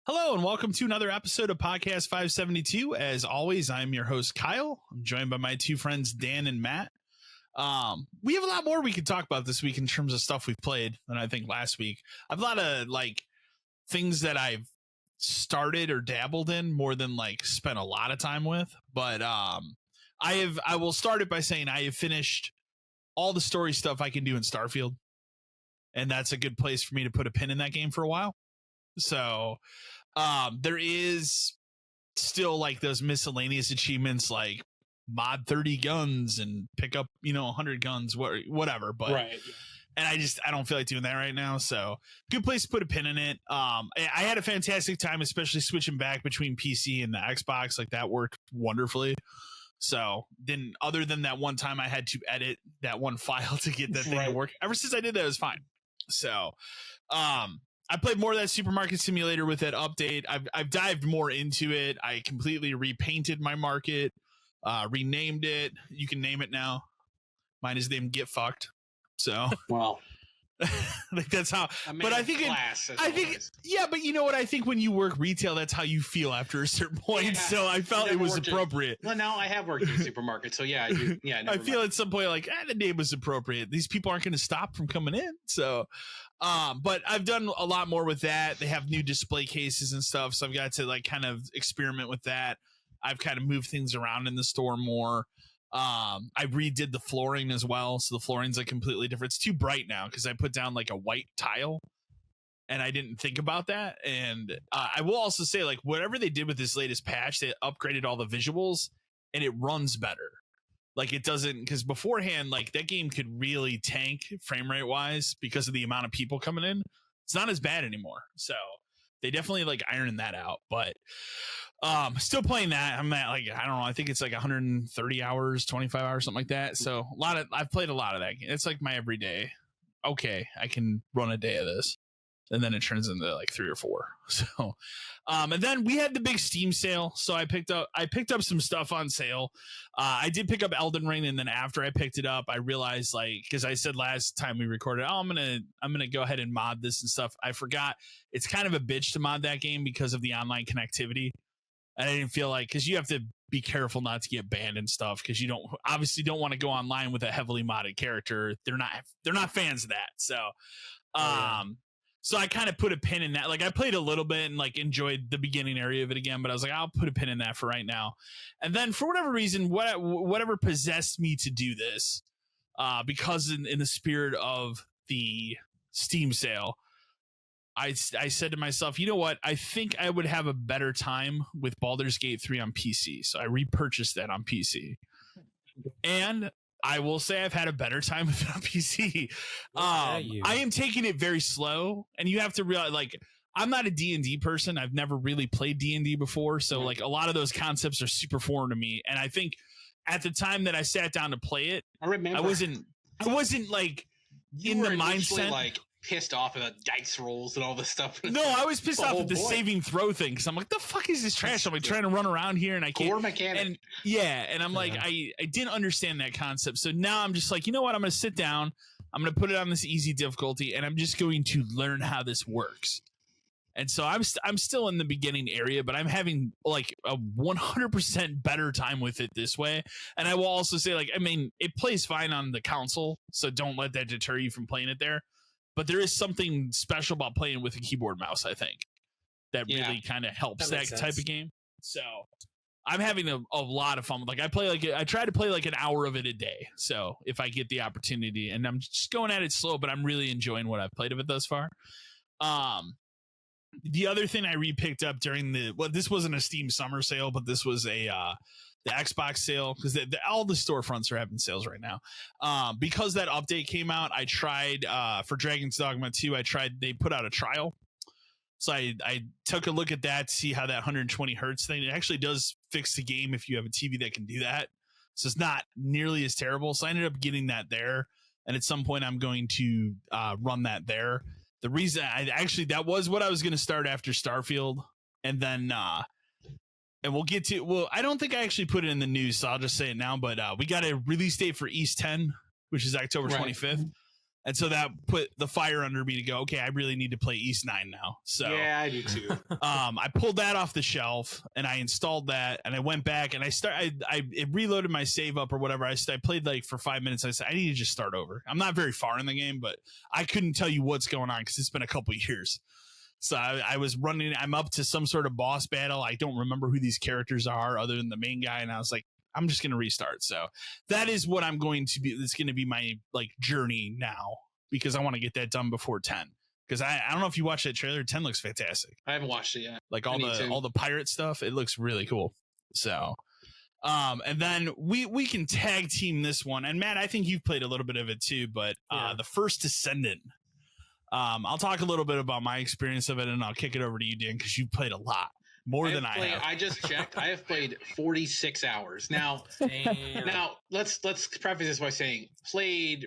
Hello and welcome to another episode of Podcast 572. As always, I'm your host, Kyle. I'm joined by my two friends, Dan and Matt. We have a lot more we could talk about this week in terms of stuff we've played than I think last week. I have a lot of things that I've started or dabbled in more than spent a lot of time with. But I will start it by saying I have finished all the story stuff I can do in Starfield. And that's a good place for me to put a pin in that game for a while. So there is still those miscellaneous achievements like mod 30 guns and pick up 100 guns, whatever, but right. And I don't feel like doing that right now, so good place to put a pin in it. I had a fantastic time, especially switching back between PC and the Xbox. That worked wonderfully. So then, other than that one time I had to edit that one file to get that thing to work, ever since I did that, it was fine. So I played more of that Supermarket Simulator with that update. I've dived more into it. I completely repainted my market, renamed it. You can name it now. Mine is named Get Fucked. So well, that's how. But I think yeah. But you know what? I think when you work retail, that's how you feel after a certain point. Yeah, so I felt it was appropriate. Well, no, I have worked in a supermarket, so yeah, I do. Yeah, I feel at some point the name was appropriate. These people aren't going to stop from coming in. So, but I've done a lot more with that. They have new display cases and stuff, so I've got to kind of experiment with that. I've kind of moved things around in the store more. I redid the flooring as well, so the flooring's completely different. It's too bright now because I put down a white tile, and I didn't think about that. And I will also say whatever they did with this latest patch, they upgraded all the visuals, and it runs better. It doesn't, because beforehand that game could really tank frame rate wise because of the amount of people coming in. It's not as bad anymore, so they definitely ironing that out. But still playing that. I'm at I don't know, I think it's 130 hours, 25 hours, something like that. So I've played a lot of that game. It's my everyday. Okay, I can run a day of this, and then it turns into 3 or 4. So and then we had the big Steam sale, so I picked up some stuff on sale. I did pick up Elden Ring, and then after I picked it up, I realized because I said last time we recorded, I'm gonna go ahead and mod this and stuff. I forgot it's kind of a bitch to mod that game because of the online connectivity. And I didn't feel because you have to be careful not to get banned and stuff, because you don't want to go online with a heavily modded character. They're not fans of that. So so I kind of put a pin in that. I played a little bit and enjoyed the beginning area of it again, but I was I'll put a pin in that for right now. And then for whatever reason, whatever possessed me to do this, because in the spirit of the Steam sale, I said to myself, you know what? I think I would have a better time with Baldur's Gate 3 on PC. So I repurchased that on PC. And I will say I've had a better time with it on PC. I am taking it very slow. And you have to realize, I'm not a D&D person. I've never really played D&D before. So, a lot of those concepts are super foreign to me. And I think at the time that I sat down to play it, I wasn't in the mindset. Pissed off at the dice rolls and all this stuff. No, I was pissed off at the saving throw thing, because I'm the fuck is this trash? I'm trying to run around here and I can't. Core mechanic. And and I'm I didn't understand that concept. So now I'm just you know what? I'm going to sit down. I'm going to put it on this easy difficulty, and I'm just going to learn how this works. And so I'm still in the beginning area, but I'm having a 100% better time with it this way. And I will also say it plays fine on the console, so don't let that deter you from playing it there. But there is something special about playing with a keyboard mouse, I think, that really kind of helps that type of game. So I'm having a lot of fun. I try to play an hour of it a day. So if I get the opportunity, and I'm just going at it slow, but I'm really enjoying what I've played of it thus far. The other thing I repicked up during this wasn't a Steam summer sale, but this was the Xbox sale, because all the storefronts are having sales right now. Because that update came out, I tried for Dragon's Dogma 2. They put out a trial. So I took a look at that to see how that 120 hertz thing, it actually does fix the game if you have a TV that can do that. So it's not nearly as terrible. So I ended up getting that there. And at some point I'm going to run that there. The reason that was what I was going to start after Starfield. And then, and we'll get to, I don't think I actually put it in the news, so I'll just say it now. But we got a release date for East 10, which is October 25th. And so that put the fire under me to go, okay, I really need to play East 9 now. So yeah, I do too. I pulled that off the shelf and I installed that, and I went back and it reloaded my save up or whatever. I played like for 5 minutes. I said, I need to just start over. I'm not very far in the game, but I couldn't tell you what's going on because it's been a couple years. So I was running, I'm up to some sort of boss battle. I don't remember who these characters are other than the main guy. And I was like, I'm just going to restart. So that is what I'm going to be. It's going to be my like journey now, because I want to get that done before 10. Because I don't know if you watched that trailer. 10 looks fantastic. I haven't watched it yet. Like all the pirate stuff. It looks really cool. So, and then we can tag team this one. And Matt, I think you've played a little bit of it too, but the First Descendant. I'll talk a little bit about my experience of it, and I'll kick it over to you, Dan, because you played a lot. More than I have. I just checked. I have played 46 hours. Now, let's preface this by saying played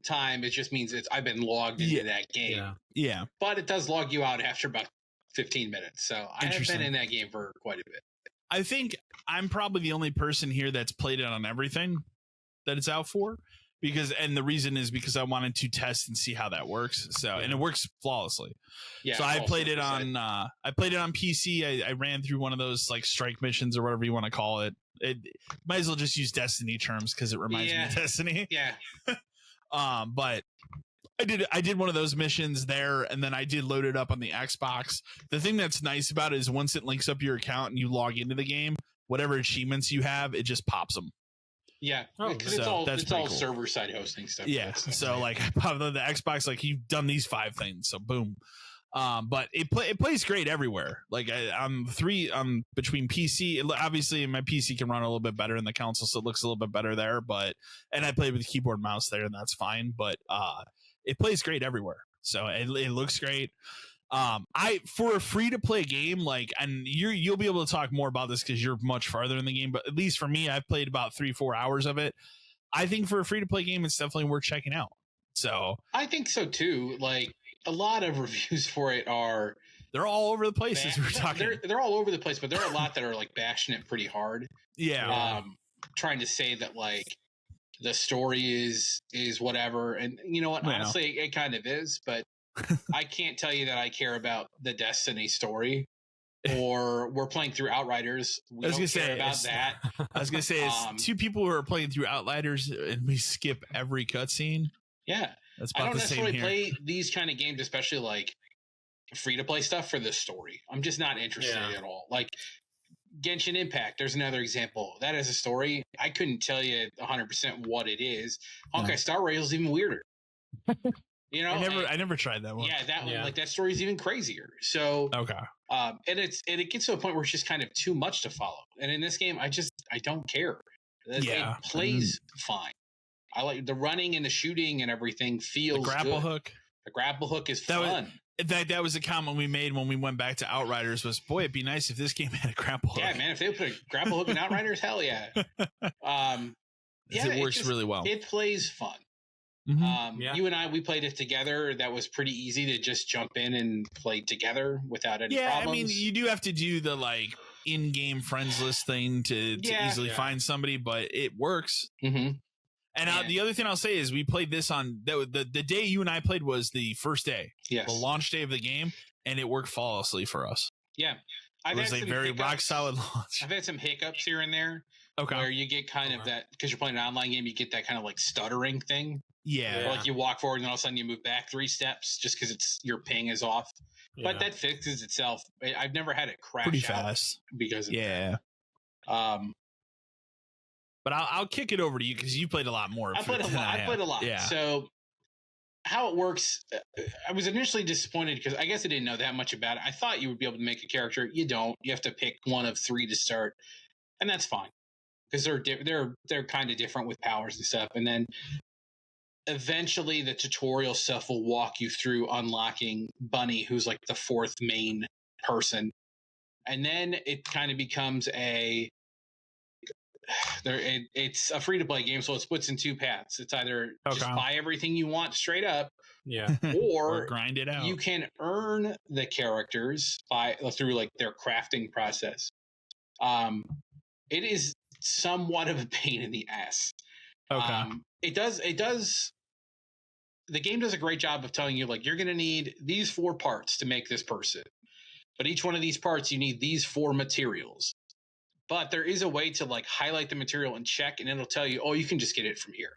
time. It just means I've been logged into that game. Yeah. But it does log you out after about 15 minutes. So I have been in that game for quite a bit. I think I'm probably the only person here that's played it on everything that it's out for. And the reason is because I wanted to test and see how that works. So, and it works flawlessly. Yeah. So I played it on PC. I ran through one of those like strike missions or whatever you want to call it. It might as well just use Destiny terms because it reminds me of Destiny. Yeah. But I did one of those missions there, and then I did load it up on the Xbox. The thing that's nice about it is once it links up your account and you log into the game, whatever achievements you have, it just pops them. Yeah, because it's all cool. Server side hosting stuff. Yeah, so like the Xbox, like you've done these 5 things, so boom. But it plays great everywhere. Like I'm between PC. Obviously, my PC can run a little bit better in the console, so it looks a little bit better there. And I played with keyboard and mouse there, and that's fine. But it plays great everywhere, so it looks great. For a free to play game, like, and you'll be able to talk more about this because you're much farther in the game, but at least for me, I've played about 3-4 hours of it. I think for a free to play game, it's definitely worth checking out. So I think so too. Like a lot of reviews for it they're all over the place as we're talking. They're all over the place, but there are a lot that are like bashing it pretty hard. Yeah. Trying to say that like the story is whatever. And you know what, honestly, it kind of is, but I can't tell you that I care about the Destiny story, or we're playing through Outriders. I was gonna say it's 2 people who are playing through Outriders and we skip every cutscene. Yeah, that's about I don't the same necessarily here. play these kind of games, especially like free to play stuff, for the story. I'm just not interested at all. Like Genshin Impact, there's another example. That has a story. I couldn't tell you 100% what it is. Honkai Star Rail is even weirder. You know, I never tried that one. Yeah, that one, like that story is even crazier. So okay, and it gets to a point where it's just kind of too much to follow. And in this game, I don't care. It plays fine. I like the running and the shooting and everything feels the grapple good. hook. The grapple hook is fun. That was a comment we made when we went back to Outriders. Was boy, it'd be nice if this game had a grapple hook. Yeah, man, if they put a grapple hook in Outriders, hell yeah. It works really well. It plays fun. Mm-hmm. You and we played it together. That was pretty easy to just jump in and play together without any problems. I mean, you do have to do the like in-game friends list thing to easily find somebody, but it works. Mm-hmm. And the other thing I'll say is we played this on the day you and I played was the first day, the launch day of the game, and it worked flawlessly for us. Yeah, it was a very rock solid launch. I've had some hiccups here and there, where you get kind of that, because you're playing an online game, you get that kind of like stuttering thing. Yeah. Like you walk forward and all of a sudden you move back 3 steps just because your ping is off. Yeah. But that fixes itself. I've never had it crash pretty fast because of that. But I'll kick it over to you because you played a lot more. I played a lot. Yeah. So how it works, I was initially disappointed because I guess I didn't know that much about it. I thought you would be able to make a character. You don't. You have to pick one of 3 to start, and that's fine because they're kind of different with powers and stuff. And then eventually, the tutorial stuff will walk you through unlocking Bunny, who's like the 4th main person, and then it kind of becomes it's a free to play game, so it splits in 2 paths. It's either just buy everything you want straight up, or grind it out. You can earn the characters through like their crafting process. It is somewhat of a pain in the ass. It does. The game does a great job of telling you like you're going to need these 4 parts to make this person, but each one of these parts you need these 4 materials. But there is a way to like highlight the material and check, and it'll tell you, oh, you can just get it from here.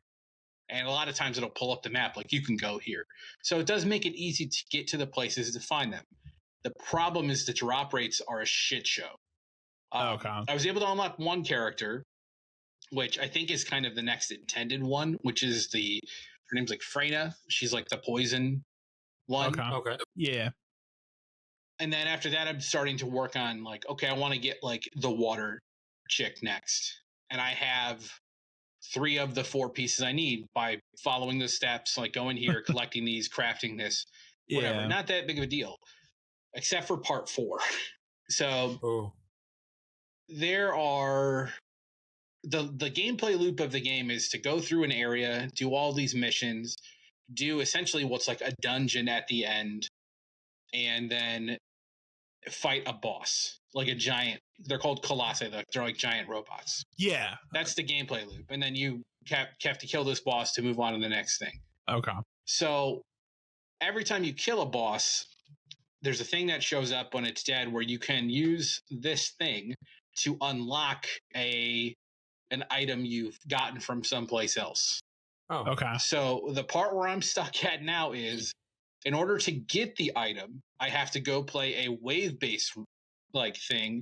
And a lot of times it'll pull up the map, like you can go here. So it does make it easy to get to the places to find them. The problem is the drop rates are a shit show. I was able to unlock one character, which I think is kind of the next intended one, which is her name's like Freyna. She's like the poison one. Okay. Yeah. And then after that, I'm starting to work on like, okay, I want to get like the water chick next. And I have 3 of the 4 pieces I need by following the steps, like going here, collecting these, crafting this, whatever. Yeah. Not that big of a deal, except for part 4. So there are the gameplay loop of the game is to go through an area, do all these missions, do essentially what's like a dungeon at the end, and then fight a boss, like a giant. They're called colossi. They're like giant robots. Yeah, that's the gameplay loop, and then you have to kill this boss to move on to the next thing. So every time you kill a boss, there's a thing that shows up when it's dead where you can use this thing to unlock an item you've gotten from someplace else. So the part where I'm stuck at now is, in order to get the item, I have to go play a wave-based like thing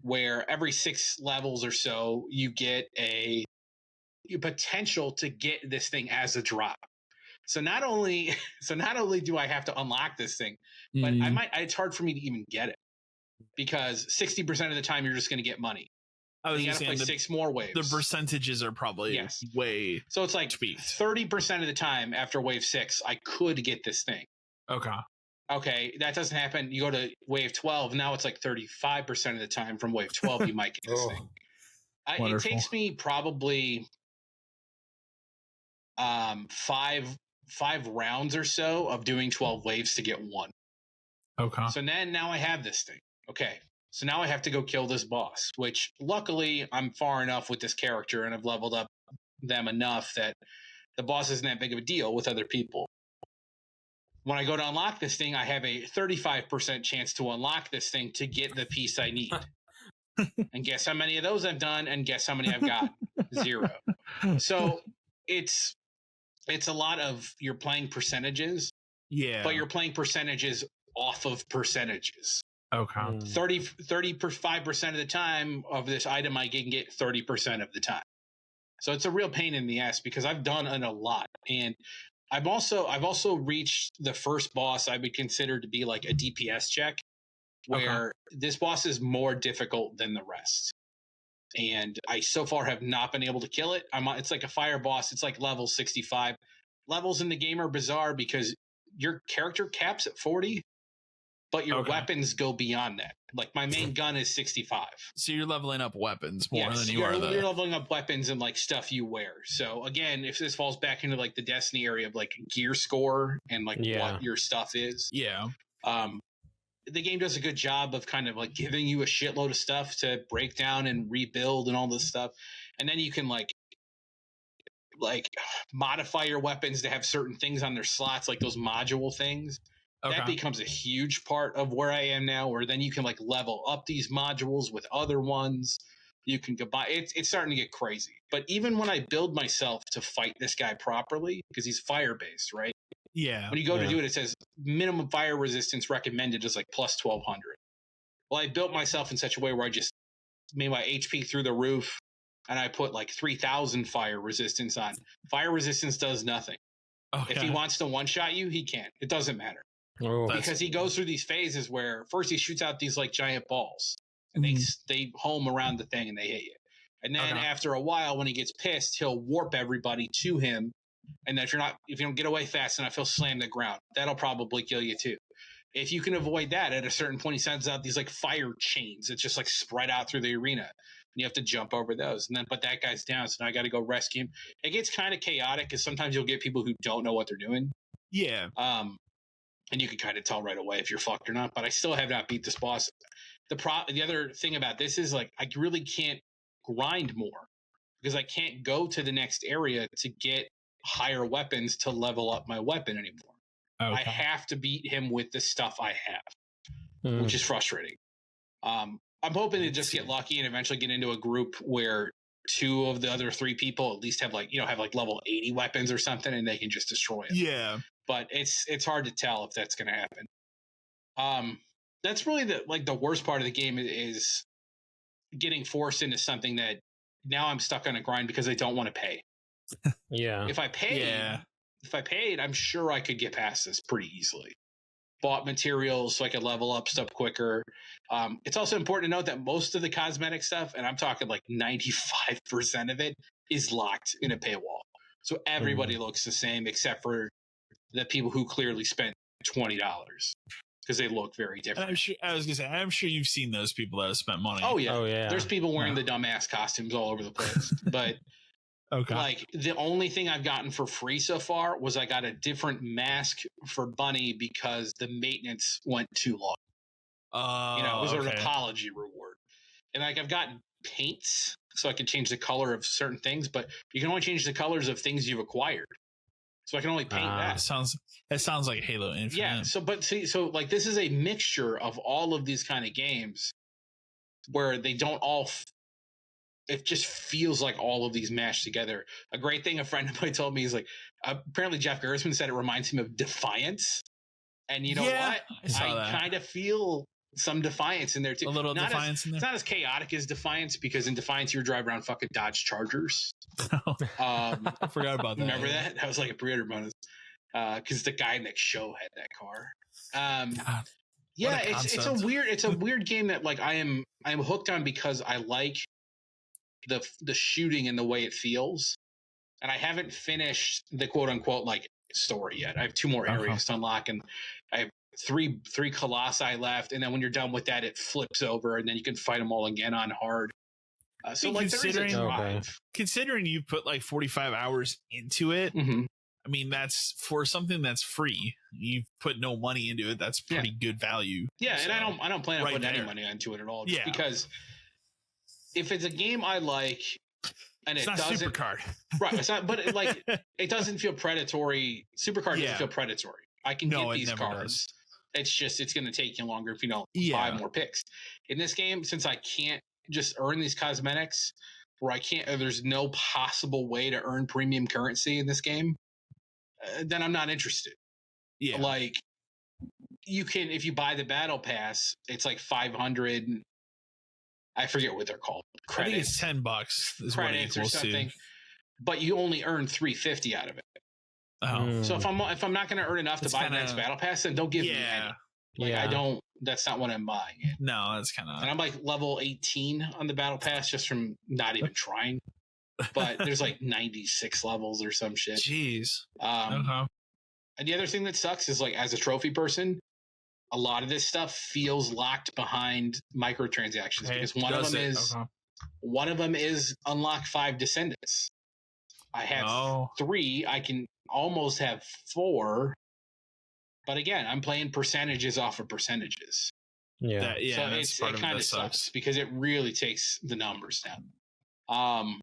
where every 6 levels or so you get a potential to get this thing as a drop. So not only do I have to unlock this thing, but it's hard for me to even get it because 60% of the time you're just going to get money. You got to play 6 more waves. The percentages are probably way. So it's like 30% of the time after wave 6, I could get this thing. Okay, that doesn't happen. You go to wave 12. Now it's like 35% of the time from wave 12 you might get this thing. It takes me probably 5 rounds or so of doing 12 waves to get one. So now I have this thing. Okay. So now I have to go kill this boss, which luckily I'm far enough with this character and I've leveled up them enough that the boss isn't that big of a deal with other people. When I go to unlock this thing, I have a 35% chance to unlock this thing to get the piece I need. And guess how many of those I've done, and guess how many I've got? 0. So it's a lot of you're playing percentages. Yeah. But you're playing percentages off of percentages. 35% of the time of this item I can get 30% of the time. So it's a real pain in the ass because I've done it a lot. And I've also reached the first boss I would consider to be like a DPS check, where this boss is more difficult than the rest. And I so far have not been able to kill it. It's like a fire boss. It's like level 65. Levels in the game are bizarre because your character caps at 40, but your weapons go beyond that. Like my main gun is 65. So you're leveling up weapons more than you're leveling up weapons and like stuff you wear. So again, if this falls back into like the Destiny area of like gear score and like what your stuff is. Yeah. The game does a good job of kind of like giving you a shitload of stuff to break down and rebuild and all this stuff. And then you can like modify your weapons to have certain things on their slots, like those module things. That becomes a huge part of where I am now, where then you can like level up these modules with other ones. You can combine. It's starting to get crazy. But even when I build myself to fight this guy properly, because he's fire based, right? Yeah. When you go to do it, it says minimum fire resistance recommended is like plus 1200. Well, I built myself in such a way where I just made my HP through the roof, and I put like 3000 fire resistance on. Fire resistance does nothing. Okay. If he wants to one-shot you, he can. It doesn't matter. Oh. Because he goes through these phases where first he shoots out these like giant balls and Mhm. they home around the thing and they hit you. And then Okay. after a while, when he gets pissed, he'll warp everybody to him. And then if you don't get away fast enough, he'll slam the ground. That'll probably kill you too. If you can avoid that, at a certain point, he sends out these like fire chains that just like spread out through the arena. And you have to jump over those. And then, but that guy's down, so now I got to go rescue him. It gets kind of chaotic because sometimes you'll get people who don't know what they're doing. Yeah. And you can kind of tell right away if you're fucked or not. But I still have not beat this boss. The other thing about this is like I really can't grind more because I can't go to the next area to get higher weapons to level up my weapon anymore. Okay. I have to beat him with the stuff I have, which is frustrating. I'm hoping to just get lucky and eventually get into a group where 2 of the other 3 people at least have like level 80 weapons or something, and they can just destroy it. Yeah. But it's hard to tell if that's going to happen. That's really the worst part of the game is getting forced into something that now I'm stuck on a grind because I don't want to pay. Yeah. If I paid, I'm sure I could get past this pretty easily. Bought materials so I could level up stuff quicker. It's also important to note that most of the cosmetic stuff, and I'm talking like 95% of it, is locked in a paywall. So everybody looks the same except for the people who clearly spent $20 because they look very different. I'm sure you've seen those people that have spent money. Oh yeah. Oh yeah. There's people wearing the dumbass costumes all over the place. But okay. like the only thing I've gotten for free so far was I got a different mask for Bunny because the maintenance went too long. It was an apology reward. And like I've gotten paints so I can change the color of certain things, but you can only change the colors of things you've acquired. So I can only paint that. That sounds like Halo Infinite. Yeah. So like this is a mixture of all of these kind of games where they don't all. It just feels like all of these mashed together. A great thing a friend of mine told me is like apparently Jeff Gerstmann said it reminds him of Defiance, and you know what? I kind of feel some Defiance in there too. A little Defiance in there. It's not as chaotic as Defiance because in Defiance you drive around fucking Dodge Chargers. I forgot about that. Remember that? That was like a pre-order bonus because the guy in that show had that car. Yeah, it's a weird game that like I am hooked on because I like the shooting and the way it feels, and I haven't finished the quote unquote like story yet. I have 2 more areas to unlock, and I have three colossi left, and then when you're done with that, it flips over, and then you can fight them all again on hard. So like there is a drive. Considering you put like 45 hours into it, I mean that's for something that's free. You've put no money into it. That's pretty good value. Yeah, so, and I don't plan on putting any money into it at all. Just because if it's a game I like and it's it not doesn't Supercard. Right, it's not, but it doesn't feel predatory. Supercard doesn't feel predatory. I can get these cards. It's just it's going to take you longer if you don't buy more picks. In this game, since I can't just earn these cosmetics, there's no possible way to earn premium currency in this game, then I'm not interested. Yeah, like you can if you buy the battle pass, it's like 500. I forget what they're called. Credits. I think it's $10 is what it equals or something. to. But you only earn $350 out of it. Oh. So if I'm not going to earn enough to buy the next battle pass, then don't give me any. Like I don't. That's not what I'm buying. No, that's kind of. And I'm like level 18 on the battle pass just from not even trying. But there's like 96 levels or some shit. Jeez. And the other thing that sucks is like as a trophy person, a lot of this stuff feels locked behind microtransactions because one of them is unlock 5 descendants. I have 3. I can almost have 4. But again, I'm playing percentages off of percentages. Yeah. So it kind of sucks because it really takes the numbers down.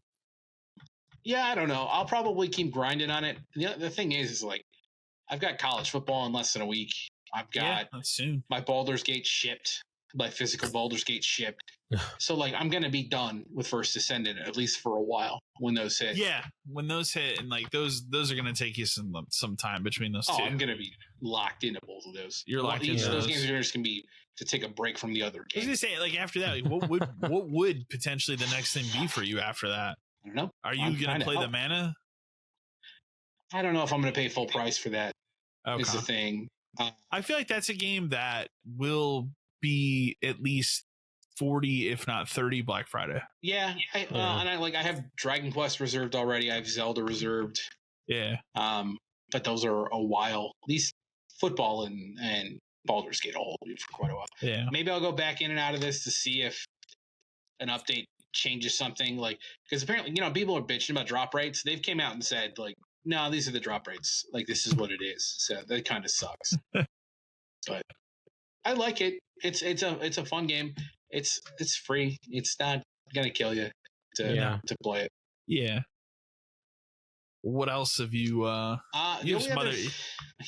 Yeah, I don't know. I'll probably keep grinding on it. The thing is like I've got college football in less than a week. I've got my Baldur's Gate shipped, my physical Baldur's Gate shipped. So like I'm gonna be done with First Descendant at least for a while when those hit. Yeah, when those hit, and like those are gonna take you some time between those two. I'm gonna be locked into both of those. You're locked into each of those games are just gonna be to take a break from the other games. I was gonna say like after that, like, what would potentially the next thing be for you after that? I don't know. Are you gonna play the mana? I don't know if I'm going to pay full price for that. Okay. Is the thing. I feel like that's a game that will be at least 40, if not 30 Black Friday. Yeah. And I have Dragon Quest reserved already. I have Zelda reserved. Yeah. But those are a while. At least football and Baldur's Gate will hold you for quite a while. Yeah. Maybe I'll go back in and out of this to see if an update changes something, like, because apparently, people are bitching about drop rates. They've came out and said, like, no, these are the drop rates. Like, this is what it is. So that kind of sucks. But I like it. It's a fun game. It's free. It's not gonna kill you to play it. Yeah. What else have you? You have some other.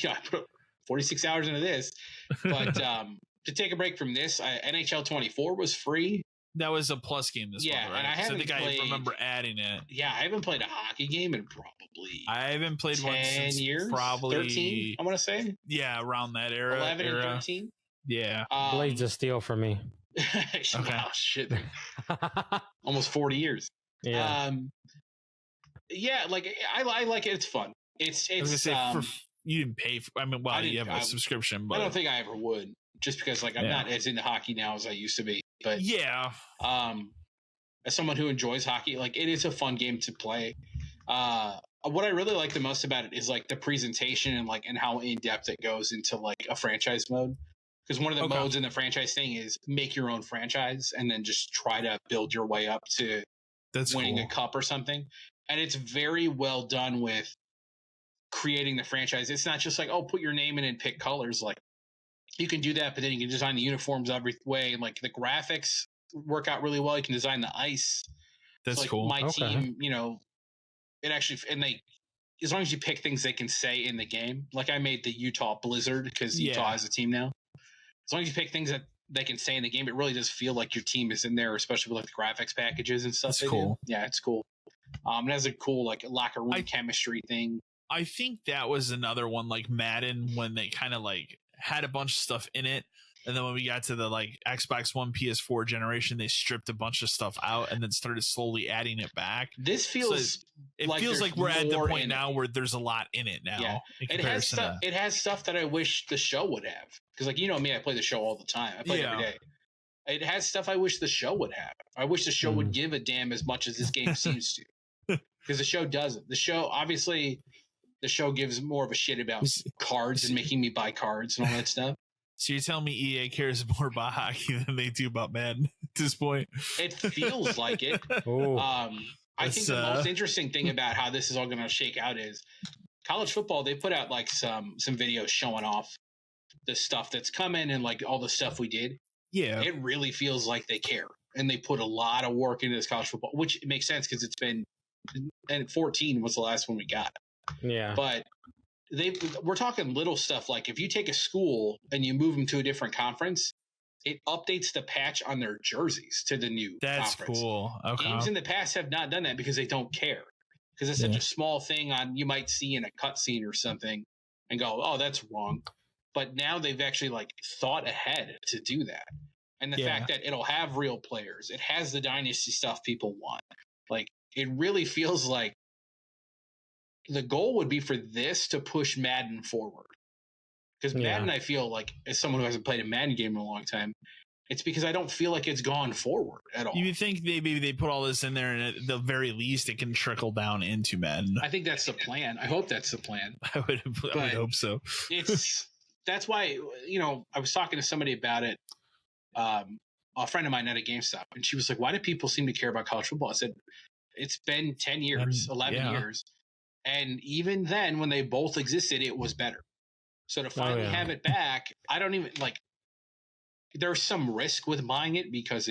Yeah, I put 46 hours into this, but to take a break from this, NHL 24 was free. That was a plus game this month, right? And I think I remember adding it. Yeah, I haven't played a hockey game in probably. I haven't played 10 one since years, probably 13. I want to say. Yeah, around that era. 11 and 13. Yeah. Blades of Steel for me. Okay. Wow, shit. Almost 40 years. Yeah. Yeah, like I like it. It's fun. It's I was gonna say, you didn't pay for. I mean, well, you have a subscription, but I don't think I ever would, just because like I'm not as into hockey now as I used to be. But yeah, as someone who enjoys hockey, like it is a fun game to play. What I really like the most about it is like the presentation and how in depth it goes into like a franchise mode. Because one of the modes in the franchise thing is make your own franchise and then just try to build your way up to winning a cup or something. And it's very well done with creating the franchise. It's not just like, oh, put your name in and pick colors. Like you can do that, but then you can design the uniforms every way. And like the graphics work out really well. You can design the ice. That's so, like, cool. My team, it actually, and as long as you pick things they can say in the game, like I made the Utah Blizzard because Utah has a team now. As long as you pick things that they can say in the game, it really does feel like your team is in there, especially with like the graphics packages and stuff. That's cool. Yeah, it's cool. It has a cool like locker room chemistry thing. I think that was another one like Madden when they kind of like had a bunch of stuff in it. And then when we got to the like Xbox One, PS4 generation, they stripped a bunch of stuff out and then started slowly adding it back. This feels like we're at the point now where there's a lot in it now. Yeah. It has stuff that I wish the show would have. Because like me, I play the show all the time. I play it every day. It has stuff I wish the show would have. I wish the show would give a damn as much as this game seems to. Because the show doesn't. The show gives more of a shit about cards and making me buy cards and all that stuff. So you're telling me EA cares more about hockey than they do about Madden at this point? It feels like it. I think the most interesting thing about how this is all going to shake out is college football. They put out like some videos showing off the stuff that's coming and like all the stuff we did. Yeah. It really feels like they care. And they put a lot of work into this college football, which makes sense because it's been – and 14 was the last one we got. Yeah. But we're talking little stuff like if you take a school and you move them to a different conference, it updates the patch on their jerseys to the new conference. That's cool. Okay. Games in the past have not done that because they don't care. Because it's such a small thing you might see in a cutscene or something and go, oh, that's wrong. But now they've actually like thought ahead to do that. And the fact that it'll have real players, it has the dynasty stuff people want. Like it really feels like the goal would be for this to push Madden forward. Because Madden, I feel like, as someone who hasn't played a Madden game in a long time, it's because I don't feel like it's gone forward at all. You think maybe they put all this in there and at the very least it can trickle down into Madden? I think that's the plan. I hope that's the plan. I would hope so. That's why, I was talking to somebody about it, a friend of mine at a GameStop, and she was like, why do people seem to care about college football? I said, it's been 10 years, 11 years. And even then, when they both existed, it was better. So to finally have it back, I don't even like. There's some risk with buying it because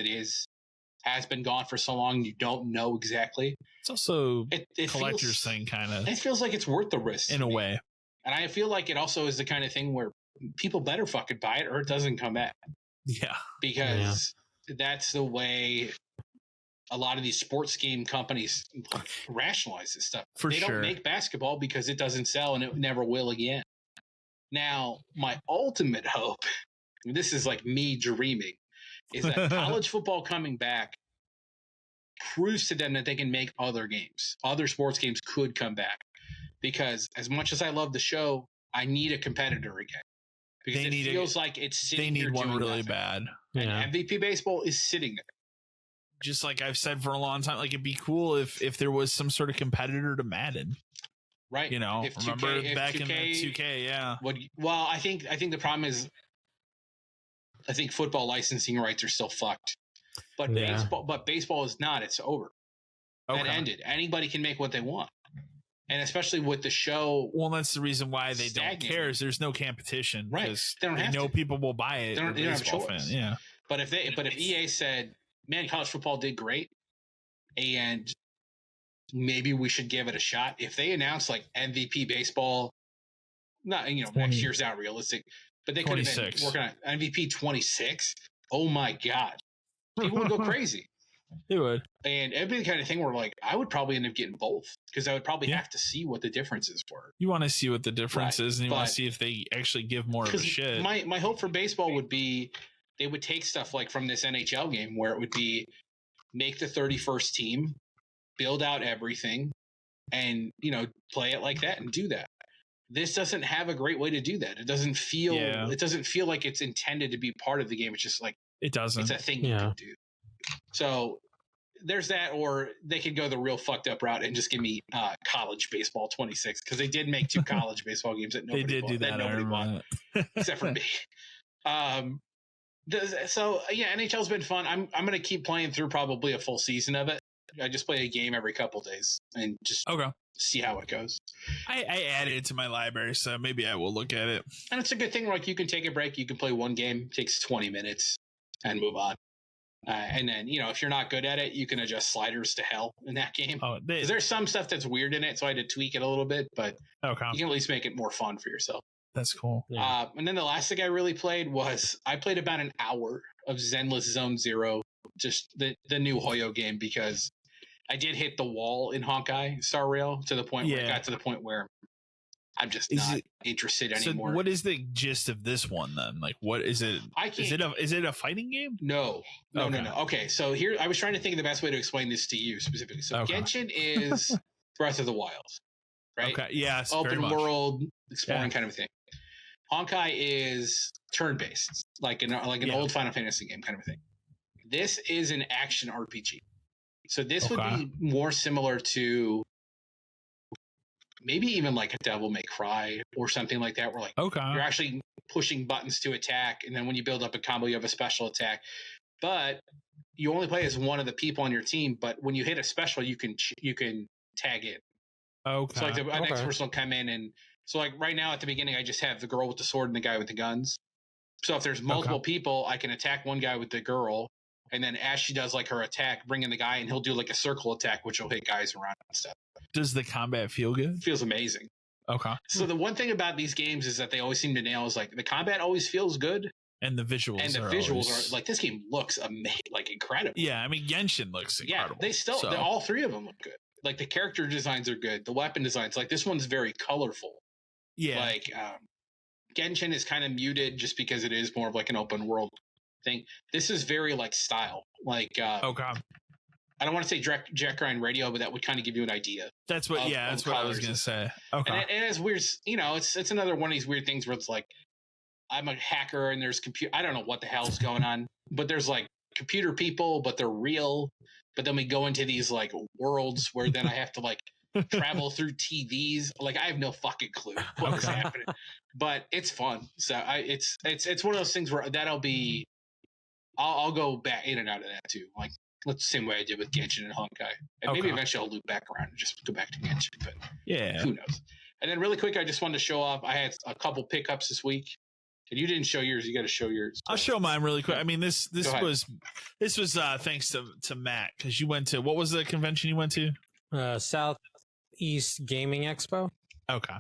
has been gone for so long. You don't know exactly. It's also a collector's thing, kind of. It feels like it's worth the risk in a way. And I feel like it also is the kind of thing where people better fucking buy it or it doesn't come back. Yeah, because that's the way a lot of these sports game companies rationalize this stuff. They don't make basketball because it doesn't sell and it never will again. Now, my ultimate hope, this is like me dreaming, is that college football coming back proves to them that they can make other games. Other sports games could come back. because as much as I love the show, I need a competitor again. Because it feels like it's sitting They need one really nothing. bad. And MVP baseball is sitting there. Just like I've said for a long time, like it'd be cool if there was some sort of competitor to Madden. Right. You know, if remember 2K, back in the 2K, yeah. Well, I think the problem is I think football licensing rights are still fucked. But baseball is not. It's over. Okay. That ended. Anybody can make what they want. And especially with the show. Well, that's the reason why they don't care is there's no competition. Right. They know people will buy it. They don't have a choice. Fan. Yeah. But if EA said, man, college football did great and maybe we should give it a shot. If they announce like MVP baseball, not, next year's not realistic, but they could have been working on MVP 26. Oh my God. People would go crazy. They would. And it'd be the kind of thing where like I would probably end up getting both because I would probably have to see what the differences were. You want to see what the difference is, and you want to see if they actually give more of a shit. My hope for baseball would be they would take stuff like from this NHL game where it would be make the 31st team, build out everything, and play it like that and do that. This doesn't have a great way to do that. It doesn't feel like it's intended to be part of the game. It's just like it doesn't. It's a thing you can do. So there's that, or they could go the real fucked up route and just give me college baseball 26 because they did make 2 college baseball games that nobody bought. That nobody bought except for me. So NHL's been fun. I'm going to keep playing through probably a full season of it. I just play a game every couple days and just see how it goes. I added it to my library, so maybe I will look at it. And it's a good thing. Like you can take a break. You can play one game, takes 20 minutes, and move on. And then, if you're not good at it, you can adjust sliders to hell in that game. There's some stuff that's weird in it, so I had to tweak it a little bit, but you can at least make it more fun for yourself. That's cool. Yeah. And then the last thing I really played was I played about an hour of Zenless Zone Zero, just the new Hoyo game, because I did hit the wall in Honkai Star Rail to the point where it got to the point where I'm just not interested anymore. So what is the gist of this one then? Like, what is it? Is it a fighting game? No. Okay, so here I was trying to think of the best way to explain this to you specifically. So Genshin is Breath of the Wild, right? Okay, yes, open world exploring kind of thing. Honkai is turn-based, like an old Final Fantasy game kind of thing. This is an action RPG. So this would be more similar to maybe even like a Devil May Cry or something like that, where like you're actually pushing buttons to attack, and then when you build up a combo, you have a special attack. But you only play as one of the people on your team. But when you hit a special, you can tag in. Okay. So like the next person will come in, and so like right now at the beginning, I just have the girl with the sword and the guy with the guns. So if there's multiple people, I can attack one guy with the girl, and then as she does like her attack, bring in the guy, and he'll do like a circle attack, which will hit guys around and stuff. Does the combat feel good? It feels amazing. Okay. So the one thing about these games is that they always seem to nail is like the combat always feels good. And the visuals. And the visuals are like, this game looks amazing, like incredible. Yeah, I mean Genshin looks incredible. Yeah, all 3 of them look good. Like the character designs are good. The weapon designs, like this one's very colorful. Yeah. Like Genshin is kind of muted just because it is more of like an open world thing. This is very like style. Like I don't want to say Jet Grind Radio, but that would kind of give you an idea. That's what. That's what I was gonna say. Okay. And it's weird. It's another one of these weird things where it's like I'm a hacker and there's I don't know what the hell's going on, but there's like computer people, but they're real. But then we go into these like worlds where then I have to like travel through TVs. Like I have no fucking clue what's happening, but it's fun. So it's one of those things where that'll be. I'll go back in and out of that too. Like. That's the same way I did with Genshin and Honkai. And maybe eventually I'll loop back around and just go back to Genshin. But who knows? And then really quick, I just wanted to show off. I had a couple pickups this week. And you didn't show yours. You got to show yours. I'll show mine really quick. I mean, this was thanks to Matt, because you went to, what was the convention you went to? Southeast Gaming Expo. Okay.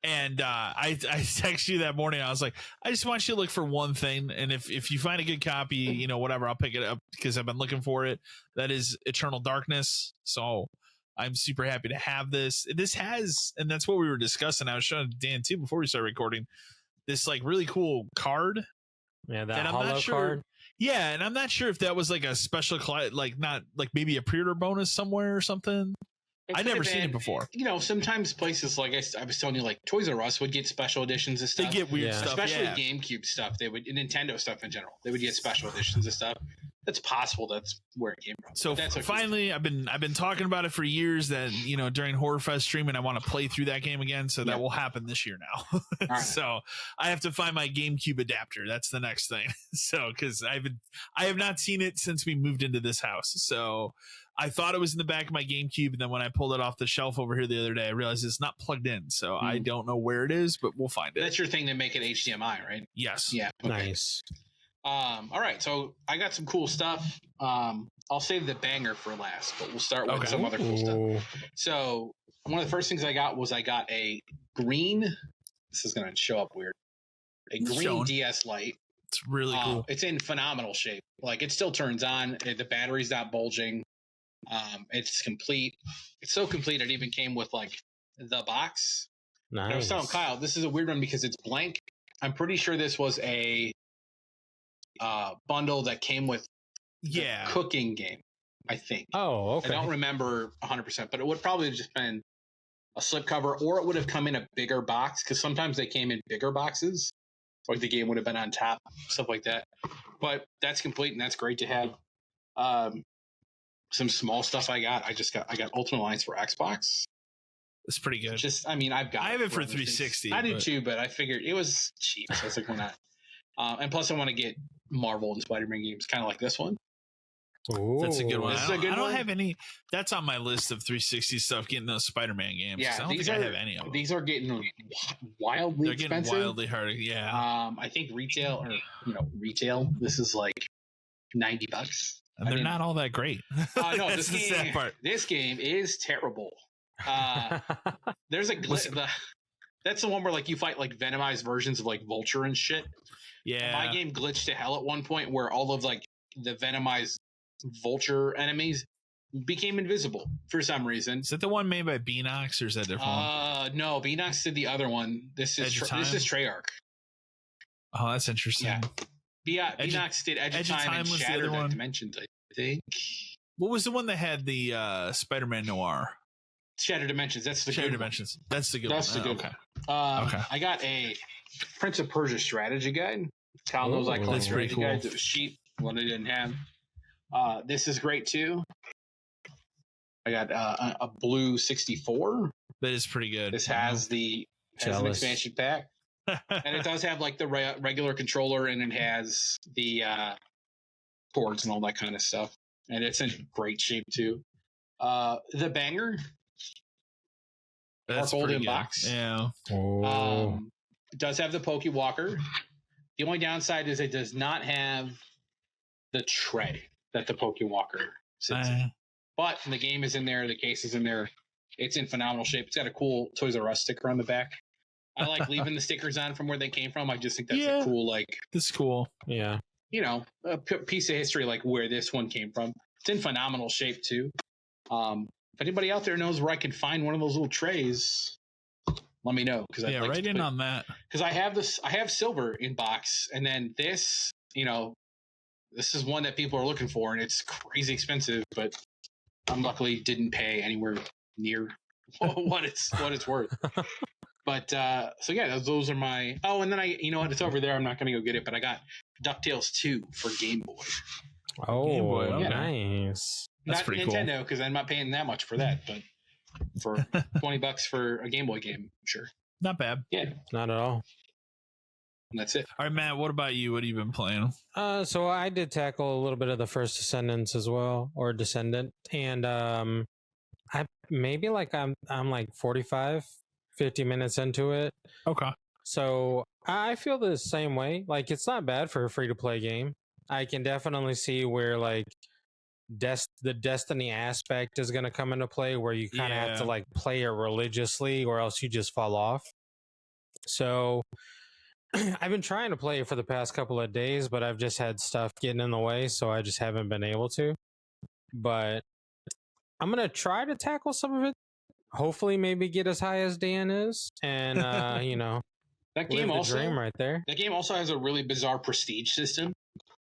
And I texted you that morning. I was like, I just want you to look for one thing. And if you find a good copy, whatever, I'll pick it up because I've been looking for it. That is Eternal Darkness. So I'm super happy to have this. This has, and that's what we were discussing. I was showing Dan too before we started recording, this like really cool card. Yeah, that hollow card. Yeah, and I'm not sure if that was like a special, like not like maybe a pre-order bonus somewhere or something. I never seen it before. You know, sometimes places like I was telling you, like Toys R Us would get special editions of stuff. They get weird stuff, especially GameCube stuff. They would, Nintendo stuff in general. They would get special editions of stuff. That's possible. That's where it came from. So that's finally, I've been talking about it for years. That during Horror Fest streaming, I want to play through that game again. So that will happen this year now. Right. So I have to find my GameCube adapter. That's the next thing. So because I have not seen it since we moved into this house. So I thought it was in the back of my GameCube, and then when I pulled it off the shelf over here the other day, I realized it's not plugged in. So I don't know where it is, but we'll find it. That's your thing to make it HDMI, right? Yes. Yeah. Okay. Nice. All right, so I got some cool stuff. I'll save the banger for last, but we'll start with some other cool stuff. So one of the first things I got a green. This is going to show up weird. A green DS Lite. It's really cool. It's in phenomenal shape. Like it still turns on. The battery's not bulging. It's complete. It's so complete. It even came with like the box. Nice. And I was telling Kyle, this is a weird one because it's blank. I'm pretty sure this was a bundle that came with the cooking game, I think. Oh, okay. I don't remember 100%, but it would probably have just been a slipcover, or it would have come in a bigger box, because sometimes they came in bigger boxes, or the game would have been on top, stuff like that. But that's complete, and that's great to have. Some small stuff I got. I got Ultimate Alliance for Xbox. It's pretty good. I have it for 360. I do too, but I figured it was cheap, so I was like, why not? And plus, I want to get Marvel and Spider-Man games, kind of like this one. Ooh, that's a good one. I don't have any. That's on my list of 360 stuff. Getting those Spider-Man games. Yeah, I don't think I have any of them. These are getting wildly expensive. Getting wildly hard. Yeah. I think retail. This is like $90. And they're not all that great. No, this game. Sad part. This game is terrible. There's a glitch. That's the one where like you fight like venomized versions of like Vulture and shit. Yeah. My game glitched to hell at one point where all of like the venomized Vulture enemies became invisible for some reason. Is that the one made by Beanox, or is that different one? No, Beanox did the other one. This is Treyarch. Oh, that's interesting. Yeah. Beanox did Edge of Time and Shattered Dimensions, I think. What was the one that had the Spider-Man Noir? Shattered Dimensions. That's the Shattered Dimensions. That's the good one. That's the good one. I got a Prince of Persia strategy guide. Kyle knows I collect strategy guides. It was cheap. One I didn't have. This is great too. I got a blue 64. That is pretty good. This has an expansion pack. And it does have like the regular controller, and it has the ports and all that kind of stuff. And it's in great shape too. The banger. That's golden good. Box. Yeah. It does have the Poke Walker. The only downside is it does not have the tray that the Poke Walker sits in. But the game is in there. The case is in there. It's in phenomenal shape. It's got a cool Toys R Us sticker on the back. I like leaving the stickers on from where they came from. I just think that's a cool, That's cool. Yeah. A piece of history, like where this one came from. It's in phenomenal shape too. If anybody out there knows where I can find one of those little trays, let me know. Because right in on that. Because I have silver in box, and then this, this is one that people are looking for, and it's crazy expensive. But I'm luckily didn't pay anywhere near what it's worth. But so yeah, those are my. Oh, and then it's over there. I'm not going to go get it, but I got DuckTales 2 for Game Boy. Oh, Game Boy, okay. Nice. That's not pretty Nintendo, because I'm not paying that much for that, but for $20 for a Game Boy game, sure. Not bad. Yeah. Not at all. And that's it. All right, Matt, what about you? What have you been playing? So I did tackle a little bit of the First Descendants as well, or Descendant. And I'm like 45, 50 minutes into it. Okay. So I feel the same way. Like, it's not bad for a free-to-play game. I can definitely see where, like, the Destiny aspect is going to come into play, where you kind of have to, like, play it religiously, or else you just fall off. So I've been trying to play it for the past couple of days, but I've just had stuff getting in the way, so I just haven't been able to. But I'm going to try to tackle some of it. Hopefully maybe get as high as Dan is, and that game live the also dream right there. That game also has a really bizarre prestige system.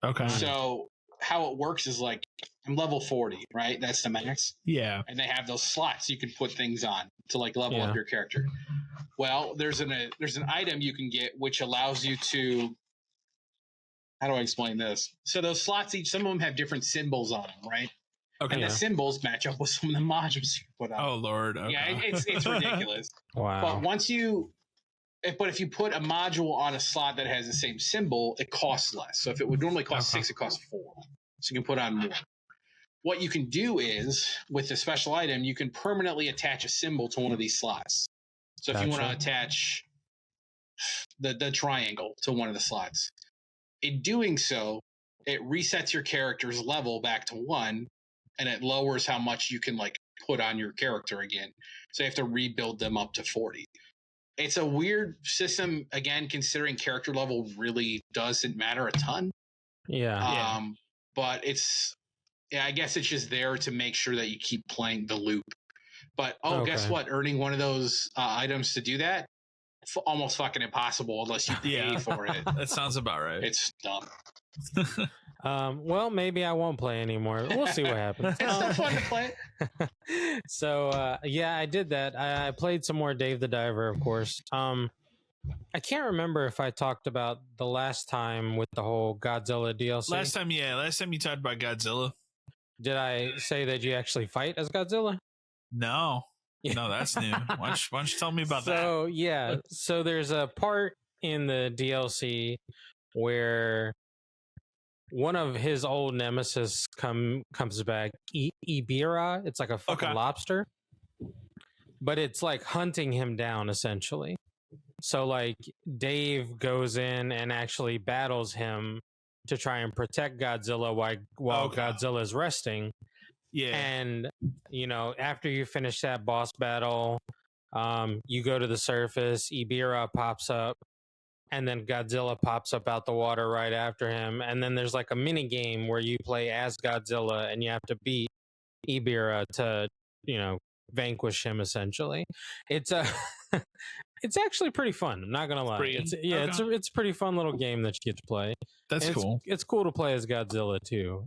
Okay. So how it works is like I'm level 40, right? That's the max. Yeah. And they have those slots you can put things on to like level up your character. Well, there's an item you can get which allows you to. How do I explain this? So those slots, some of them have different symbols on them, right? Okay. And the symbols match up with some of the modules you put on. Oh Lord! Okay. Yeah, it's ridiculous. Wow. But if you put a module on a slot that has the same symbol, it costs less. So if it would normally cost 6, it costs 4. So you can put on more. What you can do is, with the special item, you can permanently attach a symbol to one of these slots. So if you want to attach the triangle to one of the slots, in doing so, it resets your character's level back to 1, and it lowers how much you can like put on your character again. So you have to rebuild them up to 40. It's a weird system, again, considering character level really doesn't matter a ton. Yeah. But I guess it's just there to make sure that you keep playing the loop. But guess what? Earning one of those items to do that, almost fucking impossible unless you pay for it. That sounds about right. It's dumb. Well, maybe I won't play anymore. We'll see what happens. It's still fun to play. So, I did that. I played some more Dave the Diver, of course. I can't remember if I talked about the last time with the whole Godzilla DLC. Last time you talked about Godzilla. Did I say that you actually fight as Godzilla? No, that's new. Why don't you tell me about that? So, so there's a part in the DLC where one of his old nemesis comes back, Ibira. It's like a fucking lobster, but it's like hunting him down essentially. So like Dave goes in and actually battles him to try and protect Godzilla while Godzilla is resting. Yeah. And after you finish that boss battle, you go to the surface, Ibira pops up, and then Godzilla pops up out the water right after him. And then there's like a mini game where you play as Godzilla and you have to beat Ibira to, vanquish him essentially. It's it's actually pretty fun. I'm not gonna lie. It's a pretty fun little game that you get to play. That's cool. It's cool to play as Godzilla too.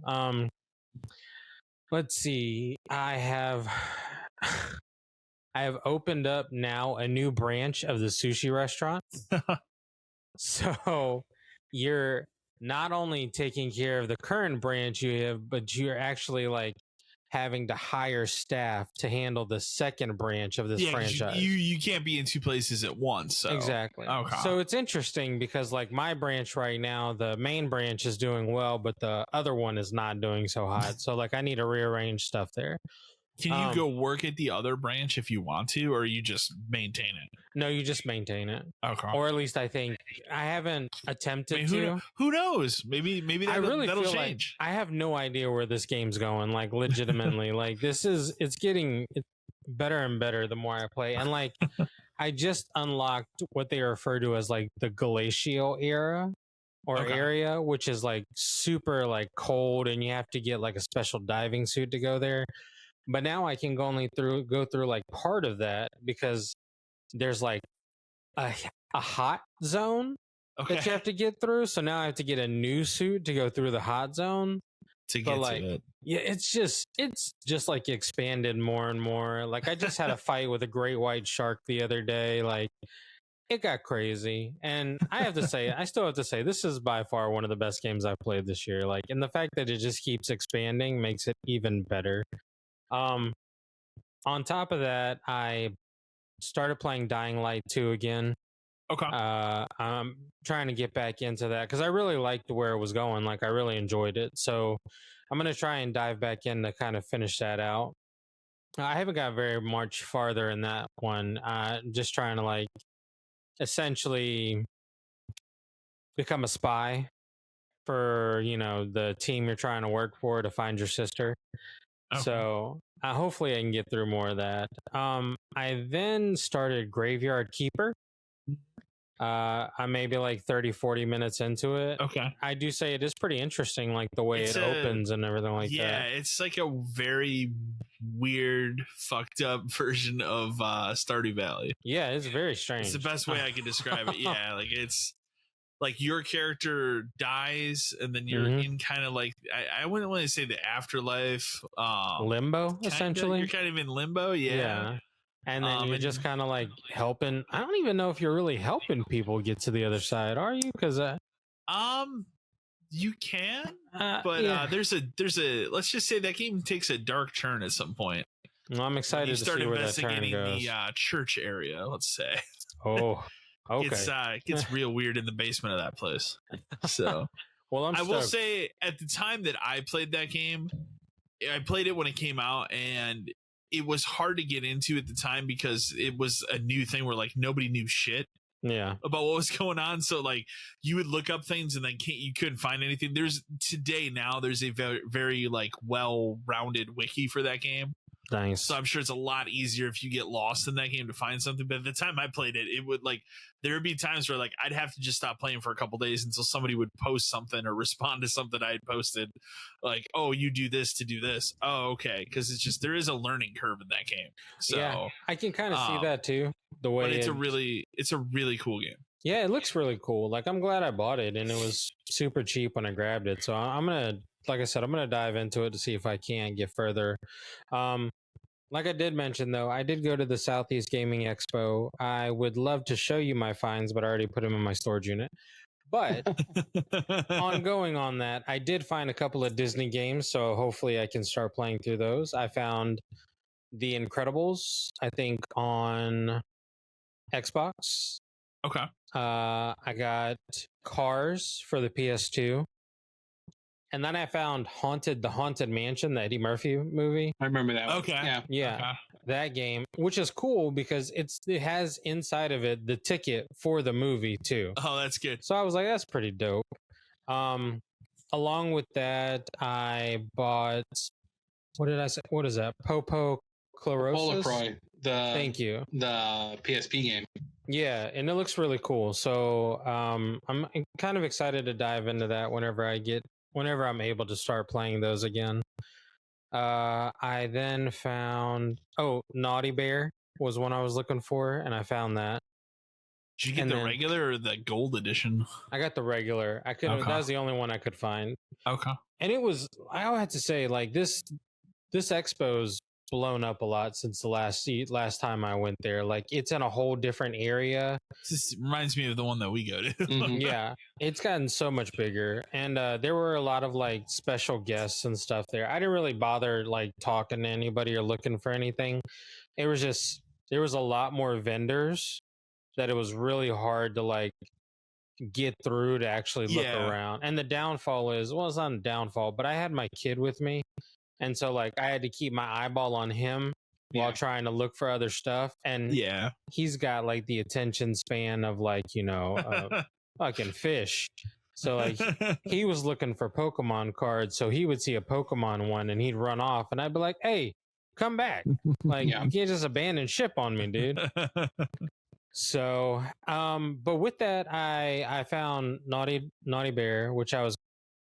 Let's see. I have opened up now a new branch of the sushi restaurant. So you're not only taking care of the current branch you have, but you're actually like having to hire staff to handle the second branch of this franchise. You can't be in two places at once. So. Exactly. Okay. So it's interesting because like my branch right now, the main branch is doing well, but the other one is not doing so hot. So like I need to rearrange stuff there. Can you go work at the other branch if you want to, or you just maintain it? No, you just maintain it. Okay. Or at least I think I haven't attempted to. Who knows? Maybe that'll change. Like, I have no idea where this game's going. Like legitimately, like it's getting better and better the more I play. And like I just unlocked what they refer to as like the glacial era or area, which is like super like cold, and you have to get like a special diving suit to go there. But now I can go through like part of that because there's like a hot zone that you have to get through. So now I have to get a new suit to go through the hot zone to get to it. Yeah, it's just like expanded more and more. Like I just had a fight with a great white shark the other day. Like it got crazy. And I still have to say, this is by far one of the best games I've played this year. Like, and the fact that it just keeps expanding makes it even better. On top of that, I started playing Dying Light 2 again. Okay. I'm trying to get back into that because I really liked where it was going. Like I really enjoyed it. So I'm going to try and dive back in to kind of finish that out. I haven't got very much farther in that one. Just trying to like essentially become a spy for, the team you're trying to work for to find your sister. Okay. So hopefully I can get through more of that. I then started Graveyard Keeper. I'm maybe like 30-40 minutes into it. Okay. I do say it is pretty interesting, like the way it opens and everything like that. Yeah, it's like a very weird, fucked up version of Stardew Valley. Yeah, it's very strange. It's the best way I can describe it. Yeah, like it's like your character dies and then you're in kind of like I wouldn't want to say the afterlife, limbo, essentially. You're kind of in limbo, yeah. And then you're just kind of like helping. I don't even know if you're really helping people get to the other side, are you? Because you can, but there's a let's just say that game takes a dark turn at some point. Well, I'm excited to see where that turn goes. The church area, let's say. Oh, okay. It gets real weird in the basement of that place. So, well, I will say at the time that I played that game, I played it when it came out, and it was hard to get into at the time because it was a new thing where like nobody knew shit about what was going on. So like you would look up things and then you couldn't find anything. There's a very, very like well-rounded wiki for that game. Nice. So I'm sure it's a lot easier if you get lost in that game to find something. But at the time I played it, it would like there would be times where like I'd have to just stop playing for a couple days until somebody would post something or respond to something I had posted, like, "Oh, you do this to do this." Oh, okay, because it's just there is a learning curve in that game. So yeah, I can kind of see that too. The way, but it's a really cool game. Yeah, it looks really cool. Like I'm glad I bought it, and it was super cheap when I grabbed it. So I'm gonna, like I said, I'm gonna dive into it to see if I can get further. Like I did mention, though, I did go to the Southeast Gaming Expo. I would love to show you my finds, but I already put them in my storage unit. But ongoing on that, I did find a couple of Disney games, so hopefully I can start playing through those. I found The Incredibles, I think, on Xbox. Okay. I got Cars for the PS2. And then I found the Haunted Mansion, the Eddie Murphy movie. I remember that one. Okay. Yeah. Okay. That game, which is cool because it has inside of it the ticket for the movie too. Oh, that's good. So I was like, that's pretty dope. Along with that, I bought, what did I say? What is that? Popo Chlorosis? Polaroid. Thank you. The PSP game. Yeah, and it looks really cool. So I'm kind of excited to dive into that whenever I'm able to start playing those again. I then found Naughty Bear was one I was looking for, and I found that. Did you get the regular or the gold edition? I got the regular. That was the only one I could find. Okay. And I had to say, like, this expo's blown up a lot since the last time I went there. Like, it's in a whole different area. This reminds me of the one that we go to. Mm-hmm. Yeah, it's gotten so much bigger, and there were a lot of like special guests and stuff there. I didn't really bother like talking to anybody or looking for anything. It was just there was a lot more vendors that it was really hard to like get through to actually look around. And the downfall is, well, it's not a downfall, but I had my kid with me. And so, like, I had to keep my eyeball on him while trying to look for other stuff. And he's got, like, the attention span of, like, fucking fish. So, like, he was looking for Pokemon cards. So he would see a Pokemon one and he'd run off. And I'd be like, hey, come back. Like, you can't just abandon ship on me, dude. So, but with that, I found Naughty Bear, which I was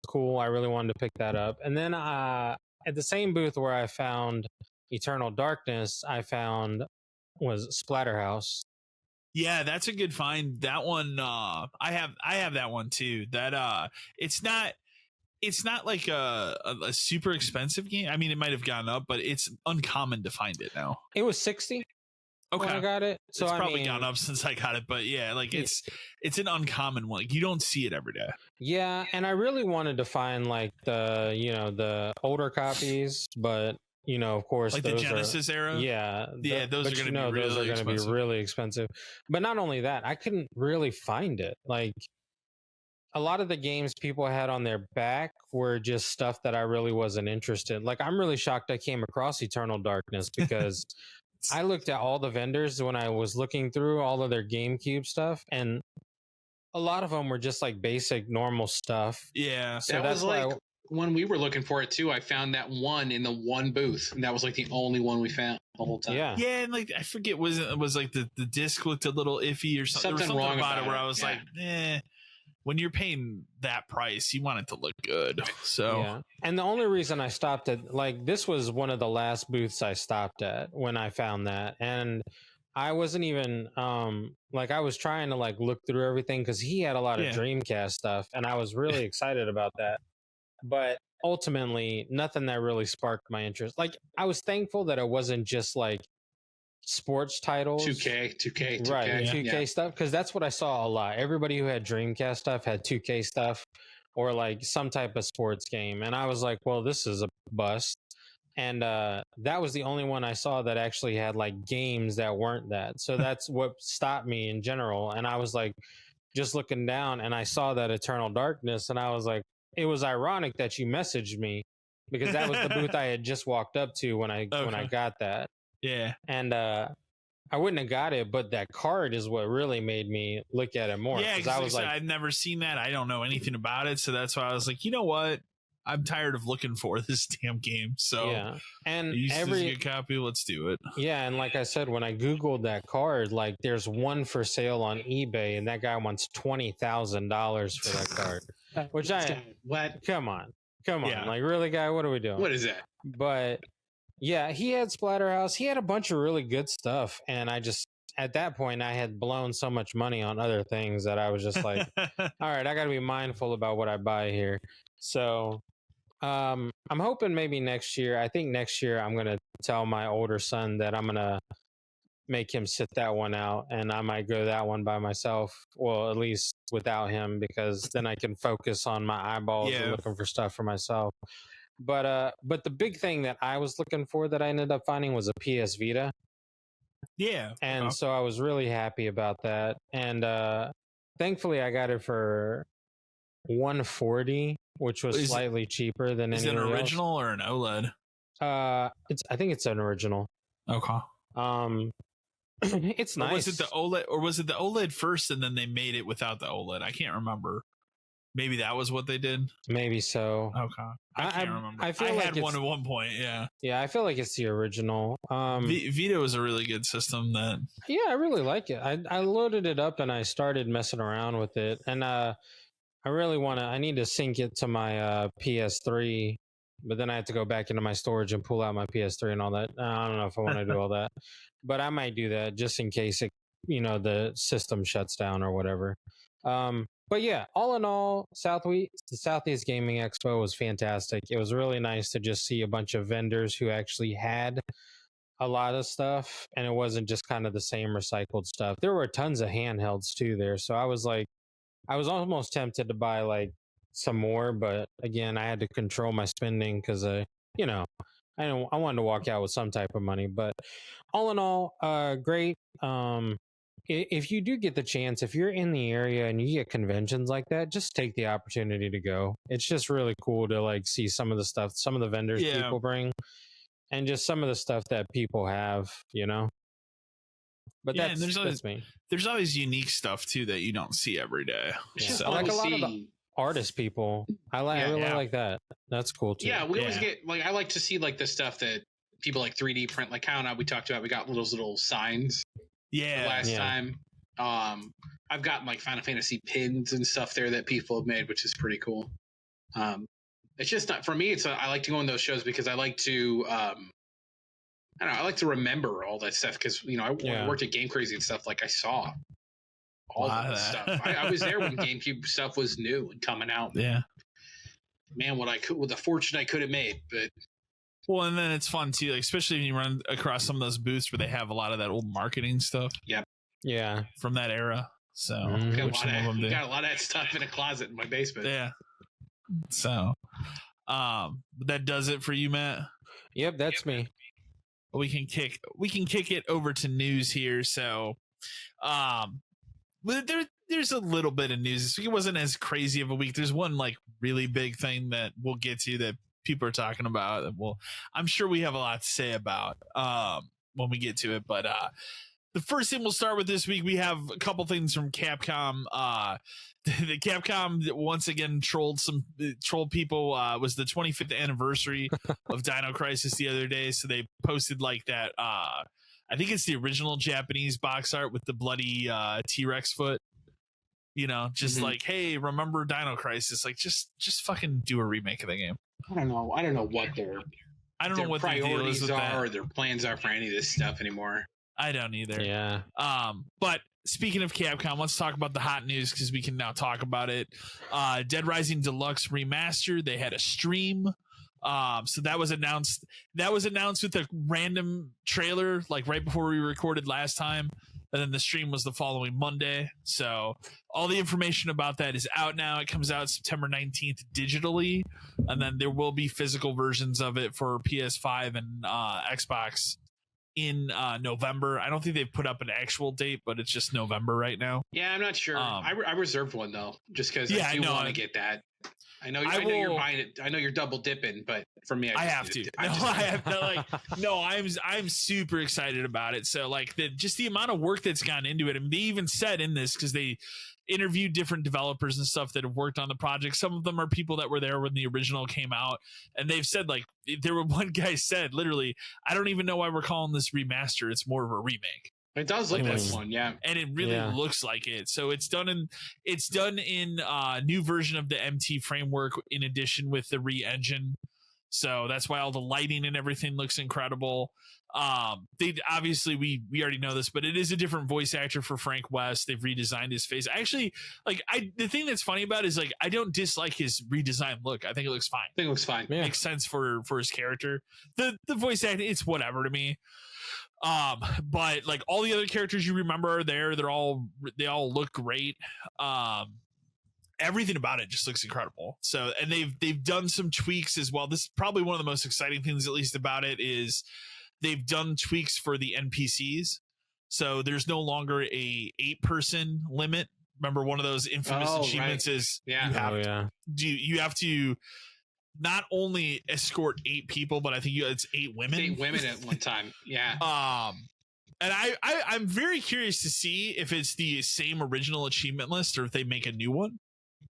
cool. I really wanted to pick that up. And then, at the same booth where I found Eternal Darkness, I found was Splatterhouse. Yeah, that's a good find. That one, I have that one too. That it's not like a super expensive game. I mean, it might have gone up, but it's uncommon to find it now. It was $60. Okay, when I got it. So it's probably gone up since I got it, but yeah, like it's an uncommon one. Like, you don't see it every day. Yeah, and I really wanted to find like the older copies, but of course, like the Genesis era. Yeah, those are going to be really expensive. But not only that, I couldn't really find it. Like, a lot of the games people had on their back were just stuff that I really wasn't interested in. Like, I'm really shocked I came across Eternal Darkness because I looked at all the vendors when I was looking through all of their GameCube stuff, and a lot of them were just like basic, normal stuff. Yeah. So that was like when we were looking for it too. I found that one in the one booth, and that was like the only one we found the whole time. Yeah. Yeah, and like I forget, was like the disc looked a little iffy or something. There was something wrong about it where I was like, when you're paying that price, you want it to look good. So yeah. And the only reason I stopped at, like, this was one of the last booths I stopped at when I found that. And I wasn't even like I was trying to like look through everything because he had a lot of Yeah. Dreamcast stuff, and I was really excited about that. But ultimately, nothing that really sparked my interest. Like I was thankful that it wasn't just like sports titles. 2K, Right, Yeah. 2K stuff, because that's what I saw a lot. Everybody who had Dreamcast stuff had 2K stuff or like some type of sports game, and I was like, well, this is a bust. And that was the only one I saw that actually had like games that weren't that. So that's what stopped me in general. And I was like, just looking down, and I saw that Eternal Darkness, and I was like, it was ironic that you messaged me because that was the booth I had just walked up to when I got that. Yeah. And I wouldn't have got it, but that card is what really made me look at it more. Yeah, because I was like, I've never seen that. I don't know anything about it, so that's why I was like, you know what? I'm tired of looking for this damn game. So yeah, and every good copy, let's do it. Yeah, and like I said, when I googled that card, like there's one for sale on eBay, and that guy wants $20,000 for that card. Which what? Come on, Yeah. like really, guy, what are we doing? What is that? But yeah, he had Splatterhouse. He had a bunch of really good stuff, and I just at that point I had blown so much money on other things that I was just like, all right, I got to be mindful about what I buy here. So I'm hoping maybe next year. I think next year I'm gonna tell my older son that I'm gonna make him sit that one out, and I might go that one by myself. Well, at least without him, because then I can focus on my eyeballs and looking for stuff for myself. But the big thing that I was looking for that I ended up finding was a PS Vita. Yeah, and so I was really happy about that. And thankfully, I got it for $140, which was slightly cheaper than is it an original or an OLED? I think it's an original. Okay. It's nice. Or was it the OLED, or was it the OLED first and then they made it without the OLED? I can't remember. Maybe that was what they did. Maybe so. Okay. I can't remember. I feel like had one at one point. Yeah. Yeah, I feel like it's the original. Vita was a really good system. Yeah, I really like it. I loaded it up and I started messing around with it, and I really I need to sync it to my PS3, but then I have to go back into my storage and pull out my PS3 and all that. I don't know if I want to do all that, but I might do that just in case the system shuts down or whatever. But yeah, all in all, the Southeast Gaming Expo was fantastic. It was really nice to just see a bunch of vendors who actually had a lot of stuff, and it wasn't just kind of the same recycled stuff. There were tons of handhelds too there, so I was almost tempted to buy like some more, but again, I had to control my spending because I wanted to walk out with some type of money. But all in all, great. If you do get the chance, if you're in the area and you get conventions like that, just take the opportunity to go. It's just really cool to like see some of the stuff, some of the vendors people bring, and just some of the stuff that people have, But that's me. There's always unique stuff too that you don't see every day. Yeah. Like a lot of the artist people. I really like that. That's cool too. Yeah, we always get I like to see like the stuff that people like 3D print, like how now we talked about. We got those little signs. Yeah. Last time, I've got like Final Fantasy pins and stuff there that people have made, which is pretty cool. It's just not for me. I like to go on those shows because I like to. I like to remember all that stuff because when I worked at Game Crazy and stuff. Like I saw all of that stuff. I was there when GameCube stuff was new and coming out. Yeah, man, with the fortune I could have made, but. Well, and then it's fun too, like, especially when you run across some of those booths where they have a lot of that old marketing stuff. Yep. Yeah. From that era. So got a lot of that stuff in a closet in my basement. Yeah. So, that does it for you, Matt. Yep, that's me. We can kick it over to news here. So, there's a little bit of news. This week it wasn't as crazy of a week. There's one like really big thing that we'll get to that people are talking about. I'm sure we have a lot to say about when we get to it. But the first thing we'll start with this week, we have a couple things from Capcom. The Capcom once again trolled people. Was the 25th anniversary of Dino Crisis the other day, so they posted like that. I think it's the original Japanese box art with the bloody T-Rex foot. Like, hey, remember Dino Crisis? Like, just fucking do a remake of the game. I don't know what their priorities are or their plans are for any of this stuff anymore. I don't either. Yeah. But speaking of Capcom, let's talk about the hot news because we can now talk about it. Dead Rising Deluxe Remastered. They had a stream. So that was announced. That was announced with a random trailer, like right before we recorded last time. And then the stream was the following Monday. So all the information about that is out now. It comes out September 19th digitally. And then there will be physical versions of it for PS5 and Xbox in November. I don't think they've put up an actual date, but it's just November right now. Yeah, I'm not sure. I reserved one though, just because yeah, I do want to get that. I know you're buying it. I know you're double dipping, but for me, I have to. I'm super excited about it. So like the amount of work that's gone into it. And they even said in this, because they interviewed different developers and stuff that have worked on the project. Some of them are people that were there when the original came out, and they've said like one guy said literally, I don't even know why we're calling this remaster. It's more of a remake. It does look like one, yeah, and it really looks like it. So it's done in new version of the MT framework in addition with the re-engine. So that's why all the lighting and everything looks incredible. They obviously we already know this, but it is a different voice actor for Frank West. They've redesigned his face. Actually, the thing that's funny about it is like I don't dislike his redesigned look. I think it looks fine. I think it looks fine. Yeah. Makes sense for his character. The voice acting, it's whatever to me. But like all the other characters you remember are there. They all look great. Everything about it just looks incredible. So, and they've done some tweaks as well. This is probably one of the most exciting things, at least about it, is they've done tweaks for the NPCs. So there's no longer a 8-person limit. Remember, one of those infamous achievements is you have to not only escort 8 people, but I think it's 8 women. 8 women at one time. Yeah. And I'm very curious to see if it's the same original achievement list or if they make a new one.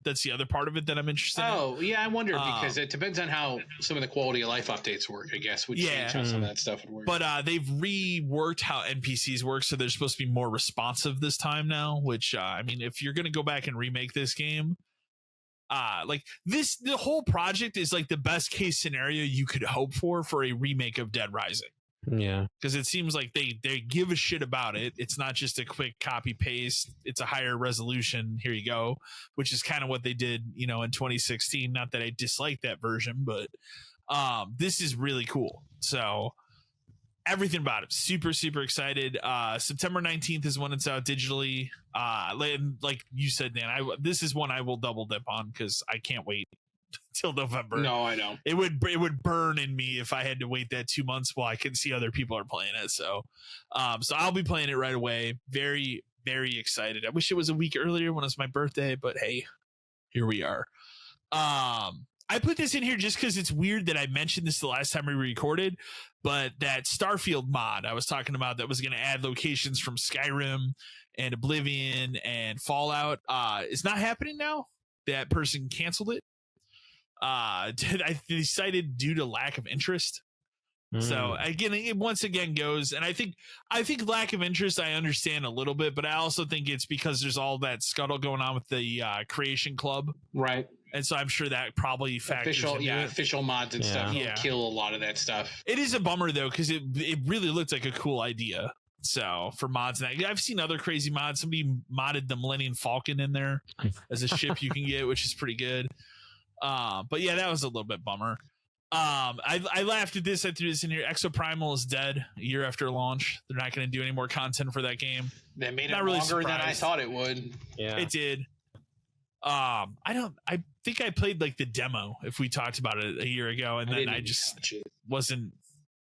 That's the other part of it that I'm interested in. Oh, yeah, I wonder because it depends on how some of the quality of life updates work, I guess, would change how some of that stuff would work. But they've reworked how NPCs work, so they're supposed to be more responsive this time now, which, I mean, if you're going to go back and remake this game, the whole project is like the best case scenario you could hope for a remake of Dead Rising. Yeah, because it seems like they give a shit about it. It's not just a quick copy paste. It's a higher resolution. Here you go, which is kind of what they did, in 2016. Not that I dislike that version, but this is really cool. So everything about it, super super excited. September 19th is when it's out digitally. Like you said, Dan, this is one I will double dip on because I can't wait till November. No, I know. It would burn in me if I had to wait that 2 months while I can see other people are playing it. So I'll be playing it right away. Very, very excited. I wish it was a week earlier when it was my birthday, but hey, here we are. I put this in here just because it's weird that I mentioned this the last time we recorded, but that Starfield mod I was talking about that was going to add locations from Skyrim and Oblivion and Fallout is not happening now. That person canceled it. I decided due to lack of interest. So again, it once again goes, and I think lack of interest I understand a little bit, but I also think it's because there's all that scuttle going on with the Creation Club, right? And so I'm sure that probably factors into it. Official mods and stuff kill a lot of that stuff. It is a bummer though, because it really looked like a cool idea. So for mods, I've seen other crazy mods. Somebody modded the Millennium Falcon in there as a ship you can get, which is pretty good. But yeah, that was a little bit bummer. I laughed at this. I threw this in here. Exoprimal is dead a year after launch. They're not going to do any more content for that game. They made it longer than I thought it would. Yeah, it did. I think I played like the demo if we talked about it a year ago, and then I just wasn't.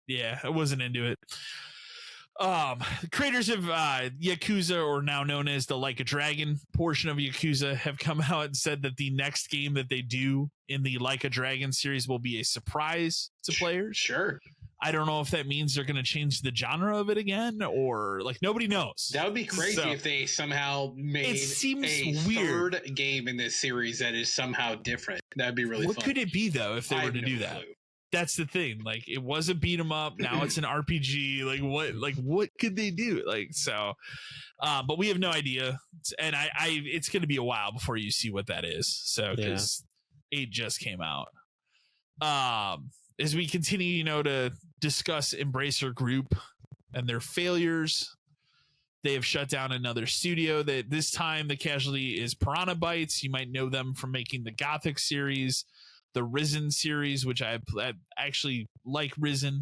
Yeah, I wasn't into it. Creators of Yakuza, or now known as the Like a Dragon portion of Yakuza, have come out and said that the next game that they do in the Like a Dragon series will be a surprise to players. Sure. I don't know if that means they're going to change the genre of it again, or like nobody knows. That would be crazy if they somehow made third game in this series that is somehow different. That'd be really fun. What could it be though if they were to do that? Clue. That's the thing. Like, it was a beat 'em up. Now it's an RPG. What could they do? But we have no idea. And it's going to be a while before you see what that is. So, because 8 just came out. As we continue, to discuss Embracer Group, and their failures. They have shut down another studio. That this time the casualty is Piranha Bytes. You might know them from making the Gothic series, the Risen series, which I actually like Risen,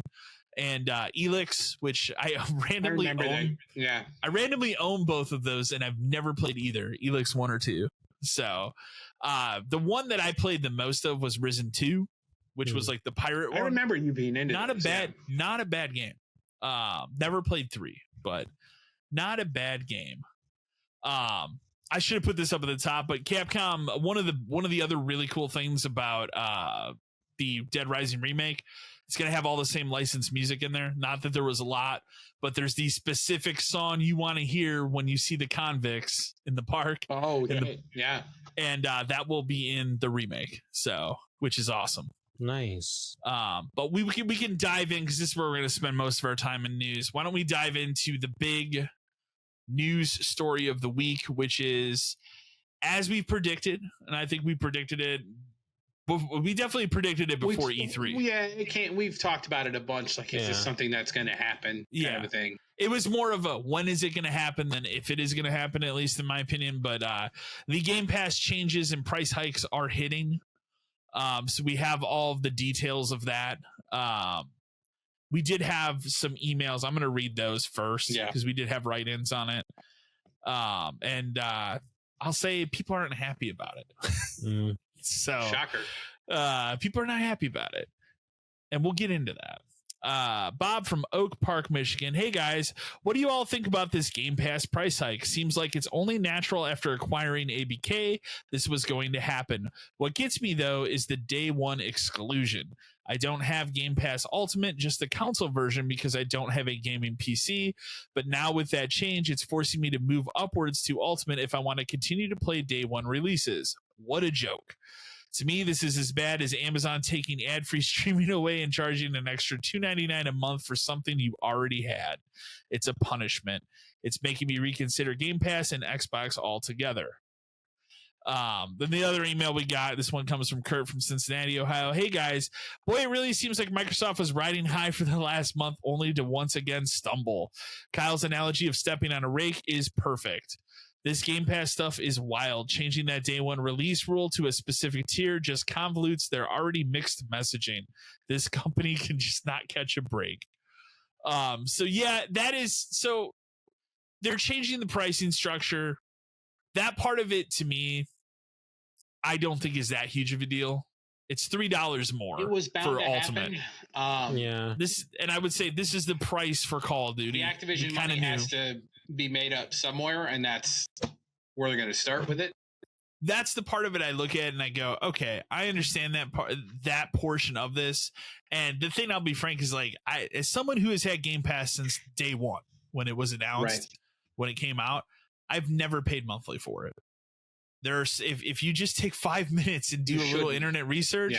and Elix, which I randomly own. Yeah, I randomly own both of those, and I've never played either, Elix 1 or 2. So the one that I played the most of was Risen 2, which was like the pirate one. I remember you being into not a bad game. Never played 3, but not a bad game. I should have put this up at the top, but Capcom, one of the other really cool things about the Dead Rising remake, it's going to have all the same licensed music in there. Not that there was a lot, but there's the specific song you want to hear when you see the convicts in the park. Oh, yeah. And that will be in the remake, so which is awesome. Nice. But we can dive in, because this is where we're going to spend most of our time in news. Why don't we dive into the big news story of the week, which is, as we predicted, and I think we predicted it. We definitely predicted it before E3. Yeah, we've talked about it a bunch. Like, is this something that's going to happen? Kind of a thing. It was more of a when is it going to happen than if it is going to happen, at least in my opinion. But the Game Pass changes and price hikes are hitting. So we have all of the details of that. We did have some emails. I'm going to read those first, because we did have write-ins on it. And I'll say people aren't happy about it. So shocker. People are not happy about it, and we'll get into that. Bob from Oak Park, Michigan. Hey guys, what do you all think about this Game Pass price hike? Seems like it's only natural after acquiring ABK this was going to happen. What gets me though is the day one exclusion. I don't have Game Pass Ultimate, just the console version, because I don't have a gaming PC. But now with that change, it's forcing me to move upwards to Ultimate if I want to continue to play day one releases. What a joke. To me, this is as bad as Amazon taking ad-free streaming away and charging an extra $2.99 a month for something you already had. It's a punishment. It's making me reconsider Game Pass and Xbox altogether. Then the other email we got, this one comes from Kurt from Cincinnati, Ohio. Hey guys, boy, it really seems like Microsoft was riding high for the last month only to once again stumble. Kyle's analogy of stepping on a rake is perfect. This Game Pass stuff is wild. Changing that day one release rule to a specific tier just convolutes their already mixed messaging. This company can just not catch a break. So they're changing the pricing structure. That part of it, to me, I don't think is that huge of a deal. It's $3 more it was bound for to Ultimate. Happen. I would say this is the price for Call of Duty. The Activision money has to be made up somewhere, and that's where they're going to start with it. That's the part of it I look at and I go, okay, I understand that portion of this. And the thing, I'll be frank, is like, as someone who has had Game Pass since day one, when it was announced, when it came out, I've never paid monthly for it. If you just take 5 minutes and do a little internet research,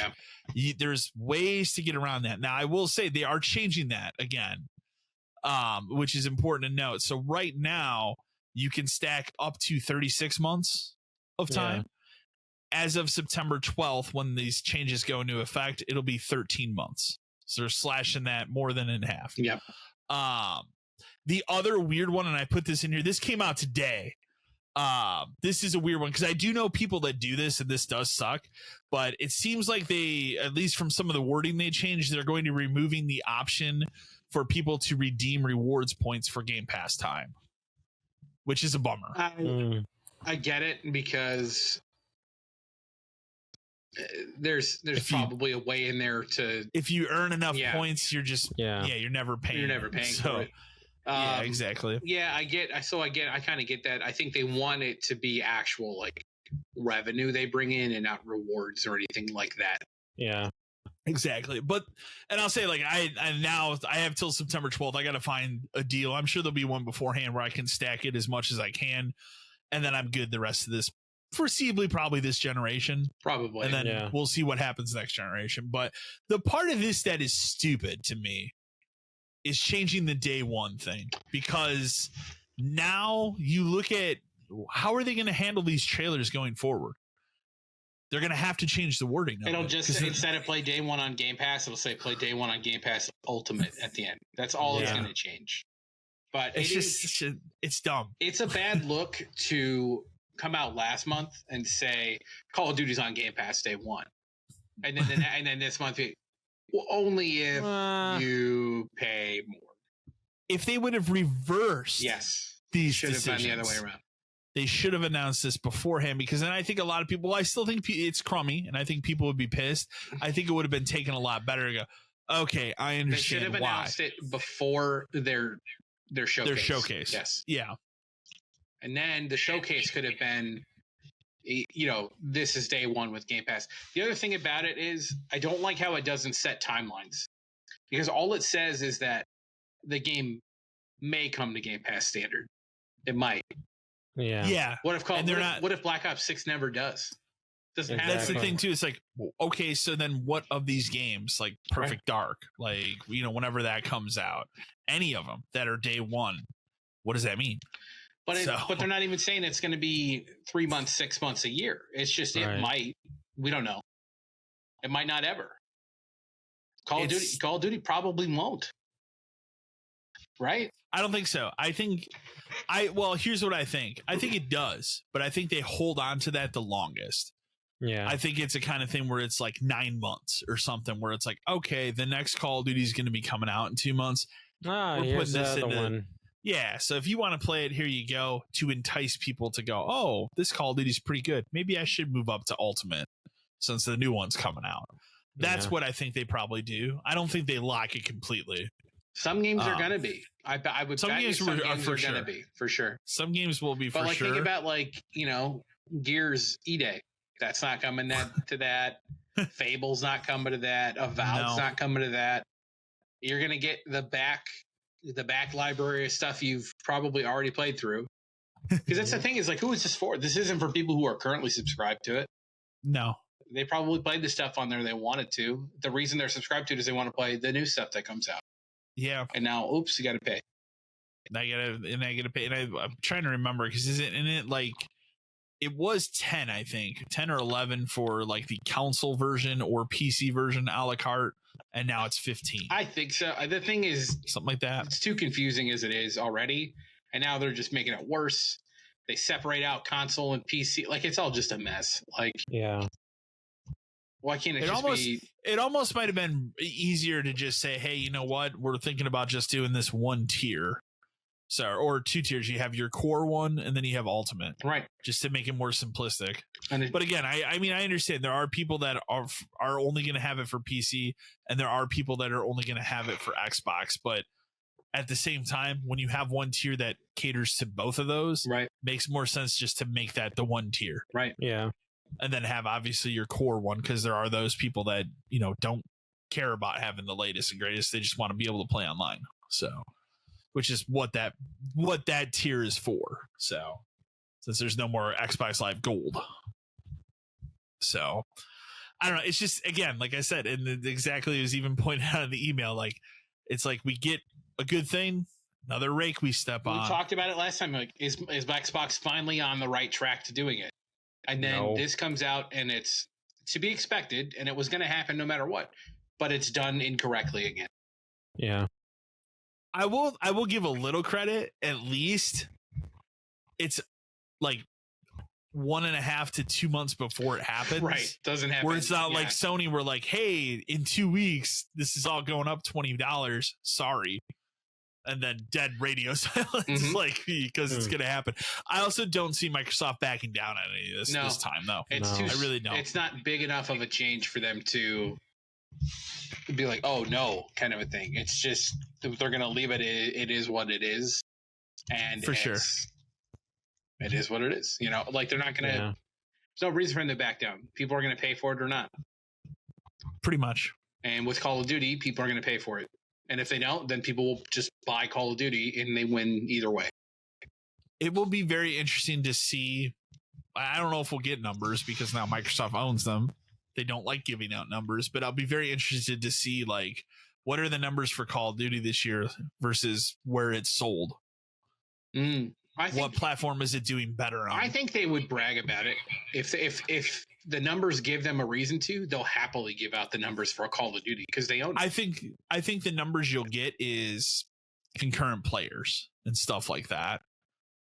there's ways to get around that. Now, I will say they are changing that again, which is important to note. So right now, you can stack up to 36 months of time. As of September 12th, when these changes go into effect, it'll be 13 months. So they're slashing that more than in half. Yep. The other weird one, and I put this in here, this came out today. This is a weird one because I do know people that do this, and this does suck, but it seems like they, at least from some of the wording they changed, they're going to be removing the option for people to redeem rewards points for Game Pass time, which is a bummer. I get it, because there's probably a way in there to, if you earn enough points, you're just you're never paying for it. Yeah, exactly. Yeah, I kind of get that. I think they want it to be actual like revenue they bring in and not rewards or anything like that. Yeah, exactly. And I'll say, like, I have till September 12th. I got to find a deal. I'm sure there'll be one beforehand where I can stack it as much as I can, and then I'm good the rest of this, foreseeably probably this generation. Probably. And then we'll see what happens next generation. But the part of this that is stupid to me is changing the day one thing, because now you look at how are they going to handle these trailers going forward? They're going to have to change the wording. It'll just, instead of play day one on Game Pass, it'll say play day one on Game Pass Ultimate at the end. That's all it's going to change. But it's dumb. It's a bad look to come out last month and say Call of Duty's on Game Pass day one, and then this month only if you pay more. If they would have reversed, these should have been the other way around. They should have announced this beforehand, because then I think a lot of people, I still think it's crummy, and I think people would be pissed. I think it would have been taken a lot better to go, okay, I understand why. They should have announced it before their showcase. Their showcase. Yes. Yeah. And then the showcase could have been, this is day one with Game Pass. The other thing about it is I don't like how it doesn't set timelines, because all it says is that the game may come to Game Pass standard. It might. Yeah. Yeah. What if Black Ops 6 never does? Doesn't happen. That's the thing too. It's like, okay, so then what of these games, like Perfect Dark, like, whenever that comes out, any of them that are day one, what does that mean? But they're not even saying it's going to be 3 months, 6 months, a year. It's just it might. We don't know. It might not ever. Call of Duty probably won't. Right? I don't think so. Here's what I think. I think it does, but I think they hold on to that the longest. Yeah. I think it's a kind of thing where it's like 9 months or something, where it's like, okay, the next Call of Duty is going to be coming out in 2 months. We're putting this into one. Yeah, so if you want to play it, here you go, to entice people to go, oh, this Call of Duty is pretty good. Maybe I should move up to Ultimate since the new one's coming out. That's what I think they probably do. I don't think they lock it completely. Some games are going to be. I would some bet games are going to be, for sure. Some games will be, for sure. But think about, Gears E-Day. That's not coming to that. Fable's not coming to that. Avowed's not coming to that. You're going to get the back library of stuff you've probably already played through. Because that's the thing, is like, who is this for? This isn't for people who are currently subscribed to it. No. They probably played the stuff on there they wanted to. The reason they're subscribed to it is they want to play the new stuff that comes out. Yeah. And now, oops, you got to pay. And I gotta pay. And I'm trying to remember, because isn't it like, it was 10, I think, 10 or 11 for like the console version or PC version a la carte, and now it's 15. I think so. The thing is, something like that. It's too confusing as it is already, and now they're just making it worse. They separate out console and PC. Like, it's all just a mess. Like, yeah. Why can't it almost might have been easier to just say, hey, you know what? We're thinking about just doing this one tier. So, or 2 tiers. You have your core one, and then you have ultimate. Right. Just to make it more simplistic. But again, I mean, I understand there are people that are only going to have it for PC, and there are people that are only going to have it for Xbox. But at the same time, when you have one tier that caters to both of those, makes more sense just to make that the one tier. Right. Yeah. And then have obviously your core one, because there are those people that, don't care about having the latest and greatest. They just want to be able to play online. So, which is what that tier is for. So, since there's no more Xbox Live Gold. So, I don't know. It's just, again, like I said, and exactly as even pointed out in the email, like, it's like we get a good thing, another rake we step on. We talked about it last time. Like, is Xbox finally on the right track to doing it? And then this comes out, and it's to be expected, and it was going to happen no matter what, but it's done incorrectly again. Yeah. I will give a little credit. At least it's like 1.5 to 2 months before it happens. Right. Doesn't happen. Where it's not like Sony were like, hey, in 2 weeks, this is all going up $20. Sorry. And then dead radio silence, like, because it's going to happen. I also don't see Microsoft backing down on any of this this time, though. I really don't. It's not big enough of a change for them to be like, oh, no, kind of a thing. It's just they're going to leave it. It is what it is. And for sure, it is what it is. Like, they're not going to. There's no reason for them to back down. People are going to pay for it or not. Pretty much. And with Call of Duty, people are going to pay for it. And if they don't, then people will just buy Call of Duty, and they win either way. It will be very interesting to see. I don't know if we'll get numbers, because now Microsoft owns them. They don't like giving out numbers, but I'll be very interested to see, like, what are the numbers for Call of Duty this year versus where it's sold. What platform is it doing better on? I think they would brag about it. If the numbers give them a reason to, they'll happily give out the numbers for a Call of Duty, because they own it. I think the numbers you'll get is concurrent players and stuff like that.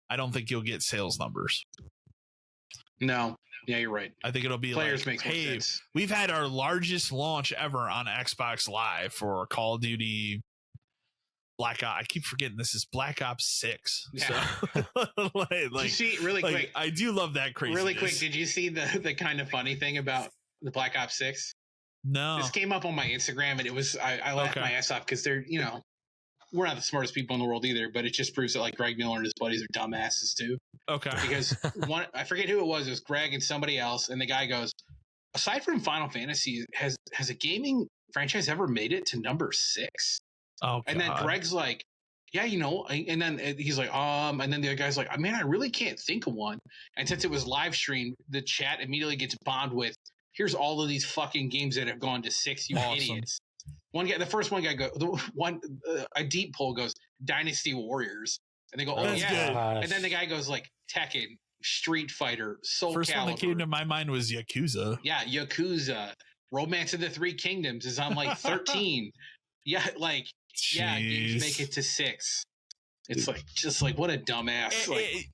I don't think you'll get sales numbers. No. Yeah, you're right. I think it'll be Players like, makes more hey, sense. we've had our largest launch ever on Xbox Live for Call of Duty Black Ops. I keep forgetting this is Black Ops 6. Yeah. So, Did you see really quick? I do love that craziness. Really quick, did you see the kind of funny thing about the Black Ops 6? No. This came up on my Instagram, and it was I laughed my ass off because they're we're not the smartest people in the world either, but it just proves that like Greg Miller and his buddies are dumbasses too. Okay. Because I forget who it was Greg and somebody else, and the guy goes, aside from Final Fantasy, has a gaming franchise ever made it to number 6? Oh, God. And then Greg's like, yeah, and then he's like, and then the other guy's like, man, I really can't think of one. And since it was live streamed, the chat immediately gets bombed with, here's all of these fucking games that have gone to 6, you idiots. The first one guy a deep poll goes Dynasty Warriors, and they go, oh yeah, gosh. and then the guy goes like Tekken, Street Fighter, Soul Calibur. First one that came to my mind was Yakuza. Yeah, Yakuza, Romance of the Three Kingdoms is on like 13. Yeah, like yeah, games make it to 6. It's like just like what a dumbass.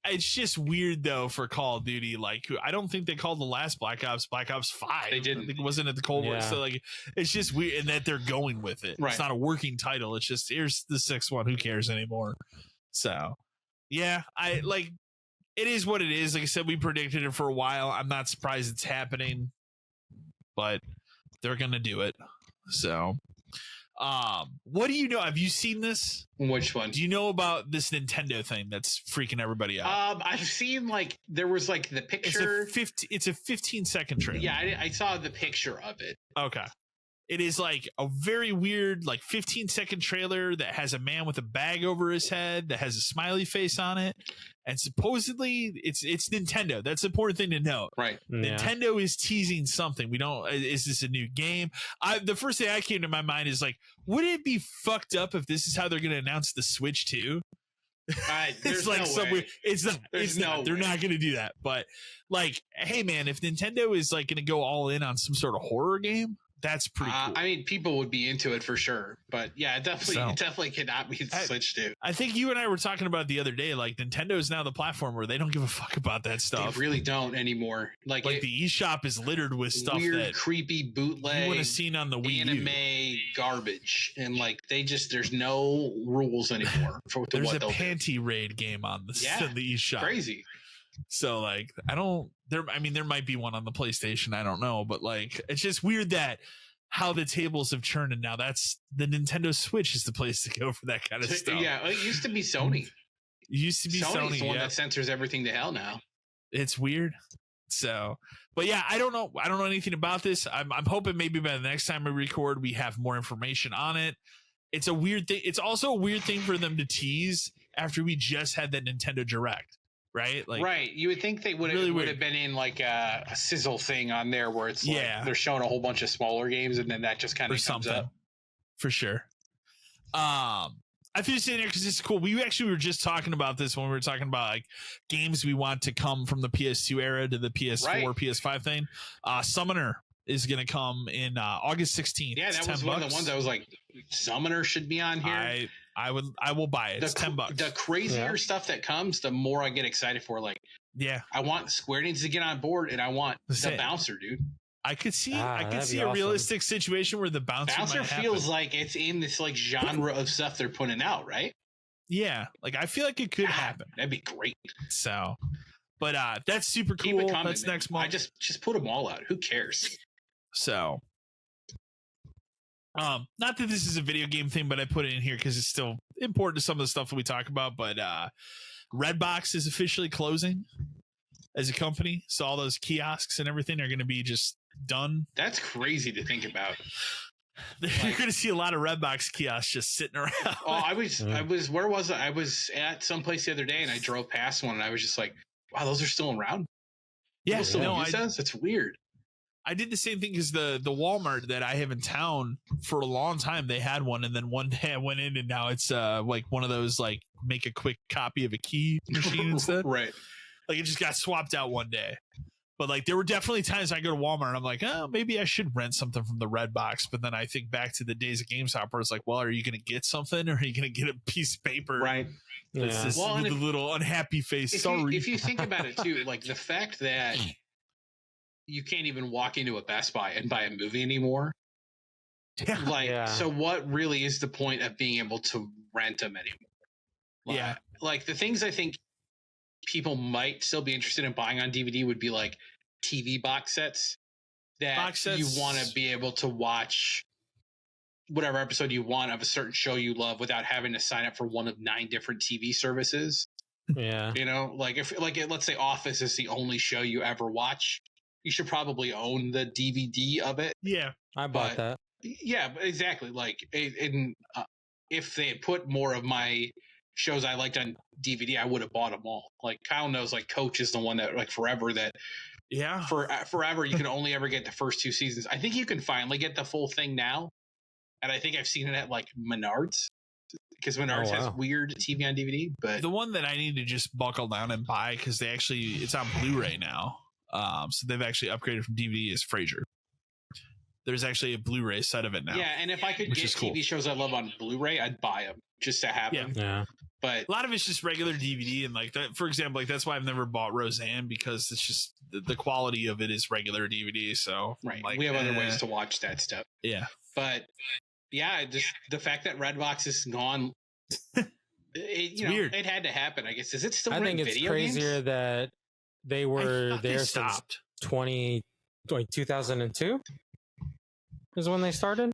It's just weird though for Call of Duty. Like I don't think they called the last Black Ops 5. They didn't. I think it wasn't at the Cold War. So like it's just weird, and that they're going with it. Right. It's not a working title. It's just here's the 6th one. Who cares anymore? So yeah, I like it is what it is. Like I said, we predicted it for a while. I'm not surprised it's happening, but they're gonna do it. So. What do you know? Have you seen this? Which one? Do you know about this Nintendo thing that's freaking everybody out? I've seen like there was like the picture. It's a 15-second trailer. Yeah, I saw the picture of it. Okay. It is like a very weird, like 15-second trailer that has a man with a bag over his head that has a smiley face on it. And supposedly it's Nintendo. That's the important thing to know. Right. Yeah. Nintendo is teasing something. Is this a new game? The first thing that came to my mind is like, would it be fucked up if this is how they're going to announce the Switch 2? It's like it's not. They're not going to do that. But like, hey man, if Nintendo is like going to go all in on some sort of horror game, that's pretty cool. I mean, people would be into it for sure, but yeah, it definitely cannot be switched to. I think you and I were talking about it the other day. Like Nintendo is now the platform where they don't give a fuck about that stuff. They really don't anymore. Like the eShop is littered with stuff weird, that creepy bootleg you would have seen on the Wii anime garbage, and like there's no rules anymore for there's what a panty raid game on the eShop. Crazy. So like there might be one on the PlayStation, I don't know, but like it's just weird that how the tables have turned, and now that's the Nintendo Switch is the place to go for that kind of stuff. Yeah, it used to be Sony. Sony's the one that censors everything to hell now. It's weird. So, but yeah, I don't know anything about this. I'm hoping maybe by the next time we record we have more information on it. It's a weird thing. It's also a weird thing for them to tease after we just had that Nintendo Direct. Right, like right. You would think they would have been in like a sizzle thing on there where it's like they're showing a whole bunch of smaller games, and then that just kind of comes up for sure. I feel it's in there because it's cool. We actually were just talking about this when we were talking about like games we want to come from the PS2 era to the PS4, PS5 thing. Summoner is going to come in August 16th. Yeah, that was one of the ones I was like, Summoner should be on here. I will buy it. It's $10. The crazier stuff that comes, the more I get excited for. Like, I want Square Enix to get on board, and I want the bouncer, dude. I could see a realistic situation where the bouncer feels like it's in this like genre of stuff they're putting out, right? Yeah, like I feel like it could happen. That'd be great. So, but that's super cool. Keep it coming, that's next month. I just put them all out. Who cares? So. Not that this is a video game thing, but I put it in here because it's still important to some of the stuff that we talk about. But Redbox is officially closing as a company, so all those kiosks and everything are going to be just done. That's crazy to think about. You're going to see a lot of Redbox kiosks just sitting around. Oh, I was. Where was I? I was at someplace the other day, and I drove past one, and I was just like, "Wow, those are still around." Yeah, it's weird. I did the same thing because the Walmart that I have in town for a long time, they had one. And then one day I went in and now it's like one of those like make a quick copy of a key machine instead. Right. Like it just got swapped out one day. But like, there were definitely times I go to Walmart and I'm like, oh, maybe I should rent something from the Red Box. But then I think back to the days of GameStop where it's like, well, are you going to get something or are you going to get a piece of paper? Right. That's just with a little unhappy face. Sorry. If you think about it too, like the fact that you can't even walk into a Best Buy and buy a movie anymore. Yeah. Like, so what really is the point of being able to rent them anymore? Like, like the things I think people might still be interested in buying on DVD would be like TV box sets that you want to be able to watch whatever episode you want of a certain show you love without having to sign up for one of 9 different TV services. Yeah. You know, like if like let's say Office is the only show you ever watch, you should probably own the DVD of it. Yeah. I bought that. Yeah, exactly. Like if they had put more of my shows I liked on DVD, I would have bought them all. Like Kyle knows, like Coach is the one that like forever forever you can only ever get the first 2 seasons. I think you can finally get the full thing now, and I think I've seen it at like Menards because Menards has weird TV on DVD. But the one that I need to just buckle down and buy because it's on Blu-ray now. So they've actually upgraded from DVD is Frasier. There's actually a Blu-ray set of it now. Yeah, and if I could get TV shows I love on Blu-ray, I'd buy them just to have them. Yeah. But a lot of it's just regular DVD, and like that, for example, like that's why I've never bought Roseanne because it's just the quality of it is regular DVD. So like, we have other ways to watch that stuff. Yeah, but yeah, just the fact that Redbox is gone, weird. It had to happen. I guess is it still? I think it's crazier that they were there since 2002. Is when they started.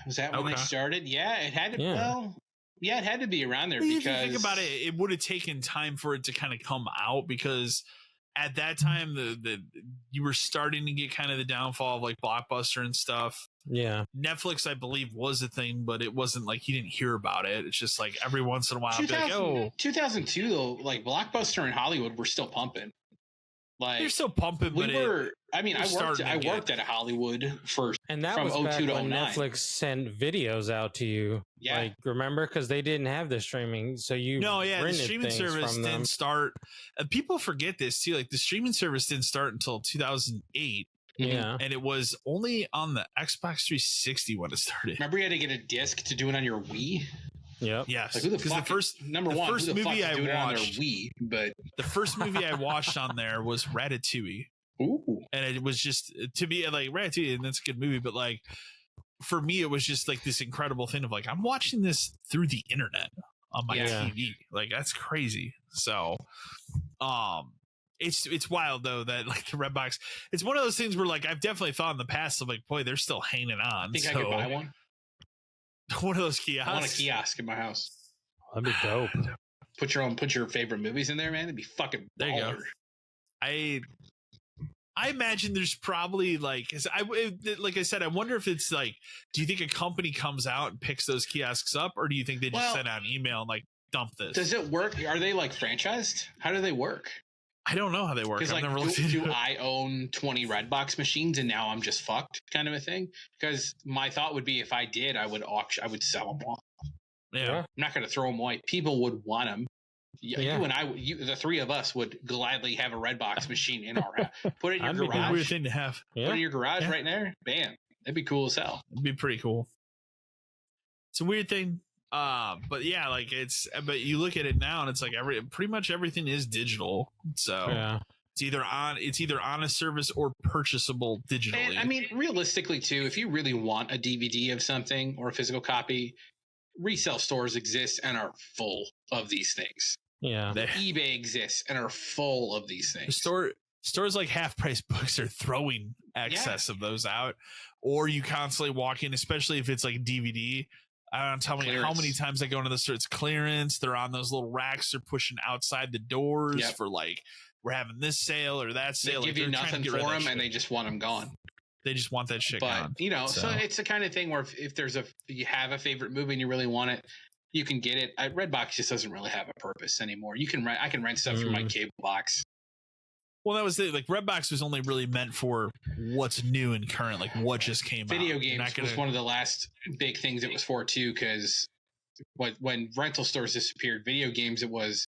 Was that when they started? Yeah, it had to. Well, yeah, it had to be around there because if you think about it, it would have taken time for it to kind of come out because at that time you were starting to get kind of the downfall of like Blockbuster and stuff. Yeah, Netflix, I believe, was a thing, but it wasn't like you didn't hear about it. It's just like every once in a while, I'd be like, oh, 2002 though, like Blockbuster in Hollywood were still pumping. Like they're still pumping, but I worked at a Hollywood first, and that was back when Netflix sent videos out to you. Yeah, like remember because they didn't have the streaming, so the streaming service didn't start. People forget this too. Like the streaming service didn't start until 2008. Yeah, and it was only on the Xbox 360 when it started. Remember, you had to get a disc to do it on your Wii. Yep. Yes. Like, who the fuck? The first movie I watched, Wii, but the first movie I watched on there was Ratatouille. Ooh. And it was just to be like Ratatouille, and that's a good movie, but like for me, it was just like this incredible thing of like I'm watching this through the internet on my TV. Like that's crazy. So, it's wild though that like the Redbox. It's one of those things where like I've definitely thought in the past of like, boy, they're still hanging on. Think I could buy one. One of those kiosks. I want a kiosk in my house. That'd be dope. Put your favorite movies in there, man. It'd be fucking baller. There you go. I imagine there's probably like I said, I wonder if it's like, do you think a company comes out and picks those kiosks up, or do you think they just send out an email and like dump this? Does it work? Are they like franchised? How do they work? I don't know how they work. Like, do I own 20 Redbox machines and now I'm just fucked kind of a thing? Because my thought would be if I did, I would sell them all. Yeah. I'm not going to throw them away. People would want them. You and I, the three of us would gladly have a Redbox machine in our house. Put it in your garage. A weird thing to have. Put it in your garage right there. Bam. That'd be cool as hell. It'd be pretty cool. It's a weird thing. But yeah, like but you look at it now and it's like pretty much everything is digital. So it's either on a service or purchasable digitally. And I mean, realistically too, if you really want a DVD of something or a physical copy, resale stores exist and are full of these things. Yeah. eBay exists and are full of these things. Stores like Half Price Books are throwing excess of those out, or you constantly walk in, especially if it's like DVD. I don't tell me how many times I go into the store. It's clearance. They're on those little racks. They're pushing outside the doors for like, we're having this sale or that sale. They give you nothing for them and they just want them gone. They just want that shit gone. You know, so it's the kind of thing where if you have a favorite movie and you really want it, you can get it. Redbox just doesn't really have a purpose anymore. I can rent stuff from my cable box. Well, that was it. Like Redbox was only really meant for what's new and current, like what just came out. Video games was one of the last big things it was for too, because when rental stores disappeared, video games it was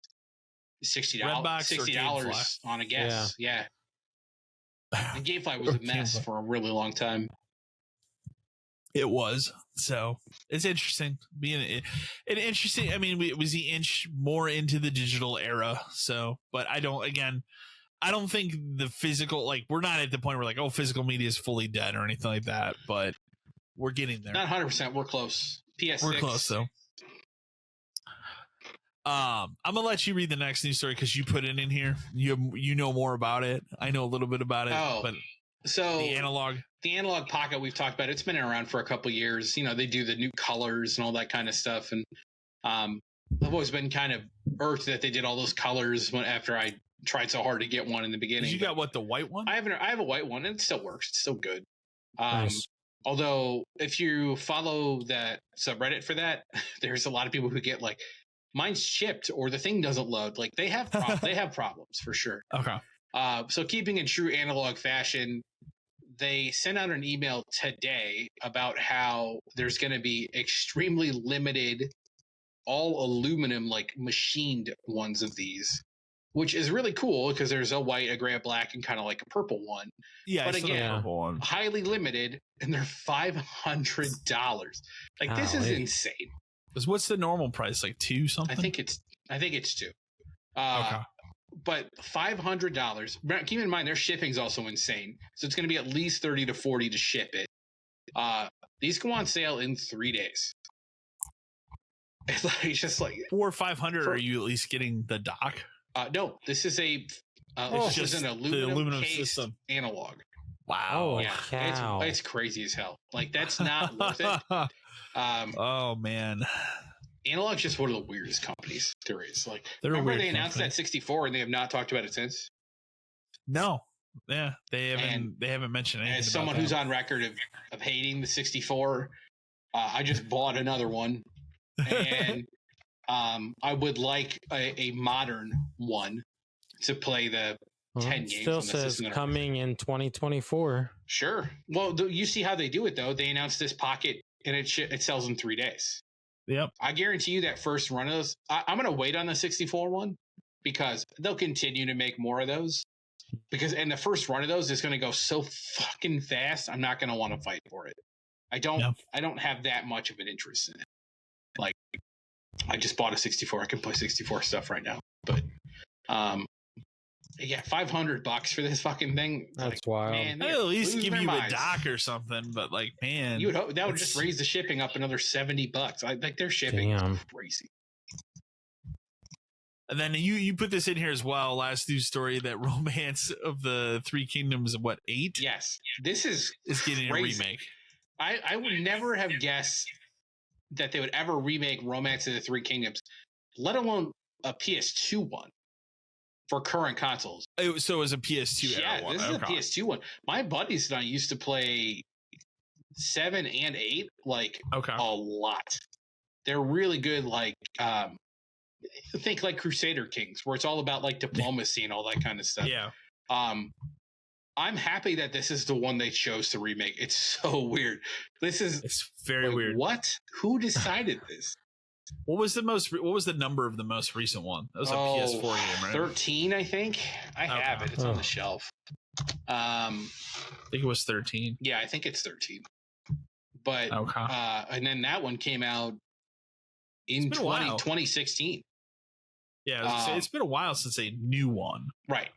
$60 on a guess. Yeah. And GameFly was a mess for a really long time. It was. So it's interesting. Being an interesting. I mean, it was the inch more into the digital era. So, but I don't think the physical, like, we're not at the point where like, oh, physical media is fully dead or anything like that. But we're getting there. Not 100%. We're close. PS6. We're close though. I'm gonna let you read the next news story because you put it in here. You know more about it. I know a little bit about it. But so the analog pocket we've talked about, it's been around for a couple years. You know, they do the new colors and all that kind of stuff. And I've always been kind of irked that they did all those colors after I tried so hard to get one in the beginning. You got what, the white one? I have a white one and it still works. It's still good. Nice. Although if you follow that subreddit for that, there's a lot of people who get like, mine's chipped or the thing doesn't load. Like they have problems for sure. Okay. So keeping in true analog fashion, they sent out an email today about how there's going to be extremely limited all aluminum, like machined ones of these, which is really cool because there's a white, a gray, a black, and kind of like a purple one. Yeah, but again, purple one. Highly limited, and they're $500. Like this is insane. What's the normal price? Like $2 something? I think it's $2. Okay. But $500. Keep in mind their shipping's also insane, so it's going to be at least $30 to $40 to ship it. These go on sale in 3 days. It's just like for $500. Are you at least getting the dock? No, this is it's just an aluminum system analog. Wow. Yeah, cow. It's crazy as hell. Like that's not worth it. Oh man. Analog's just one of the weirdest companies there is. Like, remember they announced that 64 and they have not talked about it since? No. Yeah, they haven't mentioned anything. As someone who's on record of hating the 64, I just bought another one, and I would like a modern one to play the 10 games. Still says coming in 2024. Sure. Well, you see how they do it though. They announced this pocket and it sells in 3 days. Yep. I guarantee you that first run of those, I'm going to wait on the 64 one because they'll continue to make more of those. And the first run of those is going to go so fucking fast. I'm not going to want to fight for it. I don't have that much of an interest in it. Like, I just bought a 64. I can play 64 stuff right now. But, yeah, $500 for this fucking thing. That's wild. Man, I'd at least give you a dock or something, but like, man, you would hope that would just raise the shipping up another $70. I think their shipping is crazy. And then you put this in here as well. Last news story that Romance of the Three Kingdoms, 8? Yes, this is getting crazy. A remake. I would never have guessed that they would ever remake Romance of the Three Kingdoms, let alone a PS2 one. For current consoles. So it was a PS2 era one. This is a PS2 one. My buddies and I used to play 7 and 8 like a lot. They're really good, like think like Crusader Kings, where it's all about like diplomacy and all that kind of stuff. Yeah. I'm happy that this is the one they chose to remake. It's so weird. It's very weird. What? Who decided this? What was the number of the most recent one? That was a PS4 game, right? 13, I think. I have it. It's on the shelf. I think it was 13. Yeah, I think it's 13. But and then that one came out in 2016. Yeah, it's been a while since a new one. Right.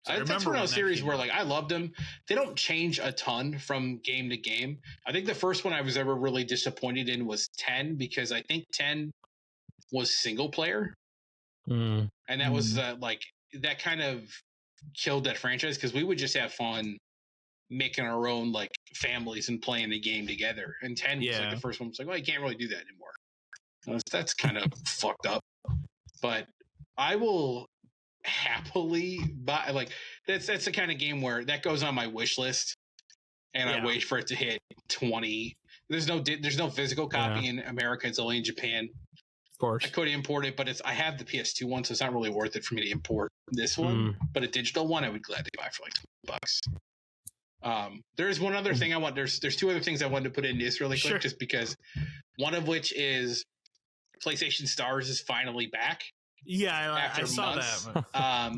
So that's one of those series where like I loved them. They don't change a ton from game to game. I think the first one I was ever really disappointed in was 10 because I think 10 was single player. And that was like that kind of killed that franchise because we would just have fun making our own like families and playing the game together. And 10 was like the first one was like, well, you can't really do that anymore. That's kind of fucked up. But I will happily buy, like that's the kind of game where that goes on my wish list and I wait for it to hit 20. There's no physical copy in America. It's only in Japan. Of course, I could import it, but I have the PS2 one, so it's not really worth it for me to import this one. But a digital one I would gladly buy for like $20. There's one other thing I want. There's two other things I wanted to put in this really quick, just because one of which is PlayStation Stars is finally back. Yeah, I saw months. that.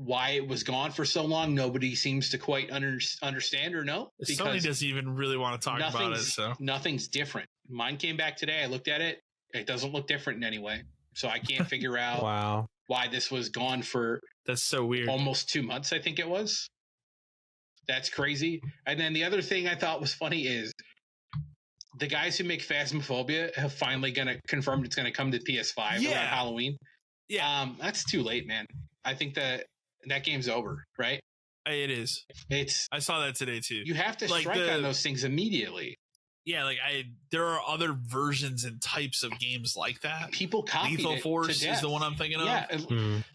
why it was gone for so long, nobody seems to quite understand or know. Sony doesn't even really want to talk about it. So nothing's different. Mine came back today. I looked at it. It doesn't look different in any way. So I can't figure out why this was gone for that's so weird. Almost 2 months, I think it was. That's crazy. And then the other thing I thought was funny is the guys who make Phasmophobia have finally confirmed it's gonna come to PS5 around Halloween. Yeah. That's too late, man. I think that game's over, right? It is. I saw that today too. You have to strike on those things immediately. Yeah, there are other versions and types of games like that. People copy Lethal Force is the one I'm thinking of. Yeah.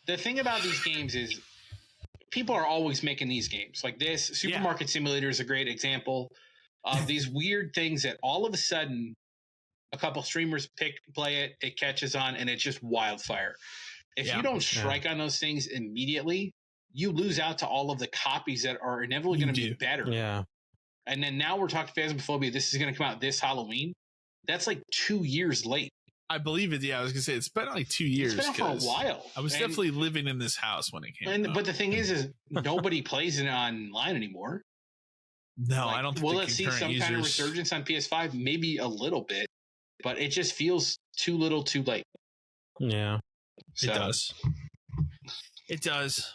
The thing about these games is people are always making these games like this. Supermarket Simulator is a great example of these weird things that all of a sudden a couple streamers play it, it catches on, and it's just wildfire. If you don't strike on those things immediately, you lose out to all of the copies that are inevitably going to be better. Yeah. And then now we're talking Phasmophobia. This is going to come out this Halloween. That's like 2 years late. I believe it. Yeah, I was going to say it's been like 2 years. It's been out for a while. I was definitely living in this house when it came out. But the thing is nobody plays it online anymore. No, I don't think will it see some kind of resurgence on PS5? Maybe a little bit, but it just feels too little too late. Yeah. So. It does. It does.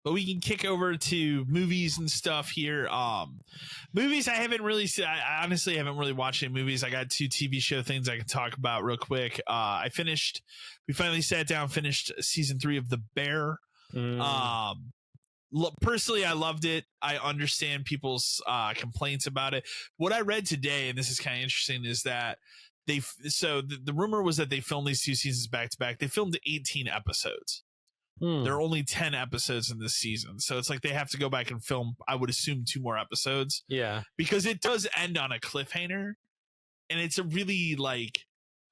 But we can kick over to movies and stuff here. Movies I honestly haven't really watched any movies. I got 2 TV show things I can talk about real quick. We finally sat down, finished season 3 of The Bear. Personally, I loved it. I understand people's complaints about it. What I read today, and this is kind of interesting, is that the rumor was that they filmed these 2 seasons back to back. They filmed 18 episodes. There are only 10 episodes in this season. So it's like they have to go back and film, I would assume, 2 more episodes. Yeah. Because it does end on a cliffhanger. And it's a really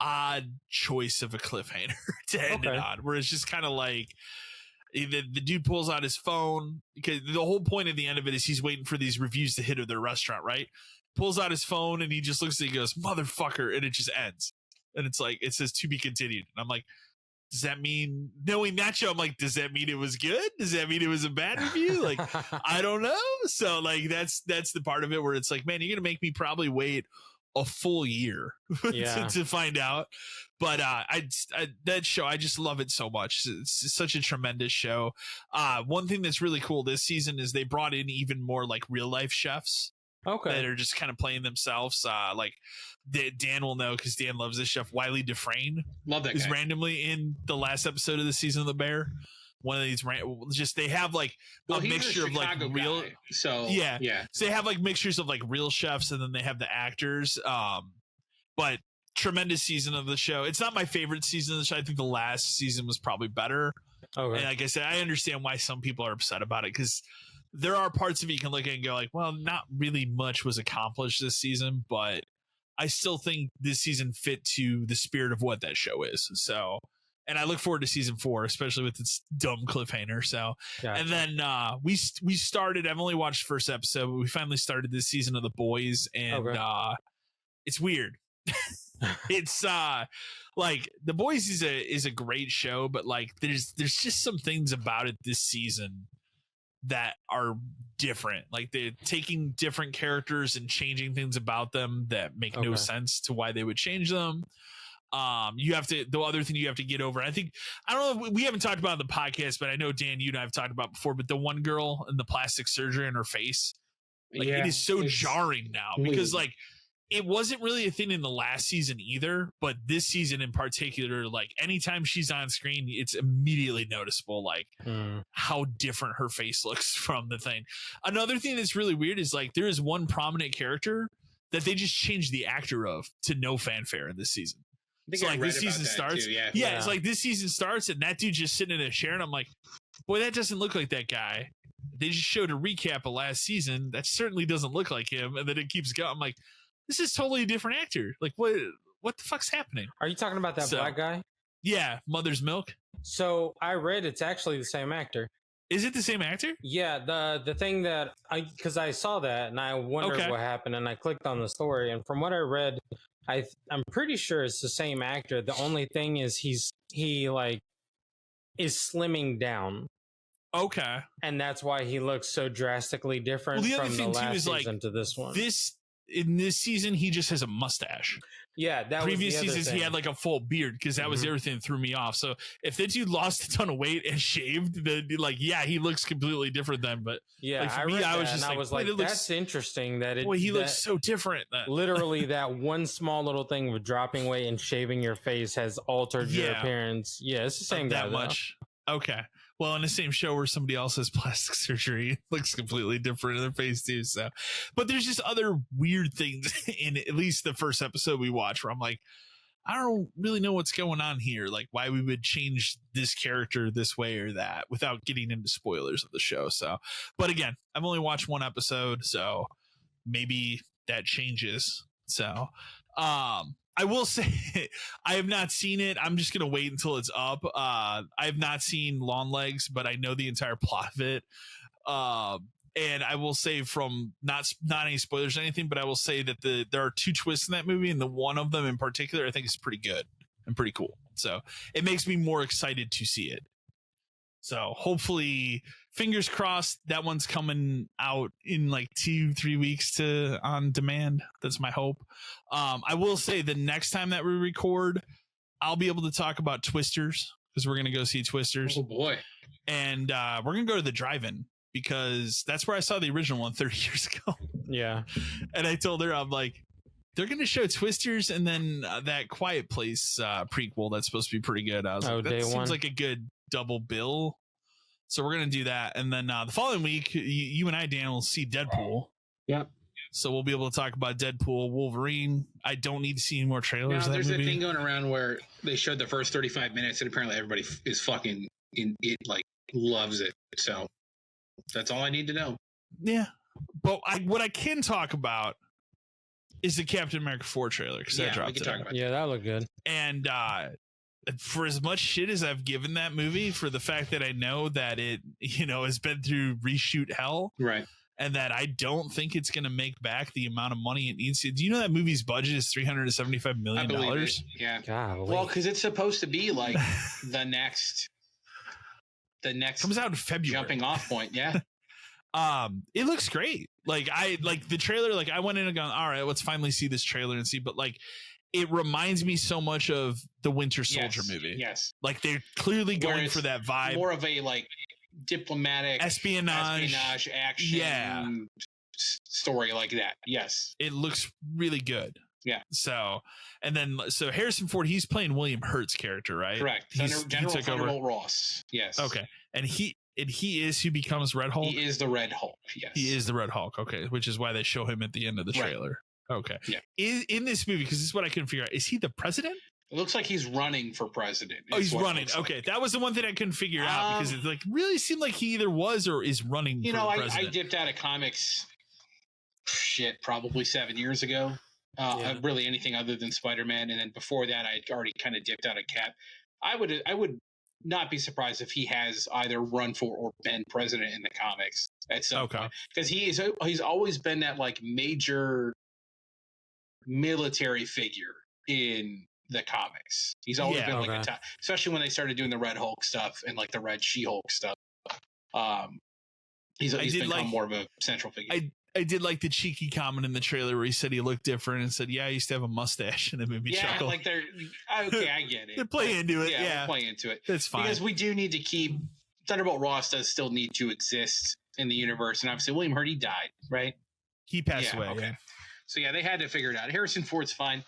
odd choice of a cliffhanger to end it on, where it's just kind of like the dude pulls out his phone, because the whole point of the end of it is he's waiting for these reviews to hit of their restaurant, right? Pulls out his phone and he just looks at it and goes, "Motherfucker," and it just ends. And it's like, it says to be continued. And I'm like, does that mean, knowing that show, I'm like, does that mean it was good? Does that mean it was a bad review? I don't know. So that's the part of it where it's like, man, you're going to make me probably wait a full year to find out. But that show, I just love it so much. It's such a tremendous show. One thing that's really cool this season is they brought in even more real life chefs. That are just kind of playing themselves. Dan will know because Dan loves this chef. Wiley Dufresne. Love that guy. Is randomly in the last episode of the season of The Bear. One of these they have a mixture of real guy, so they have mixtures of real chefs, and then they have the actors. But tremendous season of the show. It's not my favorite season of the show. I think the last season was probably better. And like I said, I understand why some people are upset about it, because there are parts of it you can look at and go well, not really much was accomplished this season, but I still think this season fit to the spirit of what that show is. So, and I look forward to season 4, especially with its dumb cliffhanger. So, gotcha. And then we started, I've only watched the first episode, but we finally started this season of The Boys, and it's weird. It's The Boys is a great show, but there's just some things about it this season that are different. They're taking different characters and changing things about them that make no sense to why they would change them. The other thing you have to get over, I don't know, we haven't talked about it on the podcast, but I know Dan, you and I have talked about before, but the one girl in the plastic surgery in her face, it is so jarring now, because it wasn't really a thing in the last season either, but this season in particular, anytime she's on screen, it's immediately noticeable, how different her face looks from the thing. Another thing that's really weird is there is one prominent character that they just changed the actor of to no fanfare in this season. So this season starts. Too, yeah. It's this season starts and that dude's just sitting in a chair, and I'm like, boy, that doesn't look like that guy. They just showed a recap of last season. That certainly doesn't look like him. And then it keeps going. I'm like, this is totally a different actor. What the fuck's happening? Are you talking about that black guy? Yeah, Mother's Milk. So I read it's actually the same actor. Is it the same actor? Yeah, the thing that because I saw that and I wondered what happened, and I clicked on the story, and from what I read, I'm pretty sure it's the same actor. The only thing is he is slimming down. Okay. And that's why he looks so drastically different from the last season to this one. In this season, he just has a mustache. Yeah, that previous was the seasons thing. he had like a full beard because that was everything that threw me off. So if the dude lost a ton of weight and shaved, then like he looks completely different then. But yeah, like, for me, I was just like, that's interesting that he looks so different. Literally, that one small little thing with dropping weight and shaving your face has altered your appearance. Yeah, it's the same guy. That much. Okay. Well, in the same show where somebody else has plastic surgery, it looks completely different in their face too. So, but there's just other weird things in at least the first episode we watched where I'm like, I don't really know what's going on here. Like why we would change this character this way or that without getting into spoilers of the show. So, but again, I've only watched one episode, so maybe that changes. So, I will say I have not seen it. I'm just going to wait until it's up. I have not seen Long Legs, but I know the entire plot of it. And I will say from not any spoilers or anything, but I will say that there are two twists in that movie. And the one of them in particular, I think is pretty good and pretty cool. So it makes me more excited to see it. So hopefully, fingers crossed, that one's coming out in like 2-3 weeks on demand. That's my hope. I will say the next time that we record, I'll be able to talk about Twisters because we're going to go see Twisters. Oh boy. And we're going to go to the drive-in because that's where I saw the original one 30 years ago. Yeah. And I told her, I'm like, they're going to show Twisters and then that Quiet Place prequel that's supposed to be pretty good. I was like, that seems like a good double bill. So we're going to do that. And then the following week, you and I, Dan, will see Deadpool. Yep. So we'll be able to talk about Deadpool, Wolverine. I don't need to see any more trailers. Now, there's a thing going around where they showed the first 35 minutes and apparently everybody is fucking in it, like loves it. So that's all I need to know. Yeah. But what I can talk about is the Captain America 4 trailer. Because that dropped today. Yeah, that looked good. And for as much shit as I've given that movie for the fact that I know that it, has been through reshoot hell. Right. And that I don't think it's going to make back the amount of money it needs to. Do you know that movie's budget is $375 million? Yeah. Golly. Well, because it's supposed to be like the next comes out in February. Jumping off point. Yeah. It looks great. Like the trailer, like I went in and gone, all right, let's finally see this trailer and see. But like, it reminds me so much of the Winter Soldier movie. Yes. Like they're clearly going for that vibe. More of a like diplomatic espionage action story like that. Yes. It looks really good. Yeah. So Harrison Ford, he's playing William Hurt's character, right? Correct. General Thunderbolt Ross. Yes. Okay. And he is who becomes Red Hulk? He is the Red Hulk, yes. He is the Red Hulk, okay. Which is why they show him at the end of the trailer. Right. Okay. Yeah. In this movie, because this is what I couldn't figure out, is he the president? It looks like he's running for president. Oh, he's running. Okay. Like. That was the one thing I couldn't figure out because it like really seemed like he either was or is running for president. I dipped out of comics probably 7 years ago. Really anything other than Spider-Man. And then before that, I had already kind of dipped out of Cap. I would not be surprised if he has either run for or been president in the comics at some point. Because he's always been that like major military figure in the comics. He's always been like a top, especially when they started doing the Red Hulk stuff and like the Red She-Hulk stuff. He's become more of a central figure. I did like the cheeky comment in the trailer where he said he looked different and said, I used to have a mustache, and it made me chuckle. Like I get it. They're playing into it. Yeah, playing into it. That's fine. Because we do need to keep Thunderbolt Ross does still need to exist in the universe, and obviously William Hurt, he died, right? He passed away. Okay. Yeah. So they had to figure it out. Harrison Ford's fine.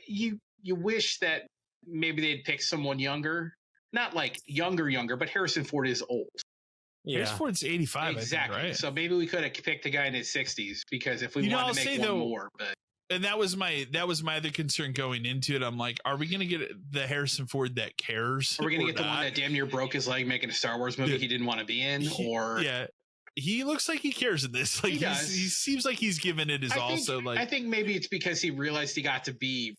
You wish that maybe they'd pick someone younger, not like younger, but Harrison Ford is old. Yeah. Harrison Ford's 85. Exactly. I think, right? So maybe we could have picked a guy in his 60s because if we wanted to make one more, but. And that was my other concern going into it. I'm like, are we going to get the Harrison Ford that cares? Are we going to get the one that damn near broke his leg making a Star Wars movie he didn't want to be in? He looks like he cares in this. Like he seems like he's given it his all. So like, I think maybe it's because he realized he got to be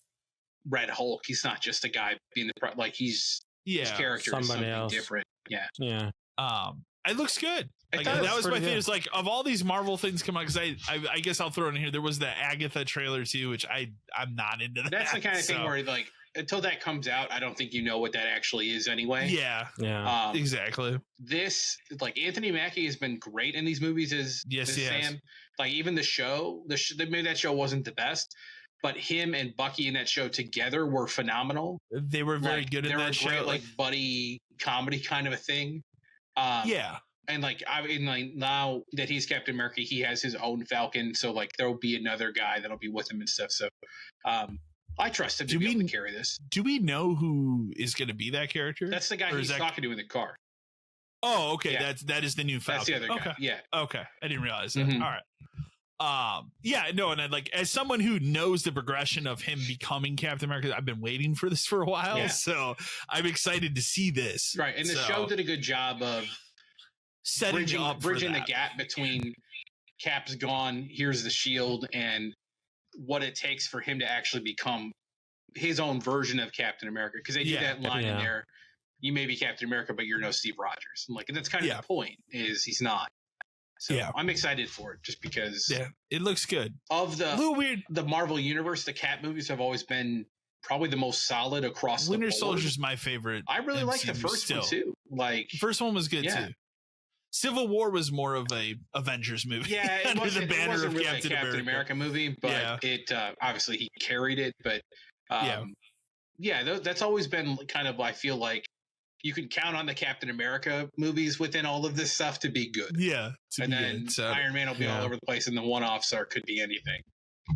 Red Hulk. He's not just a guy being his character is something different. Yeah. Yeah. It looks good. Like, that was my thing. It's like of all these Marvel things come out, because I guess I'll throw it in here. There was the Agatha trailer too, which I'm not into. That's the kind of thing where like until that comes out, I don't think you know what that actually is anyway. Yeah. Exactly. This, like, Anthony Mackie has been great in these movies as Sam. Like, even the show, maybe that show wasn't the best, but him and Bucky in that show together were phenomenal. They were very good in that show. Great, like, buddy comedy kind of a thing. And like, now that he's Captain America, he has his own Falcon. So like, there'll be another guy that'll be with him and stuff. So, I trust him to be able to carry this. Do we know who is going to be that character? That's the guy he's talking to in the car. Oh, okay. Yeah. That is the new Falcon. That's the other guy. Okay. Yeah. Okay. I didn't realize that. All right. Yeah, no, and like, as someone who knows the progression of him becoming Captain America, I've been waiting for this for a while, so I'm excited to see this. Right, and the show did a good job of bridging the gap between Cap's gone, here's the shield, and what it takes for him to actually become his own version of Captain America. Because they do that line in there: "You may be Captain America, but you're no Steve Rogers." And like, that's kind of the point, is he's not. So I'm excited for it, just because it looks good. Of the a little weird, the Marvel universe, the Cap movies have always been probably the most solid across Winter the board. Soldier's my favorite. I really like the first one too. Like, the first one was good too. Civil War was more of a Avengers movie. Yeah, it wasn't really Captain a Captain America movie, but it obviously he carried it. But that's always been kind of, I feel like, you can count on the Captain America movies within all of this stuff to be good. Yeah, and then Iron Man will be all over the place, and the one-offs could be anything.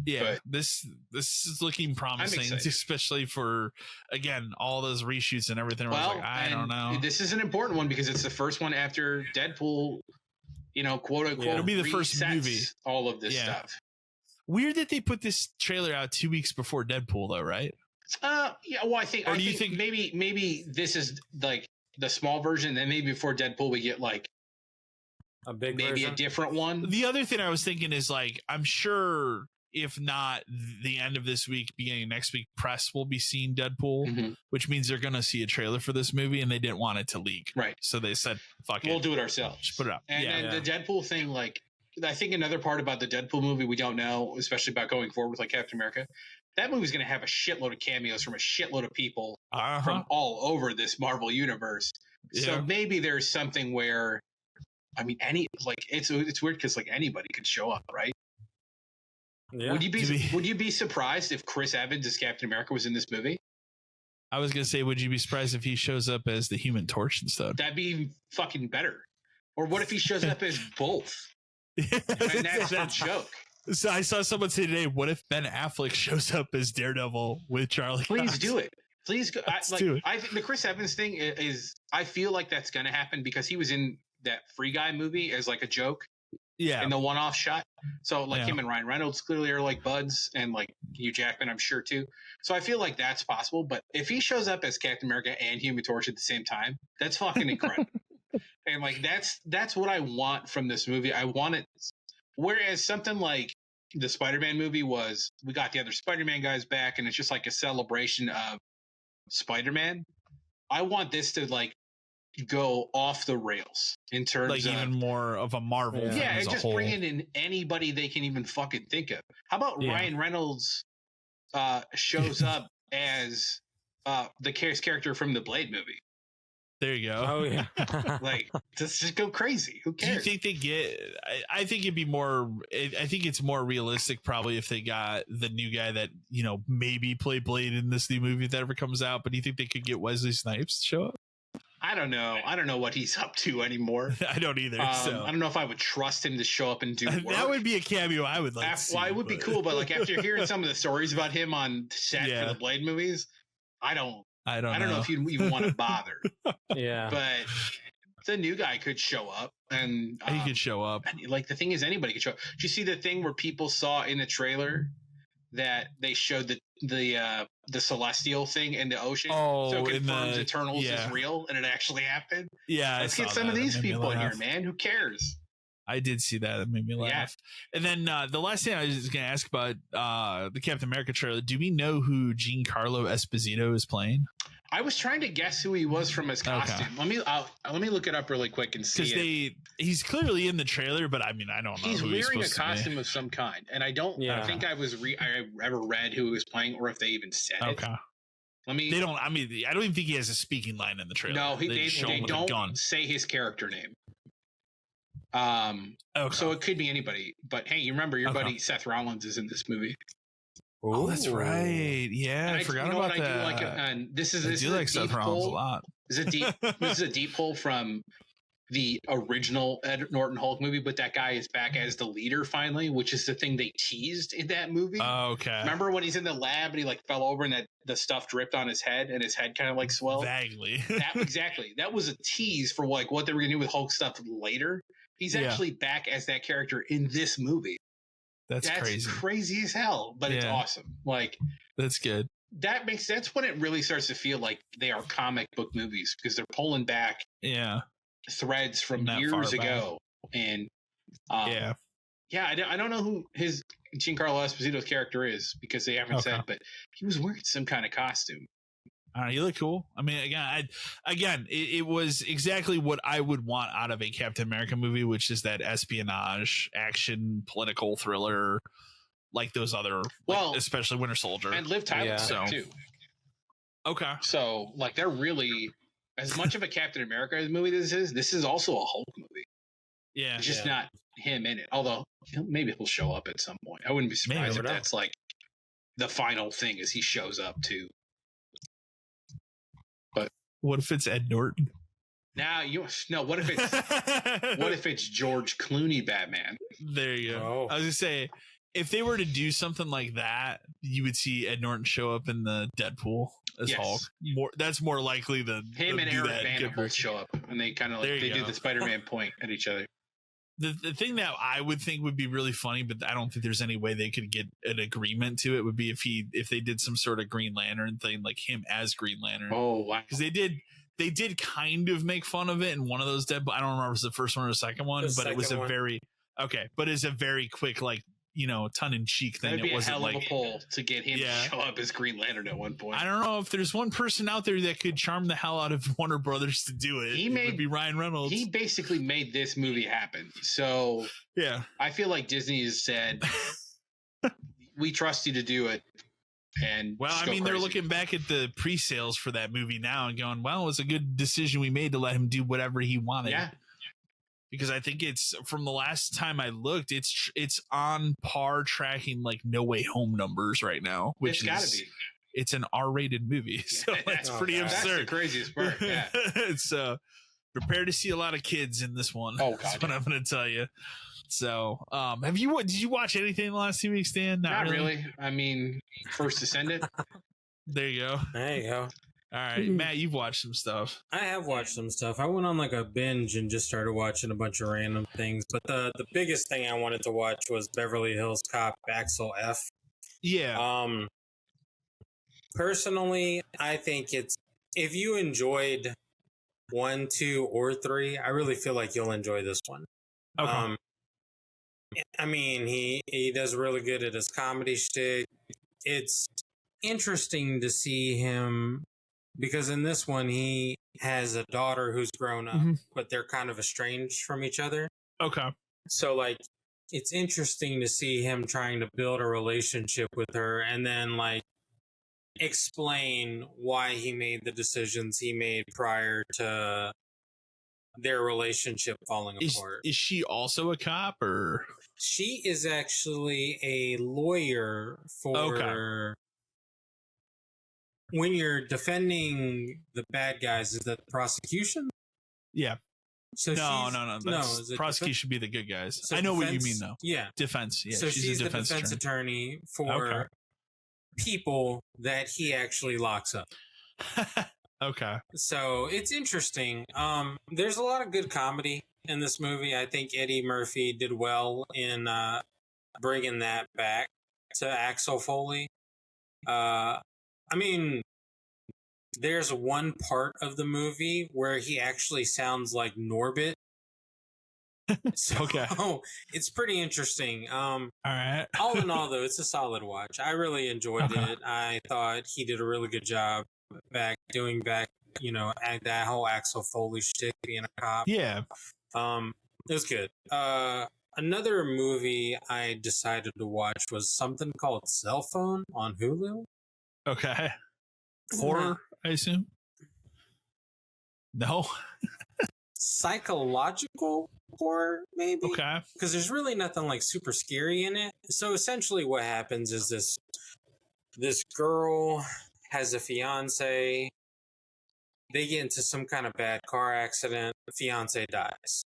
Yeah, but this is looking promising, especially for, again, all those reshoots and everything. Well, I don't know. This is an important one because it's the first one after Deadpool, quote unquote. It'll be the first movie. All of this stuff. Weird that they put this trailer out 2 weeks before Deadpool, though, right? Well, I think maybe this is like the small version, and maybe before Deadpool we get like a big version? A different one. The other thing I was thinking is, like, I'm sure, if not the end of this week, beginning of next week, press will be seeing Deadpool, which means they're going to see a trailer for this movie, and they didn't want it to leak. Right. So they said, fuck it. We'll do it ourselves. Just put it up. And the Deadpool thing, like, I think another part about the Deadpool movie we don't know, especially about going forward with like Captain America, that movie's going to have a shitload of cameos from a shitload of people from all over this Marvel universe. Yeah. So maybe there's something where, I mean, it's weird because like anybody could show up, right? Yeah. Would you be surprised if Chris Evans as Captain America was in this movie? I was gonna say, would you be surprised if he shows up as the Human Torch instead? That'd be fucking better. Or what if he shows up as both? And that's a joke. So I saw someone say today, what if Ben Affleck shows up as Daredevil with Charlie Please Cox? do it. Please go. Do it. I think the Chris Evans thing is, I feel like that's going to happen because he was in that Free Guy movie as like a joke. Yeah. In the one-off shot. So like him and Ryan Reynolds clearly are like buds, and like Hugh Jackman, I'm sure too. So I feel like that's possible. But if he shows up as Captain America and Human Torch at the same time, that's fucking incredible. And like, that's what I want from this movie. I want it. Whereas something like the Spider-Man movie was, we got the other Spider-Man guys back, and it's just like a celebration of Spider-Man. I want this to like go off the rails in terms like of even more of a Marvel. Yeah, and just bringing in anybody they can even fucking think of. How about Ryan Reynolds shows up as the character from the Blade movie? There you go. Oh yeah. Like, just go crazy. Who cares? Do you think they get? I think it'd be more. I think it's more realistic probably if they got the new guy that maybe play Blade in this new movie if that ever comes out. But do you think they could get Wesley Snipes to show up? I don't know. I don't know what he's up to anymore. I don't either. So. I don't know if I would trust him to show up and do work. That would be a cameo I would like to see. Well, it would be cool, but like after hearing some of the stories about him on set for the Blade movies, I don't know if you'd even want to bother. Yeah. But the new guy could show up, and he could show up. And, like, the thing is, anybody could show up. Did you see the thing where people saw in the trailer that they showed the celestial thing in the ocean? Oh, so it confirms Eternals is real and it actually happened. Yeah, let's get some of these people in here, man. Who cares? I did see that. It made me laugh. Yeah. And then the last thing I was going to ask about the Captain America trailer. Do we know who Giancarlo Esposito is playing? I was trying to guess who he was from his costume. Okay. Let me look it up really quick and see. Because he's clearly in the trailer, but I mean, I don't know. He's wearing a costume of some kind, and I don't think I ever read who he was playing or if they even said it. They don't. I mean, I don't even think he has a speaking line in the trailer. No, they just show him with a gun. don't say his character name. Okay. So it could be anybody. But hey, you remember your buddy Seth Rollins is in this movie. Oh, that's right. Yeah, I forgot about that. I do like and this is Seth Rollins a lot. This is a deep pull from the original Ed Norton Hulk movie, but that guy is back as the leader finally, which is the thing they teased in that movie. Oh, okay. Remember when he's in the lab and he like fell over and the stuff dripped on his head and his head kind of like swelled? Vaguely. Exactly. That was a tease for like what they were gonna do with Hulk stuff later. He's actually back as that character in this movie. That's crazy. Crazy as hell, but it's awesome. Like, that's good. That's when it really starts to feel like they are comic book movies because they're pulling back threads from years ago. And I don't know who his Giancarlo Esposito's character is because they haven't said, but he was wearing some kind of costume. You look cool. I mean, it was exactly what I would want out of a Captain America movie, which is that espionage, action, political thriller, like those other, especially Winter Soldier and Liv Tyler too. Okay, so like they're really as much of a Captain America movie as this is. This is also a Hulk movie. Yeah, it's just not him in it. Although maybe he'll show up at some point. I wouldn't be surprised if that's like the final thing is he shows up too. But what if it's Ed Norton? What if it's George Clooney Batman? There you go. I was gonna say, if they were to do something like that, you would see Ed Norton show up in the Deadpool as Hulk. That's more likely than him and Eric Bana both show up, and they kind of like do the Spider-Man point at each other. The thing that I would think would be really funny, but I don't think there's any way they could get an agreement to it, would be if they did some sort of Green Lantern thing, like him as Green Lantern. Oh, wow! Because they did kind of make fun of it in one of those Deadpool. I don't remember if it was the first one or the second one, but it was a very quick, like, tongue-in-cheek thing. That'd be a hell of a pull to get him to show up as Green Lantern at one point. I don't know if there's one person out there that could charm the hell out of Warner Brothers to do it. It would be Ryan Reynolds. He basically made this movie happen. So I feel like Disney has said, we trust you to do it. And they're looking back at the pre-sales for that movie now and going, well, it's a good decision we made to let him do whatever he wanted. Yeah. Because I think it's, from the last time I looked, it's on par tracking like No Way Home numbers right now, which it's an R-rated movie, so that's pretty absurd. That's the craziest part. Yeah, so prepare to see a lot of kids in this one. Oh, God, that's what I'm going to tell you. So, did you watch anything in the last 2 weeks, Dan? Not really. I mean, First Descendant. There you go. All right, Matt, you've watched some stuff. I have watched some stuff. I went on like a binge and just started watching a bunch of random things. But the biggest thing I wanted to watch was Beverly Hills Cop Axel F. Yeah. Personally, I think if you enjoyed 1, 2, or 3, I really feel like you'll enjoy this one. Okay. I mean, he does really good at his comedy shtick. It's interesting to see him, because in this one, he has a daughter who's grown up, but they're kind of estranged from each other. Okay. So, like, it's interesting to see him trying to build a relationship with her and then, like, explain why he made the decisions he made prior to their relationship falling apart. Is she also a cop, or? She is actually a lawyer for... When you're defending the bad guys, is that the prosecution? Yeah. So no. Prosecution should be the good guys. So I know what you mean, though. Yeah. Defense. Yeah. So she's the defense attorney for people that he actually locks up. Okay. So it's interesting. There's a lot of good comedy in this movie. I think Eddie Murphy did well in bringing that back to Axel Foley. I mean, there's one part of the movie where he actually sounds like Norbit. So, it's pretty interesting. All right. All in all, though, it's a solid watch. I really enjoyed it. I thought he did a really good job doing that whole Axel Foley shtick, being a cop. Yeah. It was good. Another movie I decided to watch was something called Cell Phone on Hulu. Okay. horror, I assume. No. Psychological horror, maybe. Okay. Because there's really nothing like super scary in it. So essentially, what happens is this girl has a fiance. They get into some kind of bad car accident. The fiance dies.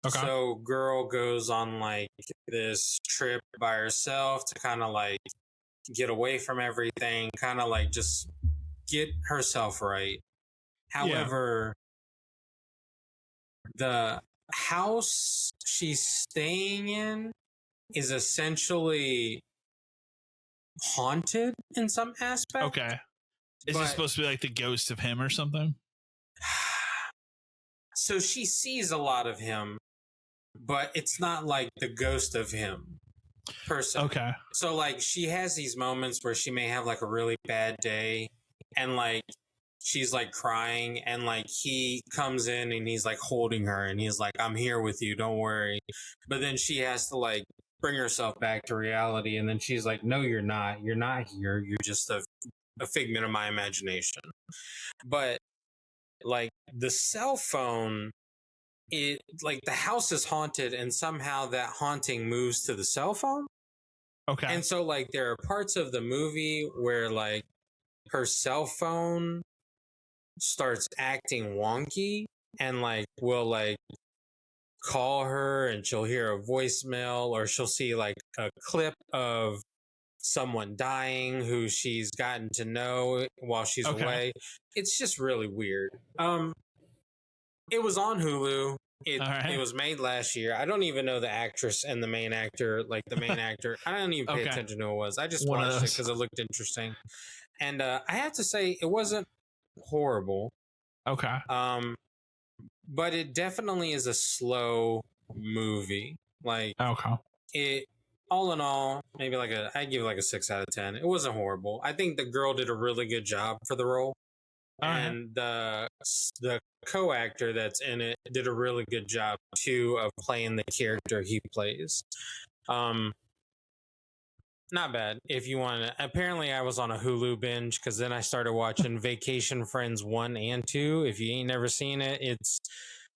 Okay. So girl goes on like this trip by herself to kind of like get away from everything, kind of like just get herself right. However, the house she's staying in is essentially haunted in some aspect. Okay. Is it supposed to be like the ghost of him or something? So she sees a lot of him, but it's not like the ghost of him person. Okay. So like she has these moments where she may have like a really bad day and like she's like crying and like he comes in and he's like holding her and he's like, I'm here with you, don't worry. But then she has to like bring herself back to reality and then she's like, no, you're not here, you're just a figment of my imagination. But like the cell phone, it like the house is haunted and somehow that haunting moves to the cell phone. Okay. And so like there are parts of the movie where like her cell phone starts acting wonky and like will like call her and she'll hear a voicemail or she'll see like a clip of someone dying who she's gotten to know while she's away. It's just really weird. It was on Hulu. It was made last year. I don't even know the actress and the main actor, like the main actor. I don't even pay attention to who it was. I just watched it because it looked interesting. And I have to say, it wasn't horrible. Okay. But it definitely is a slow movie. Like, it, all in all, maybe like I'd give it like a 6 out of 10. It wasn't horrible. I think the girl did a really good job for the role. And the co-actor that's in it did a really good job too of playing the character he plays. Not bad. If you want to, apparently I was on a Hulu binge because then I started watching Vacation Friends 1 and 2. If you ain't never seen it, it's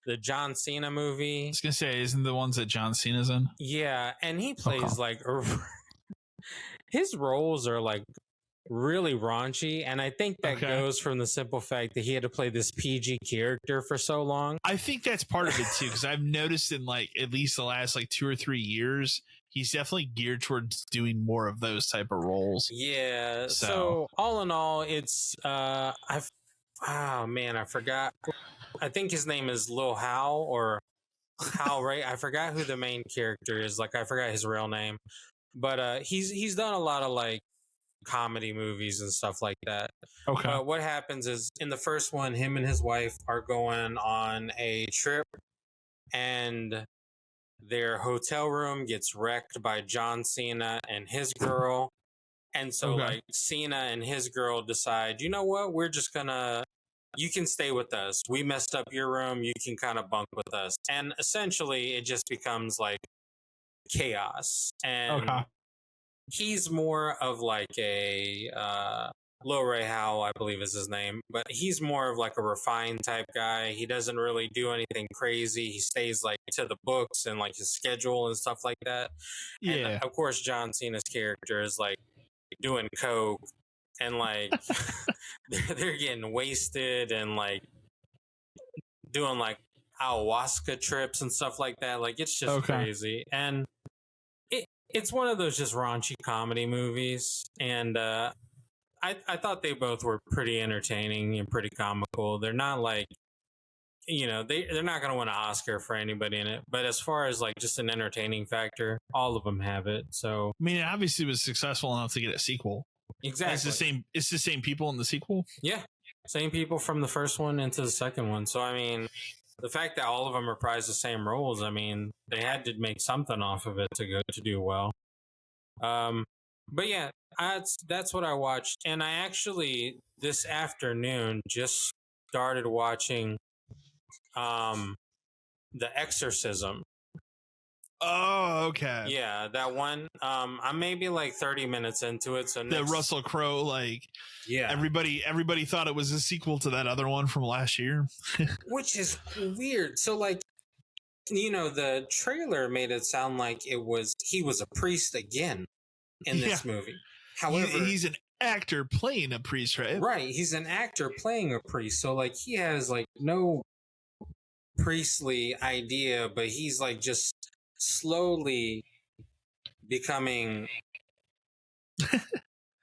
the John Cena movie. I was gonna say, isn't the ones that John Cena's in? Yeah, and he plays like his roles are like really raunchy, and I think that goes from the simple fact that he had to play this PG character for so long. I think that's part of it too, because I've noticed in like at least the last like 2 or 3 years, he's definitely geared towards doing more of those type of roles. Yeah. So all in all, it's I forgot. I think his name is Lil Hal or Hal, right? I forgot who the main character is. Like I forgot his real name, but he's done a lot of like comedy movies and stuff like that. What happens is in the first one, him and his wife are going on a trip and their hotel room gets wrecked by John Cena and his girl. And so like Cena and his girl decide, you know what, we're just gonna, you can stay with us. We messed up your room. You can kind of bunk with us. And essentially it just becomes like chaos. And he's more of like a Lil Ray Howe, I believe is his name, but he's more of like a refined type guy. He doesn't really do anything crazy. He stays like to the books and like his schedule and stuff like that. Yeah. And of course, John Cena's character is like doing coke and like they're getting wasted and like doing like ayahuasca trips and stuff like that. Like it's just crazy. And it's one of those just raunchy comedy movies, and I thought they both were pretty entertaining and pretty comical. They're not like, you know, they're not going to win an Oscar for anybody in it, but as far as like just an entertaining factor, all of them have it. So I mean, it obviously was successful enough to get a sequel. Exactly, it's the same people in the sequel. Yeah, same people from the first one into the second one. So I mean, the fact that all of them reprise the same roles, I mean, they had to make something off of it to do well. But yeah, that's what I watched, and I actually this afternoon just started watching The Exorcism. Oh, okay. Yeah, that one. I'm maybe like 30 minutes into it. So The Russell Crowe, like, yeah, everybody thought it was a sequel to that other one from last year, which is weird. So like, the trailer made it sound like he was a priest again in this movie. However, he's an actor playing a priest, right? Right, he's an actor playing a priest, so like he has like no priestly idea, but he's like just slowly becoming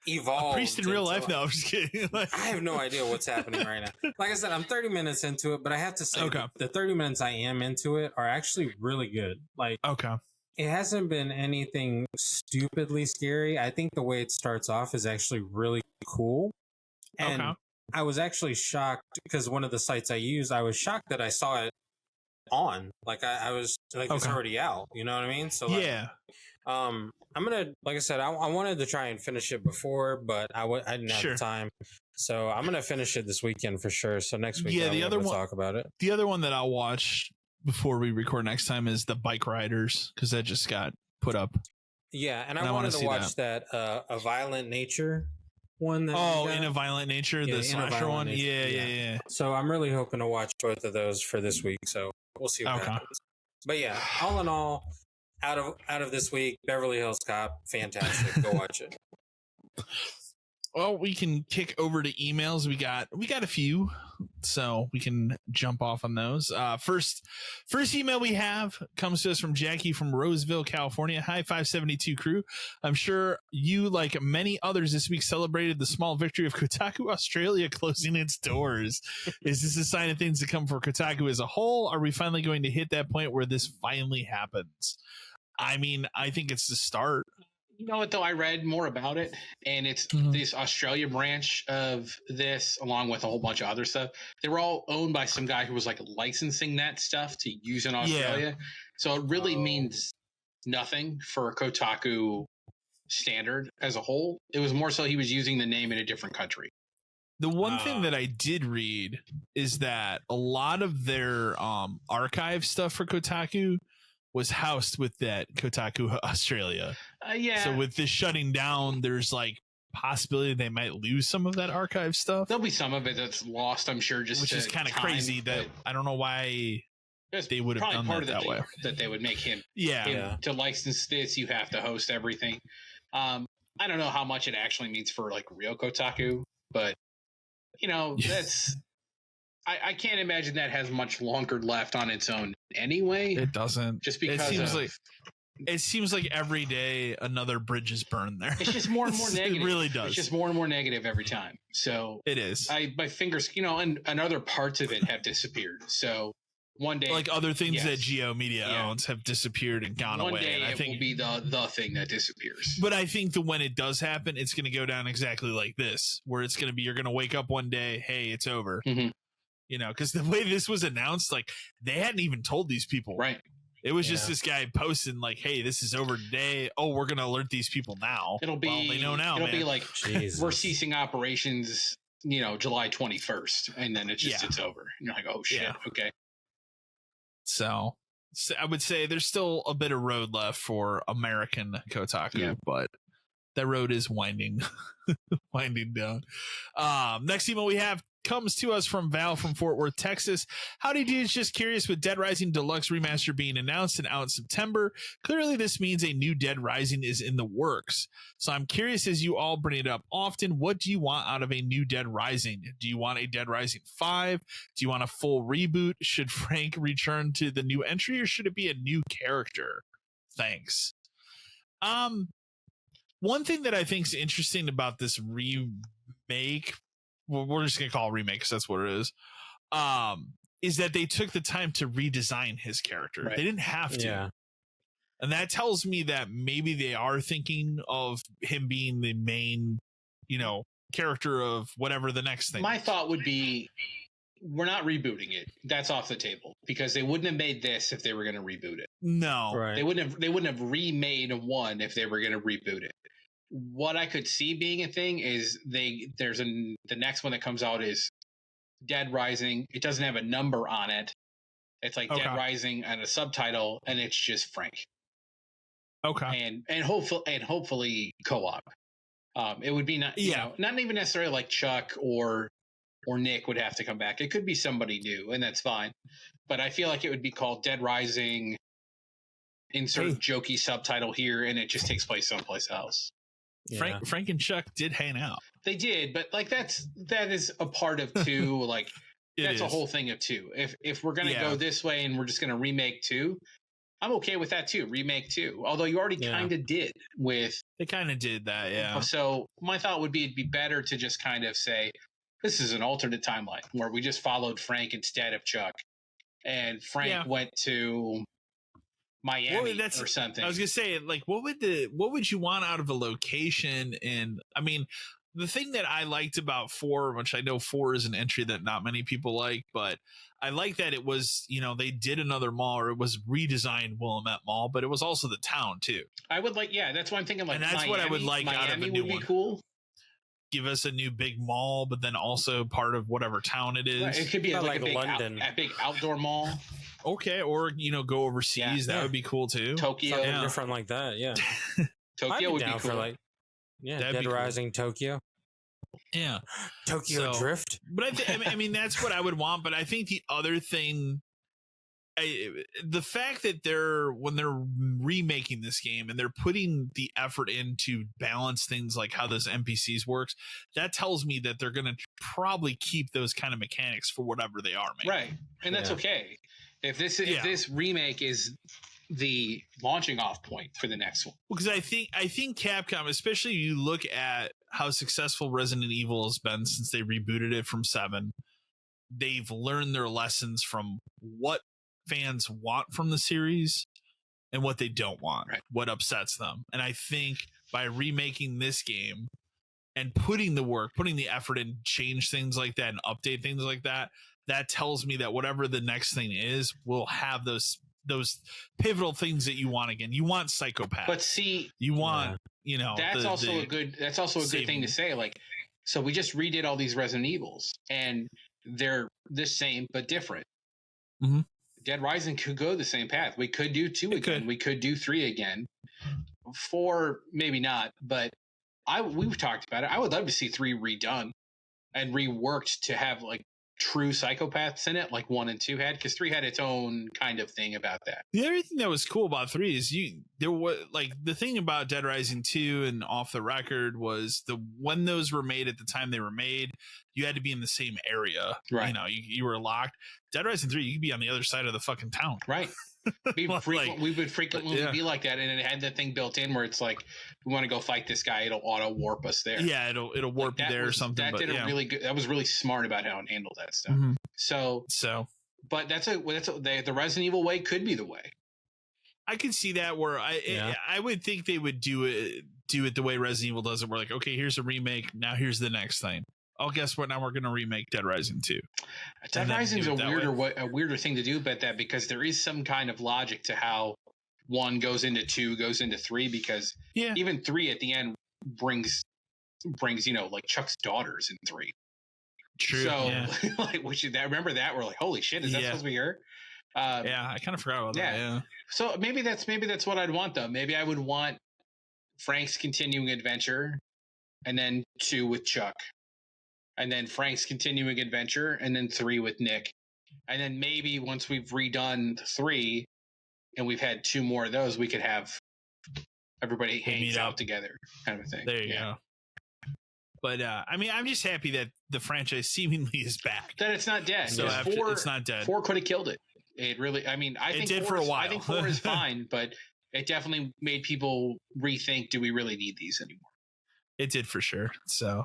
evolved. A priest in real life? No, I'm just kidding. I have no idea what's happening right now. Like I said, I'm 30 minutes into it, but I have to say the 30 minutes I am into it are actually really good. Like, it hasn't been anything stupidly scary. I think the way it starts off is actually really cool. And I was actually shocked because one of the sites I use, I was shocked that I saw it on. Like I was like, it's already out. You know what I mean? So like, I'm gonna, like I said, I wanted to try and finish it before, but I didn't have the time. So I'm gonna finish it this weekend for sure. So next week, the other one, talk about it. The other one that I'll watch before we record next time is the Bike Riders, because that just got put up. Yeah, and I wanted to watch that A Violent Nature one. That In a Violent Nature, the slasher one. Yeah. So I'm really hoping to watch both of those for this week. So we'll see what happens. But yeah, all in all, out of this week, Beverly Hills Cop, fantastic. Go watch it. Well, we can kick over to emails. We got a few, so we can jump off on those. First email we have comes to us from Jackie from Roseville, California. Hi, 572 crew. I'm sure you, like many others this week, celebrated the small victory of Kotaku Australia closing its doors. Is this a sign of things to come for Kotaku as a whole? Are we finally going to hit that point where this finally happens? I mean, I think it's the start. You know what, though? I read more about it, and it's this Australia branch of this, along with a whole bunch of other stuff. They were all owned by some guy who was like licensing that stuff to use in Australia. So it really means nothing for Kotaku standard as a whole. It was more so he was using the name in a different country. The one thing that I did read is that a lot of their archive stuff for Kotaku was housed with that Kotaku Australia. So with this shutting down, there's like possibility they might lose some of that archive stuff. There'll be some of it that's lost, I'm sure, which is kind of crazy that I don't know why they would have done that way. That they would make him to license this, you have to host everything. I don't know how much it actually means for like real Kotaku, but that's I can't imagine that has much longer left on its own anyway. It doesn't. Just because it seems like every day another bridge is burned there. It's just more and more negative. It really does. It's just more and more negative every time. So it is. My fingers, and other parts of it have disappeared. So one day, like other things that Geo Media owns have disappeared and gone away. One day and I think will be the thing that disappears. But I think that when it does happen, it's going to go down exactly like this, where it's going to be, you're going to wake up one day, hey, it's over. Mm-hmm. Because the way this was announced, like they hadn't even told these people. Right. It was just this guy posting like, hey, this is over today. Oh, we're going to alert these people now. It'll be, they know now, it'll be like, we're ceasing operations, July 21st. And then it's over. And you're like, oh shit. Okay. So I would say there's still a bit of road left for American Kotaku, but that road is winding down. Next email we have comes to us from Val from Fort Worth, Texas. Howdy dudes, just curious, with Dead Rising Deluxe Remaster being announced and out in September, clearly this means a new Dead Rising is in the works. So I'm curious, as you all bring it up often, what do you want out of a new Dead Rising? Do you want a Dead Rising 5? Do you want a full reboot? Should Frank return to the new entry, or should it be a new character? Thanks. One thing that I think is interesting about this remake, well, we're just gonna call it remake because that's what it is that they took the time to redesign his character. Right. They didn't have to, and that tells me that maybe they are thinking of him being the main, character of whatever the next thing. My thought would be, we're not rebooting it. That's off the table, because they wouldn't have made this if they were going to reboot it. No, right. They wouldn't have remade one if they were going to reboot it. What I could see being a thing is the next one that comes out is Dead Rising. It doesn't have a number on it. It's like Dead Rising and a subtitle, and it's just Frank. Okay. and hopefully co-op. It would be not, not even necessarily like Chuck or Nick would have to come back. It could be somebody new, and that's fine. But I feel like it would be called Dead Rising, insert jokey subtitle here, and it just takes place someplace else. Yeah. Frank and Chuck did hang out. They did, but like that is a part of 2. Like that's a whole thing of 2. If we're gonna go this way and we're just gonna remake 2, I'm okay with that too. Remake 2, although you already kind of did with. They kind of did that, yeah. So my thought would be it'd be better to just kind of say this is an alternate timeline where we just followed Frank instead of Chuck, and Frank went to Miami or something. I was gonna say, like, what would you want out of a location? And I mean, the thing that I liked about 4, which I know 4 is an entry that not many people like, but I like that it was, they did another mall, or it was redesigned Willamette Mall, but it was also the town too. I would like, that's why I'm thinking like, and that's Miami, what I would like Miami out of a new would be one. Cool. Give us a new big mall, but then also part of whatever town it is. Right. It could be like a big London, a big outdoor mall. Okay, or go overseas. That would be cool too. Tokyo, different like that. Yeah, Tokyo would be cool. For Dead Rising cool. Tokyo. Yeah, Tokyo Drift. But I mean, that's what I would want. But I think the other thing, the fact that when they're remaking this game and they're putting the effort in to balance things like how those NPCs works, that tells me that they're going to probably keep those kind of mechanics for whatever they are making. Right, and that's okay. If this remake is the launching off point for the next one, because I think Capcom, especially you look at how successful Resident Evil has been since they rebooted it from 7, they've learned their lessons from what fans want from the series and what they don't want, what upsets them. And I think by remaking this game and putting the effort in, change things like that and update things like that, that tells me that whatever the next thing is will have those pivotal things that you want again. You want Psychopath. But see, you want, that's also a good thing to say. Like, so we just redid all these Resident Evils and they're the same but different. Mm-hmm. Dead Rising could go the same path. We could do 2 again. We could do 3 again. 4, maybe not, but we've talked about it. I would love to see 3 redone and reworked to have like true psychopaths in it, like 1 and 2 had, because 3 had its own kind of thing about that. The other thing that was cool about 3 is there was like the thing about Dead Rising 2 and Off the Record was when those were made at the time they were made, you had to be in the same area. Right. You were locked. Dead Rising 3, you could be on the other side of the fucking town. Right. We would frequently be like that, and it had that thing built in where it's like, we want to go fight this guy, it'll auto warp us there. Yeah, it'll warp you there or something. That was really smart about how it handled that stuff. Mm-hmm. So, but the Resident Evil way could be the way. I could see that where I would think they would do it the way Resident Evil does it. We're like, okay, here's a remake. Now here's the next thing. Oh, guess what? Now we're going to remake Dead Rising 2. Dead Rising is a weirder thing to do, but that there is some kind of logic to how 1 goes into 2, goes into 3, because even 3 at the end brings like Chuck's daughters in 3. True. So like, remember that? We're like, holy shit, is that supposed to be her? I kind of forgot about that. Yeah. So maybe that's what I'd want though. Maybe I would want Frank's continuing adventure, and then 2 with Chuck. And then Frank's continuing adventure, and then 3 with Nick. And then maybe once we've redone 3 and we've had 2 more of those, we could have everybody hangs out together kind of a thing. There you go. But I mean, I'm just happy that the franchise seemingly is back. That it's not dead. So it's not dead. 4 could have killed it. It really, I mean, I think it did for a while. I think 4 is fine, but it definitely made people rethink, do we really need these anymore? It did for sure. So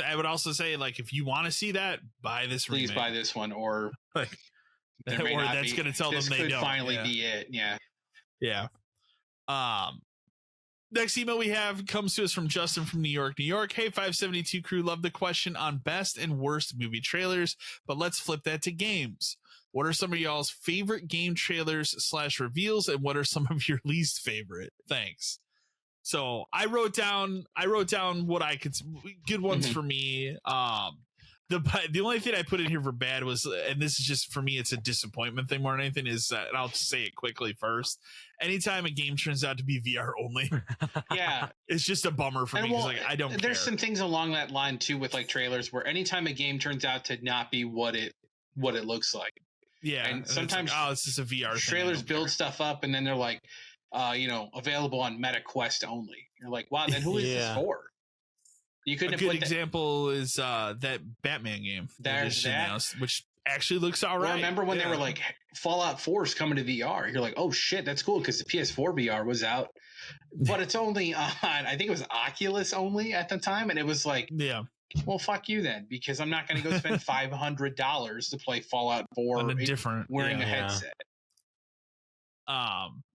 I would also say, like, if you want to see that, buy this remake. Please buy this one, or like, that's going to tell them they don't. This could finally be it. Yeah. Yeah. Next email we have comes to us from Justin from New York. Hey, 572 crew, love the question on best and worst movie trailers, but let's flip that to games. What are some of y'all's favorite game trailers / reveals, and what are some of your least favorite? Thanks. So I wrote down what I could, good ones for me. The only thing I put in here for bad was, and this is just for me, it's a disappointment thing more than anything, is that, and I'll say it quickly first. Anytime a game turns out to be VR only, Yeah, it's just a bummer for me because like I don't. There's care. some things along that line too with like trailers where anytime a game turns out to not be what it looks like. Yeah, and sometimes like, oh, this is a VR. Trailers build stuff up and then they're like, available on Meta Quest only. You're like, wow, then who is this for? You couldn't. A good example is that Batman game. There's that, announced, which actually looks all right. Remember when they were like, Fallout 4 is coming to VR? You're like, oh shit, that's cool because the PS4 VR was out, but it's only on, I think it was Oculus only at the time, and it was like, yeah. Well, fuck you then, because I'm not going to go spend $500 to play Fallout 4 on a different wearing a headset.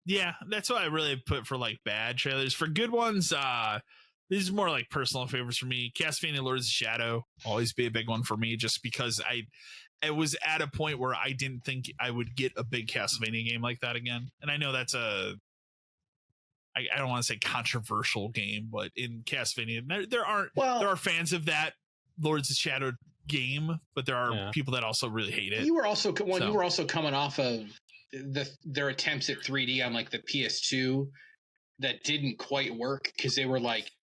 Yeah, that's what I really put for like bad trailers. For good ones, these are more like personal favorites for me. Castlevania Lords of Shadow always be a big one for me, just because it was at a point where I didn't think I would get a big Castlevania game like that again. And I know that's I don't want to say controversial game, but in Castlevania, there are fans of that Lords of Shadow game, but there are people that also really hate it. You were also coming off of their attempts at 3D on like the PS2 that didn't quite work because they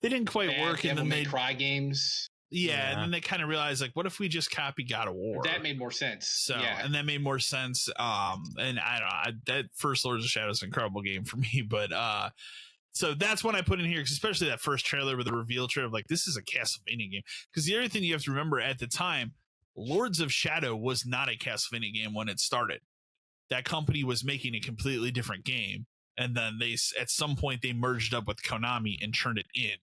didn't quite work, and then they cry games. Yeah, and then they kind of realized, like, what if we just copy God of War? That made more sense. So, and that made more sense. And I don't know, that first Lords of Shadow is an incredible game for me, but so that's one I put in here, especially that first trailer with the reveal trailer of like, this is a Castlevania game. Because the other thing you have to remember at the time, Lords of Shadow was not a Castlevania game when it started. That company was making a completely different game, and then at some point they merged up with Konami and turned it in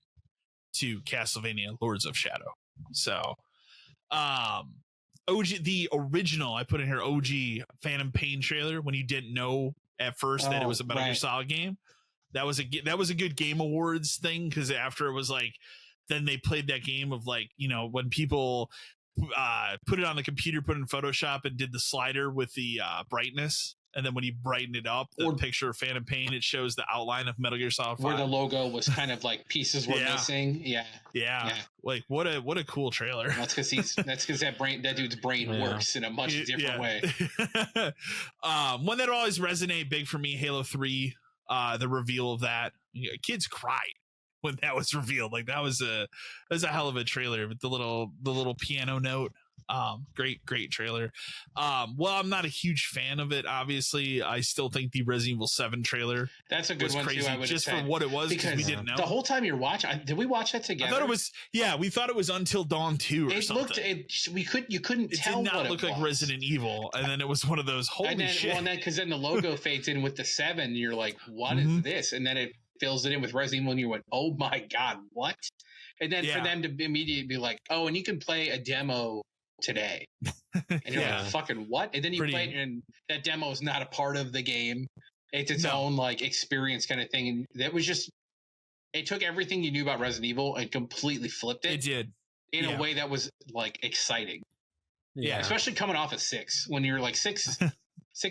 to Castlevania Lords of Shadow. So the original I put in here, OG Phantom Pain trailer, when you didn't know at first that it was a Metal Gear Solid game. That was a good Game Awards thing, because after it was like, then they played that game of like, when people put it on the computer, put it in Photoshop and did the slider with the brightness. And then when you brighten it up, the picture of Phantom Pain, it shows the outline of Metal Gear Solid 5. Where the logo was kind of like pieces were missing. Yeah. Like what a cool trailer. That's because that dude's brain works in a much different way. One that always resonate big for me, Halo 3, the reveal of that. Kids cried when that was revealed. Like that was a hell of a trailer with the little piano note. Great trailer. Well, I'm not a huge fan of it. Obviously, I still think the Resident Evil 7 trailer that's a good one crazy, too, I would just for what it was, because we didn't know. The whole time you're watching, did we watch that together? I thought it was, we thought it was Until Dawn 2 or something. You couldn't tell. It did not look like Resident Evil, and then it was one of those shit. Well, because then the logo fades in with the 7, and you're like, what is this? And then it fills it in with Resident Evil, and you went, oh my god, what? And then for them to immediately be like, oh, and you can play a demo today, and you're like, fucking what? And then you play it, and that demo is not a part of the game. It's its own like experience kind of thing, and that was just, it took everything you knew about Resident Evil and completely flipped it. It did in a way that was like exciting. Yeah, especially coming off of 6, when you're like 6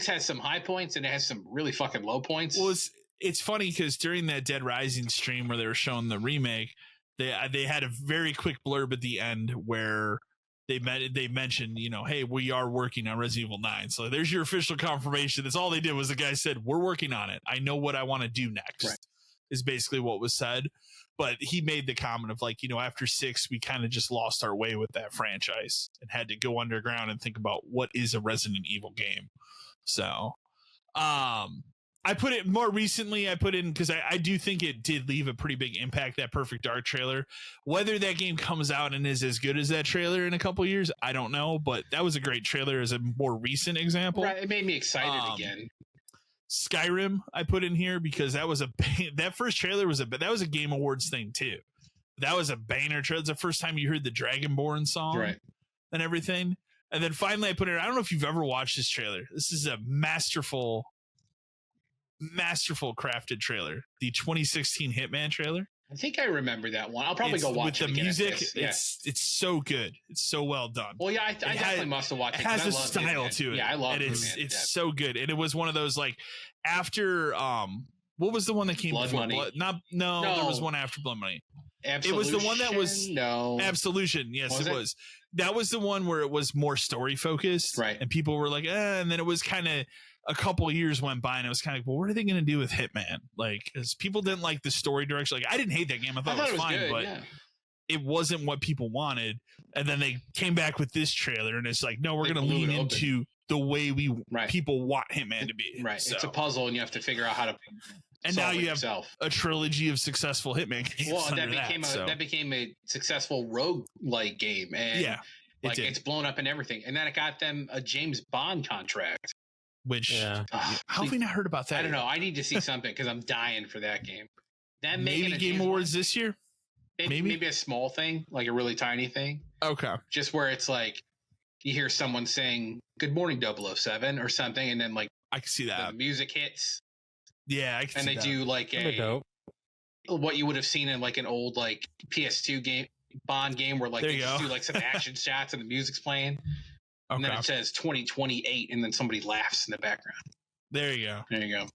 has some high points and it has some really fucking low points. Well, it's funny because during that Dead Rising stream where they were showing the remake, they had a very quick blurb at the end where they mentioned, hey, we are working on Resident Evil 9. So there's your official confirmation. That's all they did, was the guy said, we're working on it. I know what I want to do next, is basically what was said. But he made the comment of like, after 6, we kind of just lost our way with that franchise and had to go underground and think about what is a Resident Evil game. So, I put it more recently. I put in because I do think it did leave a pretty big impact, that Perfect Dark trailer. Whether that game comes out and is as good as that trailer in a couple years, I don't know. But that was a great trailer as a more recent example. Right, it made me excited again. Skyrim, I put in here because that was that first trailer was that was a Game Awards thing too. That was a banger trailer. It's the first time you heard the Dragonborn song, and everything. And then finally, I put in. I don't know if you've ever watched this trailer. This is a masterful crafted trailer, the 2016 Hitman trailer. I think I remember that one. I'll probably go watch it. With the music, it's so good. It's so well done. Well, I definitely must have watched it. It has a style to it. Yeah, I love it. It's so good. And it was one of those like after what was the one that came Blood before? Money. No, there was one after Blood Money. Absolution? It was the one that was no Absolution. Yes, it was. that was the one where it was more story focused, Right. And people were like, and then it was kind of a couple years went by, and it was kind of like, well, what are they going to do with Hitman? Like, because people didn't like the story direction. Like, I didn't hate that game; I thought it was fine, good, but it wasn't what people wanted. And then they came back with this trailer, and it's like, no, we're going to lean into the way people want Hitman to be. Right. So. It's a puzzle, and you have to figure out how to. And now you have a trilogy of successful Hitman games. Well, that became a successful rogue-like game, and it's blown up and everything. And then it got them a James Bond contract. Which how have we not heard about that? I don't know. I need to see something because I'm dying for that game. Maybe Game Awards this year. Maybe a small thing, like a really tiny thing. Okay. Just where it's like you hear someone saying "Good morning, 007" or something, and then like I can see that the music hits. Yeah, I can and see they that. do like what you would have seen in like an old like PS2 game, Bond game, where like they just do like some action shots and the music's playing, and then it says 2028, and then somebody laughs in the background. There you go.